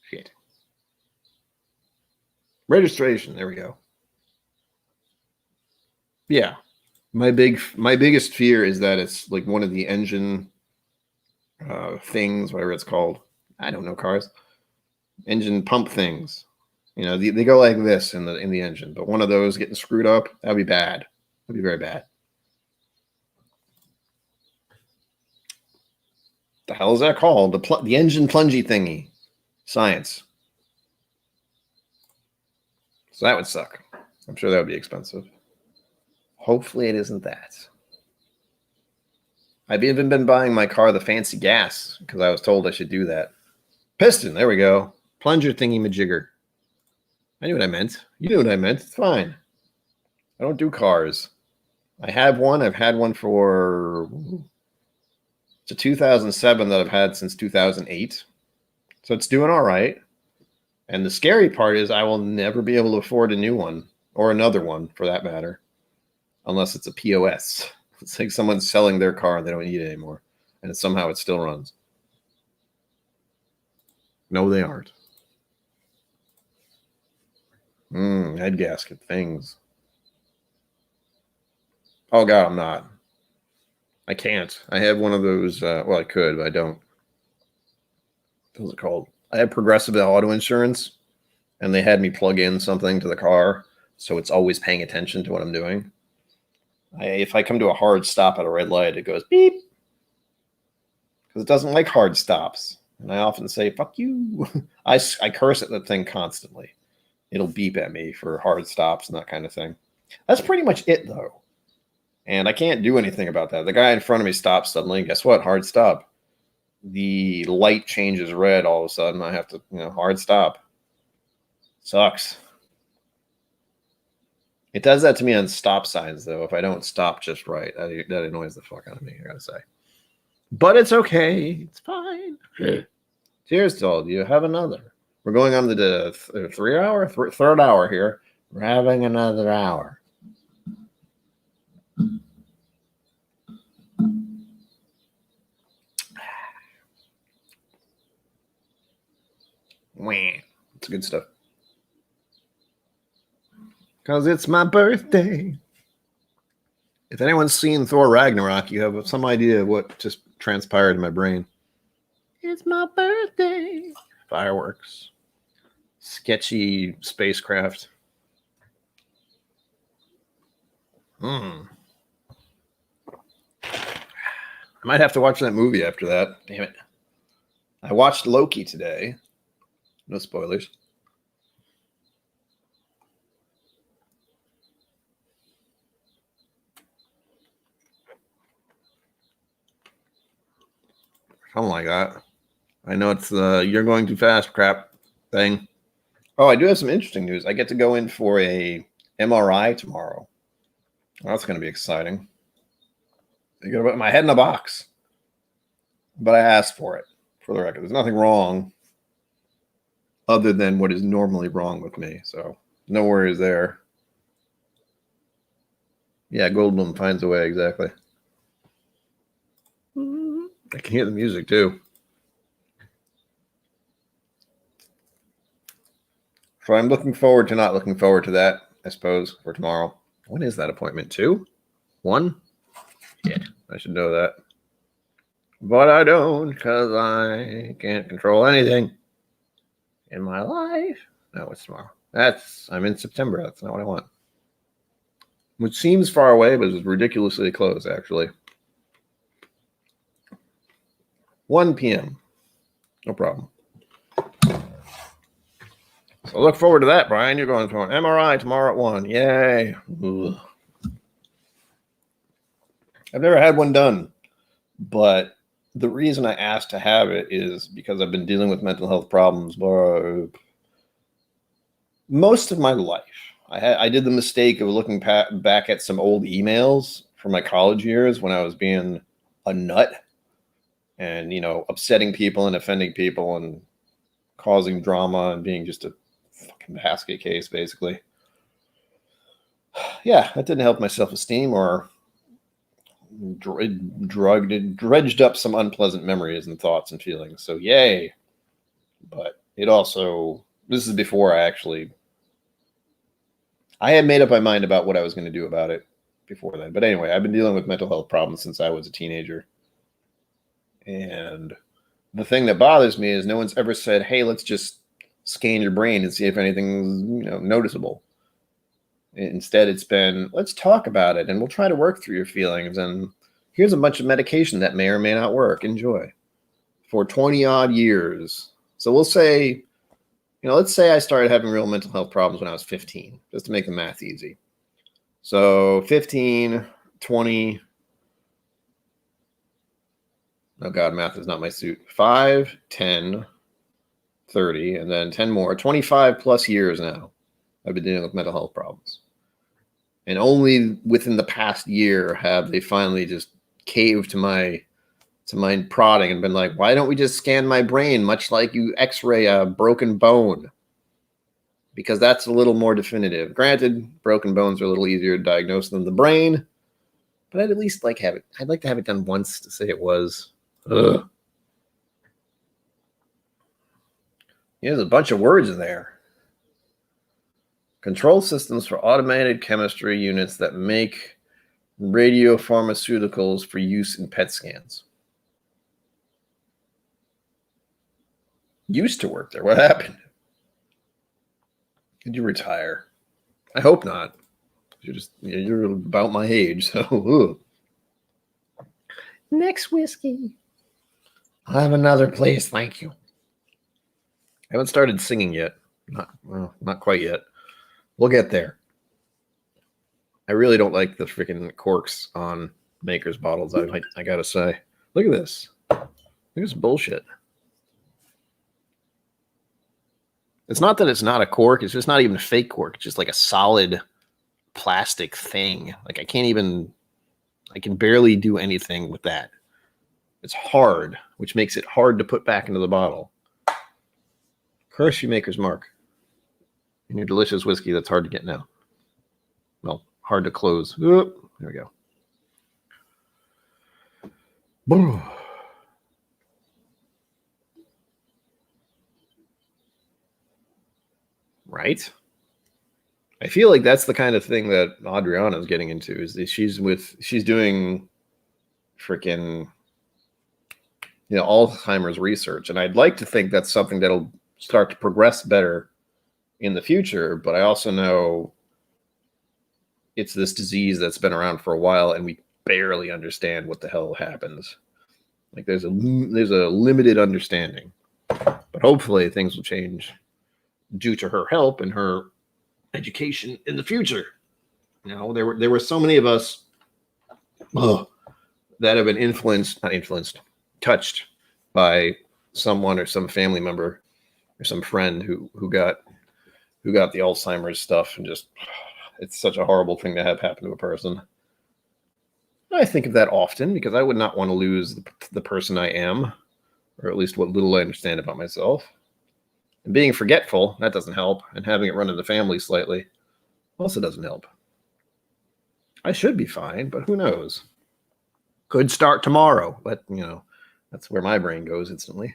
Shit. Registration. There we go. Yeah. My biggest fear is that it's like one of the engine things, whatever it's called. I don't know cars. Engine pump things. They go like this in the engine, but one of those getting screwed up, that'd be bad. That'd be very bad. The hell is that called? The engine plungy thingy. Science. So that would suck. I'm sure that would be expensive. Hopefully it isn't that. I've even been buying my car the fancy gas because I was told I should do that. Piston, there we go. Plunger thingy majigger. I knew what I meant. You knew what I meant. It's fine. I don't do cars. I have one. I've had one for it's a 2007 that I've had since 2008. So it's doing all right. And the scary part is I will never be able to afford a new one or another one for that matter, unless it's a POS. It's like someone's selling their car and they don't need it anymore. And somehow it still runs. No, they aren't. Head gasket things. Oh, God, I'm not. I can't. I have one of those. Well, I could, but I don't. What's it called? I have Progressive Auto Insurance, and they had me plug in something to the car, so it's always paying attention to what I'm doing. If I come to a hard stop at a red light, it goes beep because it doesn't like hard stops. And I often say, fuck you. I curse at that thing constantly. It'll beep at me for hard stops and that kind of thing. That's pretty much it, though. And I can't do anything about that. The guy in front of me stops suddenly. Guess what? Hard stop. The light changes red all of a sudden. I have to, hard stop. Sucks. It does that to me on stop signs, though, if I don't stop just right. That annoys the fuck out of me, I gotta say. But it's okay. It's fine. Cheers to all of you. Have another. We're going on the 3 hour, third hour here. We're having another hour. It's good stuff. Because it's my birthday. If anyone's seen Thor Ragnarok, you have some idea of what just transpired in my brain. It's my birthday. Fireworks. Sketchy spacecraft. I might have to watch that movie after that. Damn it. I watched Loki today. No spoilers. Something like that. I know it's the you're going too fast crap thing. Oh, I do have some interesting news. I get to go in for a MRI tomorrow. That's going to be exciting. I got to put my head in a box. But I asked for it, for the record. There's nothing wrong other than what is normally wrong with me. So no worries there. Yeah, Goldblum finds a way, exactly. I can hear the music too. So I'm looking forward to not looking forward to that, I suppose, for tomorrow. When is that appointment? 2? 1? Yeah, I should know that. But I don't, because I can't control anything in my life. No, it's tomorrow. I'm in September. That's not what I want. Which seems far away, but is ridiculously close, actually. 1 p.m. No problem. So look forward to that, Brian. You're going for an MRI tomorrow at 1. Yay. Ugh. I've never had one done, but the reason I asked to have it is because I've been dealing with mental health problems most of my life. I did the mistake of looking back at some old emails from my college years when I was being a nut and, upsetting people and offending people and causing drama and being just a fucking basket case, basically. Yeah, that didn't help my self-esteem or dredged up some unpleasant memories and thoughts and feelings. So yay. But this is before I had made up my mind about what I was going to do about it before then. But anyway, I've been dealing with mental health problems since I was a teenager. And the thing that bothers me is no one's ever said, hey, let's just scan your brain and see if anything's noticeable. Instead, it's been, let's talk about it and we'll try to work through your feelings. And here's a bunch of medication that may or may not work. Enjoy. For 20 odd years. So we'll say, let's say I started having real mental health problems when I was 15, just to make the math easy. So 15, 20. Oh God, math is not my suit. 5, 10, 30, and then 10 more. 25 plus years now I've been dealing with mental health problems. And only within the past year have they finally just caved to my prodding and been like, why don't we just scan my brain, much like you x-ray a broken bone? Because that's a little more definitive. Granted, broken bones are a little easier to diagnose than the brain, but I'd at least I'd like to have it done once to say it was. Ugh. Yeah, there's a bunch of words in there. Control systems for automated chemistry units that make radiopharmaceuticals for use in PET scans. Used to work there. What happened? Did you retire? I hope not. You're about my age, so. Ugh. Next whiskey. I'll have another, please. Thank you. I haven't started singing yet. Not quite yet. We'll get there. I really don't like the freaking corks on Maker's bottles. I gotta say. Look at this. Look at this bullshit. It's not that it's not a cork. It's just not even a fake cork. It's just like a solid plastic thing. I can barely do anything with that. It's hard, which makes it hard to put back into the bottle. Curse you, Maker's Mark. And your delicious whiskey that's hard to get now. Well, hard to close. Oop, there we go. Boom. Right? I feel like that's the kind of thing that Adriana's getting into. Is that she's doing freaking Alzheimer's research, and I'd like to think that's something that'll start to progress better in the future. But I also know it's this disease that's been around for a while, and we barely understand what the hell happens. Like there's a limited understanding, but hopefully things will change due to her help and her education in the future. There were so many of us that have been touched by someone or some family member or some friend who got the Alzheimer's stuff, and just it's such a horrible thing to have happen to a person. I think of that often because I would not want to lose the person I am, or at least what little I understand about myself. And being forgetful, that doesn't help, and having it run in the family slightly also doesn't help. I should be fine, but who knows? Could start tomorrow, but that's where my brain goes instantly.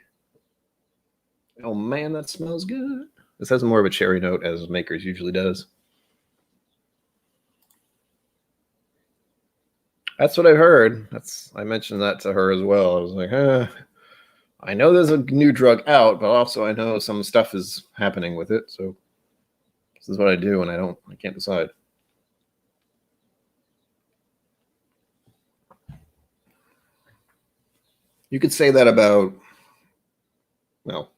Oh man, that smells good. This has more of a cherry note, as Makers usually does. That's what I heard. I mentioned that to her as well. I was like, I know there's a new drug out, but also I know some stuff is happening with it. So this is what I do, and I can't decide. You could say that about, well,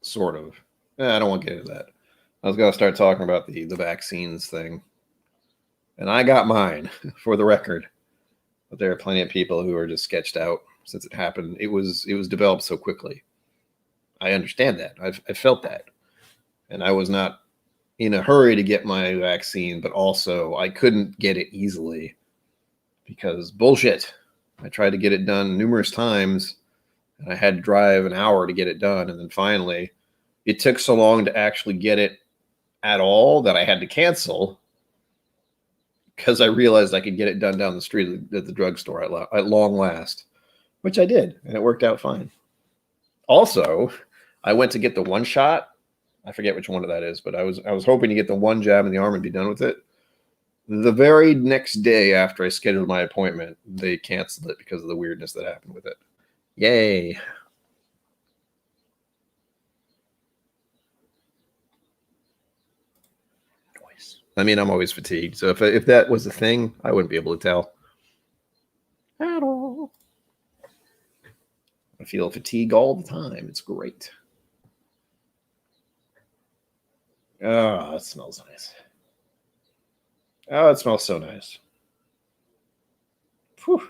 sort of. I don't want to get into that. I was going to start talking about the vaccines thing. And I got mine, for the record. But there are plenty of people who are just sketched out since it happened. It was developed so quickly. I understand that. I felt that. And I was not in a hurry to get my vaccine, but also I couldn't get it easily because bullshit. I tried to get it done numerous times, and I had to drive an hour to get it done. And then finally, it took so long to actually get it at all that I had to cancel because I realized I could get it done down the street at the drugstore at long last, which I did, and it worked out fine. Also, I went to get the one shot. I forget which one of that is, but I was hoping to get the one jab in the arm and be done with it. The very next day after I scheduled my appointment, they canceled it because of the weirdness that happened with it. Yay. I mean, I'm always fatigued. So if that was a thing, I wouldn't be able to tell at all. I feel fatigue all the time. It's great. Oh, it smells nice. Oh, it smells so nice. Whew.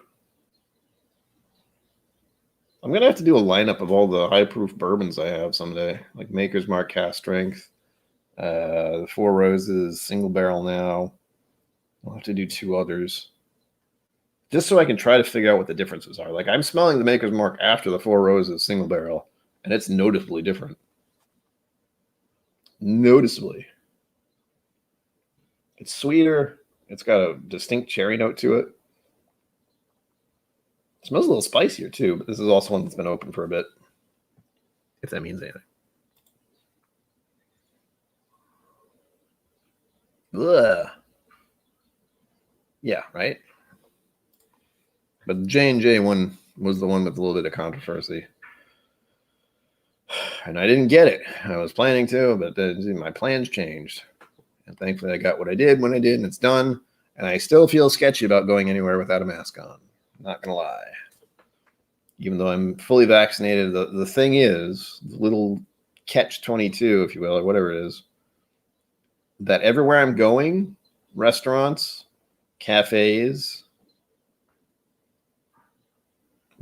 I'm going to have to do a lineup of all the high proof bourbons I have someday, like Maker's Mark Cast Strength, the Four Roses, Single Barrel now. I'll have to do two others just so I can try to figure out what the differences are. Like I'm smelling the Maker's Mark after the Four Roses Single Barrel, and it's noticeably different. Noticeably. It's sweeter. It's got a distinct cherry note to it. It smells a little spicier too, but this is also one that's been open for a bit, if that means anything. Ugh. Yeah, right? But the J&J one was the one with a little bit of controversy. And I didn't get it. I was planning to, but my plans changed. And thankfully I got what I did when I did, and it's done. And I still feel sketchy about going anywhere without a mask on. Not going to lie. Even though I'm fully vaccinated, the thing is, the little catch-22, if you will, or whatever it is, that everywhere I'm going, restaurants, cafes,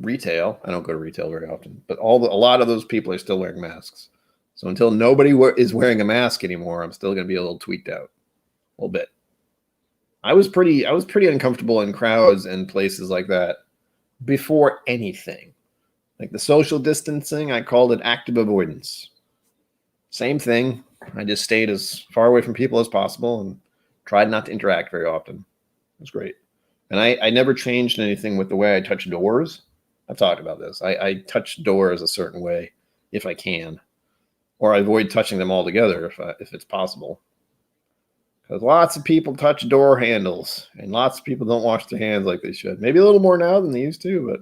retail, I don't go to retail very often, but a lot of those people are still wearing masks. So until nobody is wearing a mask anymore, I'm still going to be a little tweaked out, a little bit. I was pretty uncomfortable in crowds and places like that before anything. Like the social distancing, I called it active avoidance. Same thing. I just stayed as far away from people as possible and tried not to interact very often. It was great. And I never changed anything with the way I touch doors. I've talked about this. I touch doors a certain way if I can, or I avoid touching them altogether if it's possible. Because lots of people touch door handles, and lots of people don't wash their hands like they should. Maybe a little more now than they used to,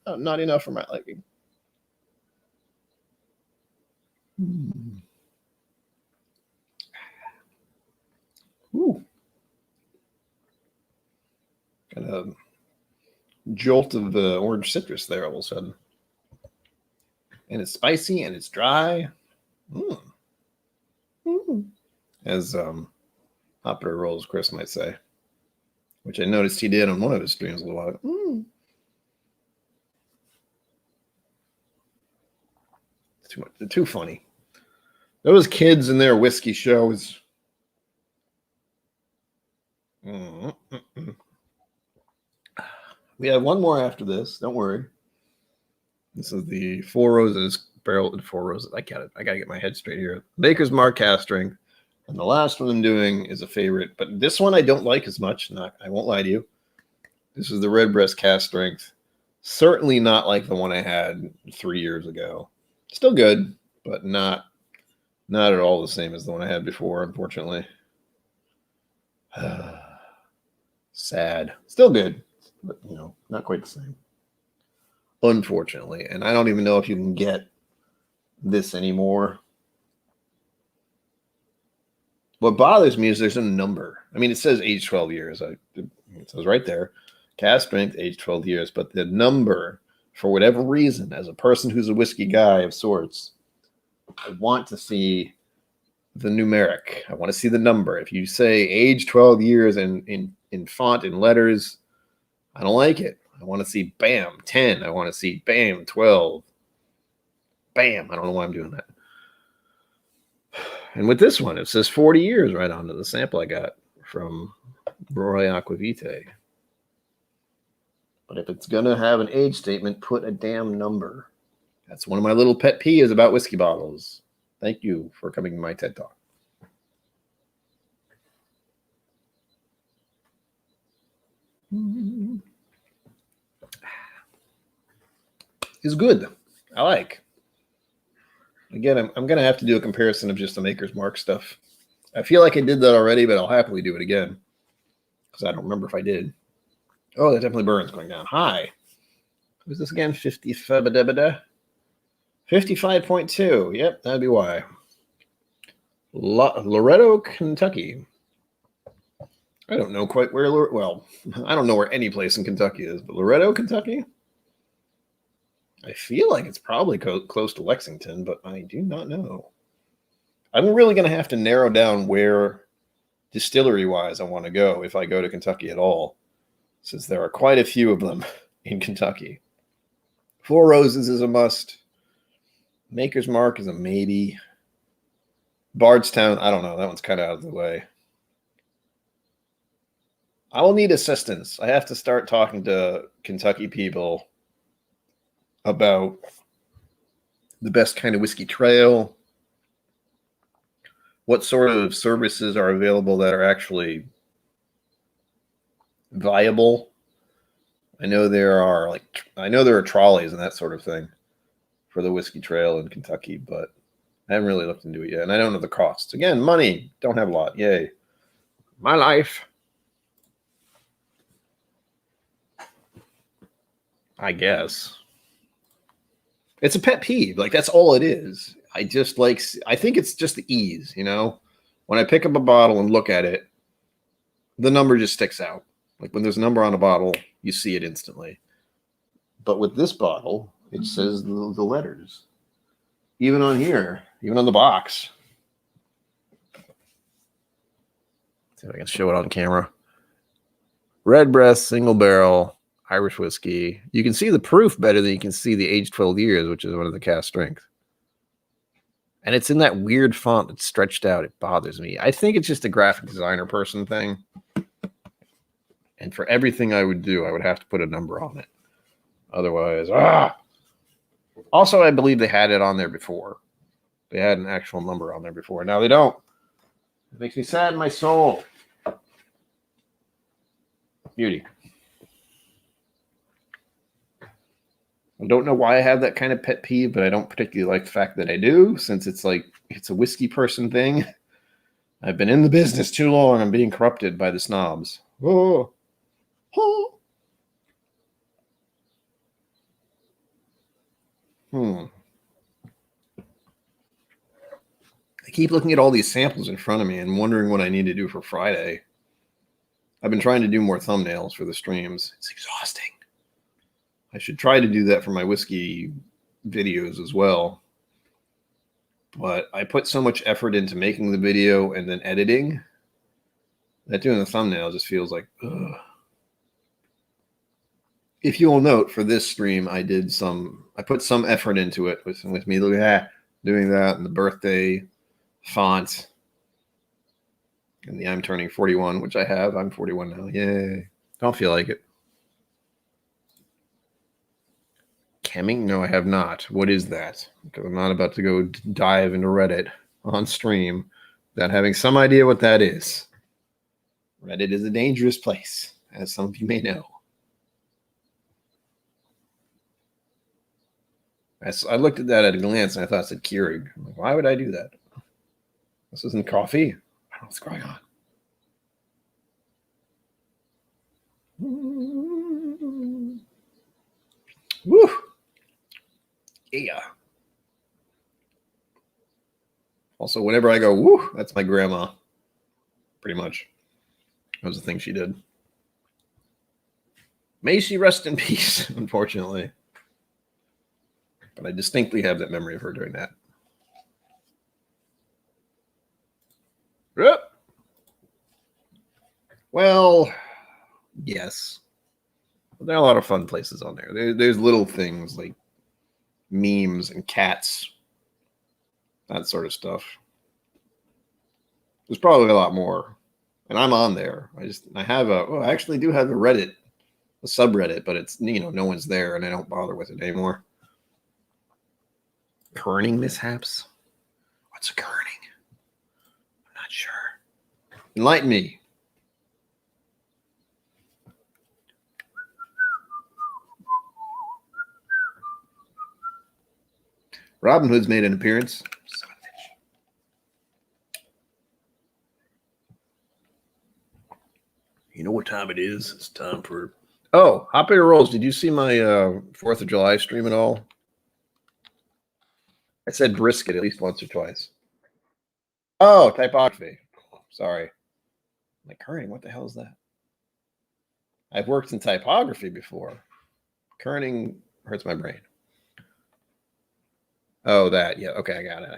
but not enough for my liking. Ooh. Got a jolt of orange citrus there all of a sudden. And it's spicy and it's dry. As Hot Butter Rolls Chris might say, which I noticed he did on one of his streams a little while ago. Too much. They're too funny. Those kids in their whiskey shows. We have one more after this. Don't worry. This is the Four Roses barrel and Four Roses. I got it. I got to get my head straight here. Maker's Mark cast strength. And the last one I'm doing is a favorite. But this one I don't like as much. I won't lie to you. This is the Redbreast cast strength. Certainly not like the one I had 3 years ago. Still good, but not at all the same as the one I had before, unfortunately. Sad. Still good, but not quite the same. Unfortunately. And I don't even know if you can get this anymore. What bothers me is there's a number. I mean, it says age 12 years. It says right there, cast strength, age 12 years. But the number, for whatever reason, as a person who's a whiskey guy of sorts, I want to see the numeric. I want to see the number. If you say age 12 years in font and letters, I don't like it. I want to see bam, 10. I want to see bam, 12. Bam. I don't know why I'm doing that. And with this one, it says 40 years right onto the sample I got from Roy Aquavite. But if it's going to have an age statement, put a damn number. That's one of my little pet peeves about whiskey bottles. Thank you for coming to my TED Talk. It's good. I like. Again, I'm going to have to do a comparison of just the Maker's Mark stuff. I feel like I did that already, but I'll happily do it again because I don't remember if I did. Oh, that definitely burns going down. Hi. Who's this again? 55.2. Yep, that'd be why. Loretto, Kentucky. I don't know quite where. Well, I don't know where any place in Kentucky is, but Loretto, Kentucky? I feel like it's probably close to Lexington, but I do not know. I'm really going to have to narrow down where distillery-wise I want to go if I go to Kentucky at all, since there are quite a few of them in Kentucky. Four Roses is a must. Maker's Mark is a maybe. Bardstown, I don't know. That one's kind of out of the way. I will need assistance. I have to start talking to Kentucky people about the best kind of whiskey trail, what sort of services are available that are actually viable. I know there are trolleys and that sort of thing for the whiskey trail in Kentucky, but I haven't really looked into it yet, and I don't know the costs. Again, money, don't have a lot. Yay. My life. I guess. It's a pet peeve. Like, that's all it is. I think it's just the ease, When I pick up a bottle and look at it, the number just sticks out. Like, when there's a number on a bottle, you see it instantly. But with this bottle, it says the letters. Even on here, even on the box. See if I can show it on camera. Redbreast, single barrel, Irish whiskey. You can see the proof better than you can see the age 12 years, which is one of the cast strength. And it's in that weird font that's stretched out. It bothers me. I think it's just a graphic designer person thing. And for everything I would do, I would have to put a number on it. Otherwise, Also, I believe they had it on there before. They had an actual number on there before. Now they don't. It makes me sad in my soul. Beauty. I don't know why I have that kind of pet peeve, but I don't particularly like the fact that I do, since it's a whiskey person thing. I've been in the business too long. I'm being corrupted by the snobs. Oh. Oh. I keep looking at all these samples in front of me and wondering what I need to do for Friday. I've been trying to do more thumbnails for the streams. It's exhausting. I should try to do that for my whiskey videos as well. But I put so much effort into making the video and then editing that doing the thumbnail just feels like, ugh. If you will note, for this stream, I put some effort into it with me doing that and the birthday font and the I'm turning 41, which I have. I'm 41 now. Yay. Don't feel like it. Chemming? No, I have not. What is that? Because I'm not about to go dive into Reddit on stream without having some idea what that is. Reddit is a dangerous place, as some of you may know. I looked at that at a glance and I thought it said Keurig. I'm like, why would I do that? This isn't coffee. I don't know what's going on. Woo! Yeah. Also, whenever I go, woo, that's my grandma. Pretty much. That was the thing she did. May she rest in peace, unfortunately. But I distinctly have that memory of her doing that. Yep. Well, yes. There are a lot of fun places on there. There's little things like memes and cats, that sort of stuff. There's probably a lot more. And I'm on there. I actually do have a Reddit, a subreddit, but it's, no one's there and I don't bother with it anymore. Kerning mishaps? What's a kerning? I'm not sure. Enlighten me. Robin Hood's made an appearance. Son of a bitch. You know what time it is? It's time for... Oh, Hot Air Rolls, did you see my 4th of July stream at all? I said brisket at least once or twice. Oh, typography. Sorry. Like, kerning, what the hell is that? I've worked in typography before. Kerning hurts my brain. Oh, that. Yeah, okay, I got it.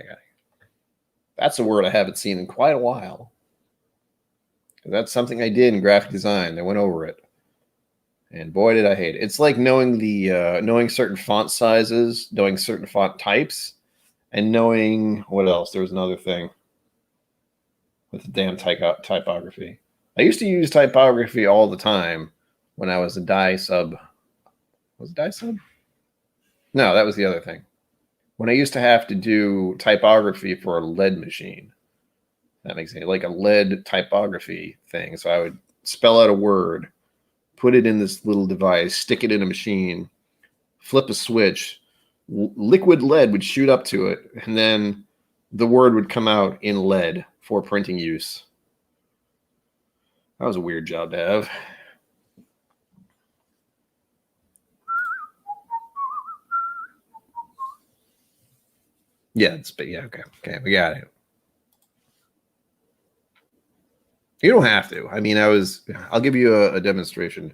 That's a word I haven't seen in quite a while. That's something I did in graphic design. I went over it. And boy, did I hate it. It's like knowing knowing certain font sizes, knowing certain font types, and knowing what else? There was another thing with the damn typography. I used to use typography all the time when I was a dye sub. Was it dye sub? No, that was the other thing. When I used to have to do typography for a lead machine. That makes sense. Like a lead typography thing. So I would spell out a word, put it in this little device, stick it in a machine, flip a switch, liquid lead would shoot up to it, and then the word would come out in lead for printing use. That was a weird job to have. Yeah, okay, we got it. You don't have to. I mean, I'll give you a demonstration.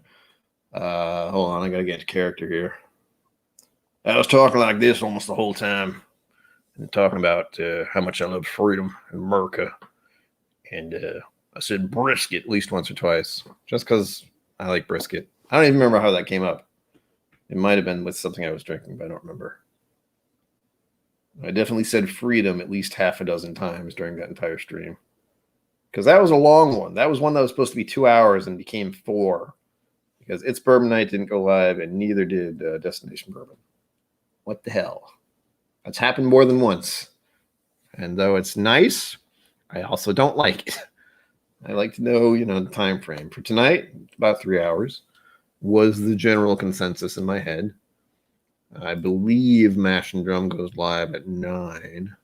Hold on, I gotta get to character here. I was talking like this almost the whole time, and talking about how much I love freedom in America, and I said brisket at least once or twice, just because I like brisket. I don't even remember how that came up. It might have been with something I was drinking, but I don't remember. I definitely said freedom at least half a dozen times during that entire stream. Because that was a long one. That was one that was supposed to be 2 hours and became 4. Because It's Bourbon Night didn't go live, and neither did Destination Bourbon. What the hell? That's happened more than once. And though it's nice, I also don't like it. I like to know, the time frame. For tonight, about 3 hours, was the general consensus in my head. I believe Mash and Drum goes live at 9.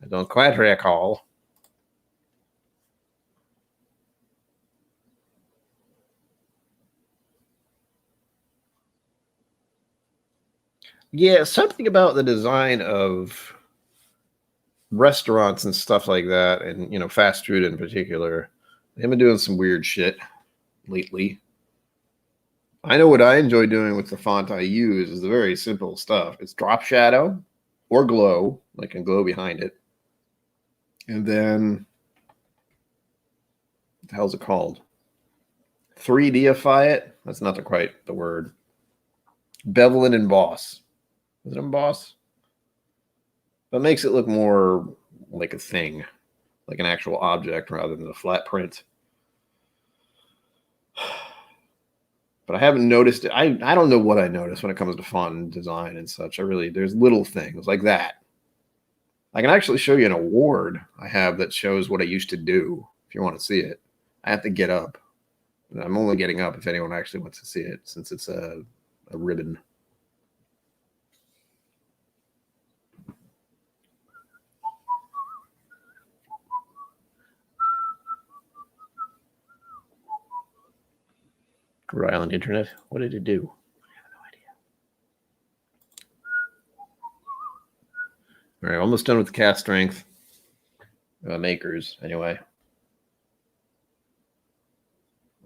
I don't quite recall. Yeah, something about the design of restaurants and stuff like that, and fast food in particular. They've been doing some weird shit lately. I know what I enjoy doing with the font I use is the very simple stuff. It's drop shadow or glow, like a glow behind it. And then, what the hell's it called? 3Dify it? That's not quite the word. Bevel and emboss. Is it emboss? but makes it look more like a thing, like an actual object rather than a flat print. But I haven't noticed it. I don't know what I notice when it comes to font and design and such. There's little things like that. I can actually show you an award I have that shows what I used to do if you want to see it. I have to get up. I'm only getting up if anyone actually wants to see it, since it's a ribbon. Rhode Island Internet. What did it do? I have no idea. All right, almost done with the cast strength. Makers, anyway.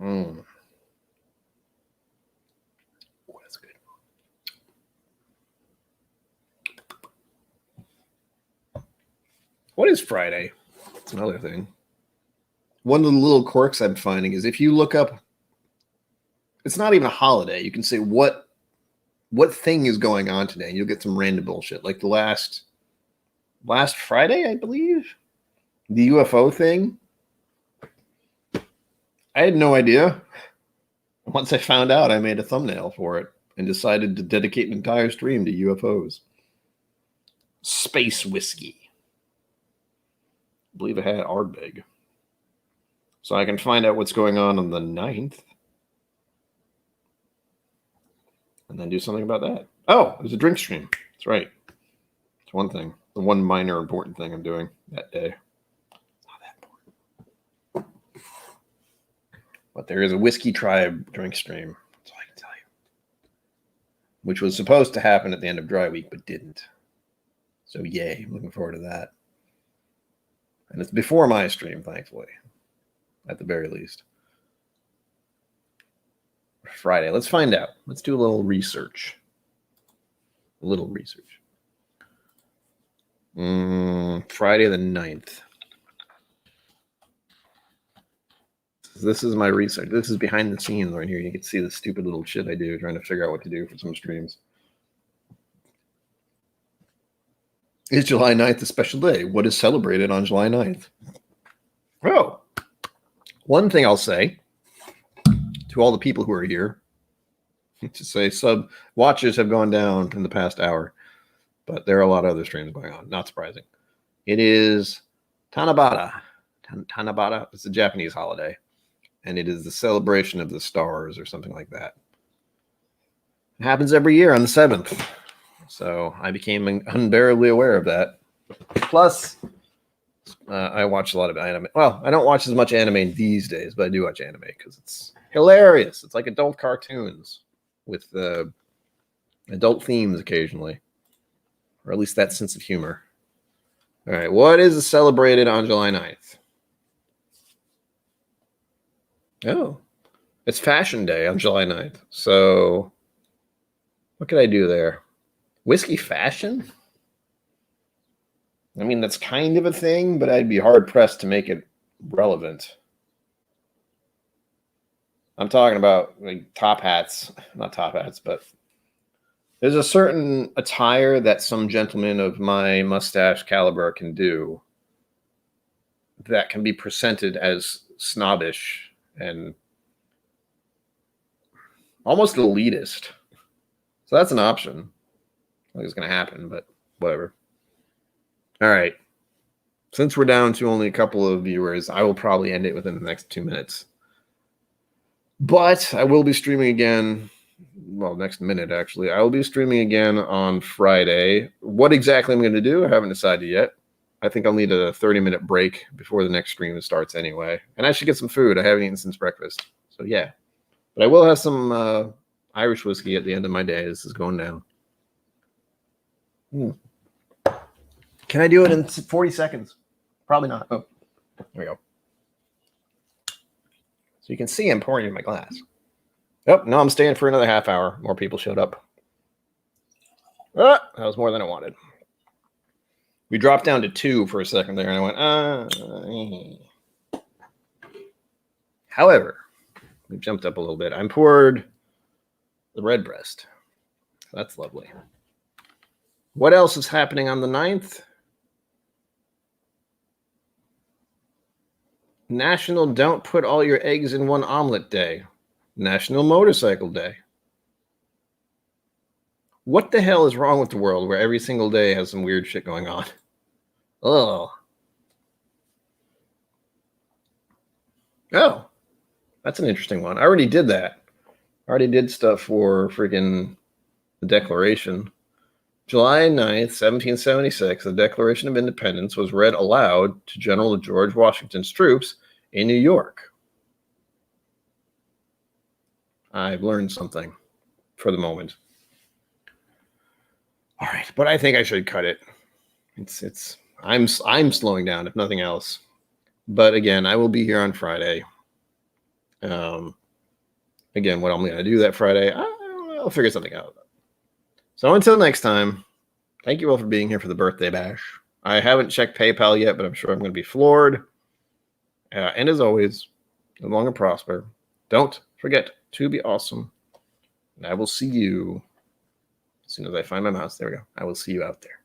Oh, that's good. What is Friday? That's another thing. One of the little quirks I'm finding is if you look up, it's not even a holiday. You can say what thing is going on today, and you'll get some random bullshit. Like the last Friday, I believe, the UFO thing. I had no idea. Once I found out, I made a thumbnail for it and decided to dedicate an entire stream to UFOs. Space whiskey. I believe it had Ardbeg. So I can find out what's going on the 9th. And then do something about that. Oh, there's a drink stream. That's right. It's one thing. The one minor important thing I'm doing that day. Not that important. But there is a Whiskey Tribe drink stream. That's all I can tell you. Which was supposed to happen at the end of Dry Week, but didn't. So yay, I'm looking forward to that. And it's before my stream, thankfully. At the very least. Friday. Let's find out. Let's do a little research. Friday the 9th. This is my research. This is behind the scenes right here. You can see the stupid little shit I do trying to figure out what to do for some streams. Is July 9th a special day? What is celebrated on July 9th? Oh, one thing I'll say to all the people who are here, to say sub watchers have gone down in the past hour, but there are a lot of other streams going on. Not surprising. It is Tanabata. Tanabata. It's a Japanese holiday, and it is the celebration of the stars or something like that. It happens every year on the 7th. So I became unbearably aware of that. Plus, I watch a lot of anime. Well, I don't watch as much anime these days, but I do watch anime because it's hilarious. It's like adult cartoons with adult themes occasionally, or at least that sense of humor. All right, what is celebrated on July 9th? Oh, it's Fashion Day on July 9th. So what could I do there? Whiskey fashion? I mean, that's kind of a thing, but I'd be hard-pressed to make it relevant. I'm talking about like top hats. Not top hats, but there's a certain attire that some gentlemen of my mustache caliber can do that can be presented as snobbish and almost elitist. So that's an option. I don't think it's going to happen, but whatever. All right. Since we're down to only a couple of viewers, I will probably end it within the next 2 minutes. But I will be streaming again. Well, next minute, actually. I will be streaming again on Friday. What exactly I'm going to do, I haven't decided yet. I think I'll need a 30-minute break before the next stream starts anyway. And I should get some food. I haven't eaten since breakfast. So, yeah. But I will have some Irish whiskey at the end of my day. This is going down. Can I do it in 40 seconds? Probably not. Oh, there we go. So you can see I'm pouring in my glass. Oh, no, I'm staying for another half hour. More people showed up. That was more than I wanted. We dropped down to 2 for a second there, and I went, However, we jumped up a little bit. I'm poured the Redbreast. That's lovely. What else is happening on the 9th? National Don't Put All Your Eggs in One Omelet Day. National Motorcycle Day. What the hell is wrong with the world where every single day has some weird shit going on? Oh. Oh. That's an interesting one. I already did that. I already did stuff for freaking the Declaration. July 9th, 1776, the Declaration of Independence was read aloud to General George Washington's troops in New York. I've learned something for the moment. All right, but I think I should cut it. I'm slowing down, if nothing else. But again, I will be here on Friday. Again, what I'm going to do that Friday, I'll figure something out. So until next time, thank you all for being here for the birthday bash. I haven't checked PayPal yet, but I'm sure I'm going to be floored. And as always, live long and prosper. Don't forget to be awesome. And I will see you as soon as I find my mouse. There we go. I will see you out there.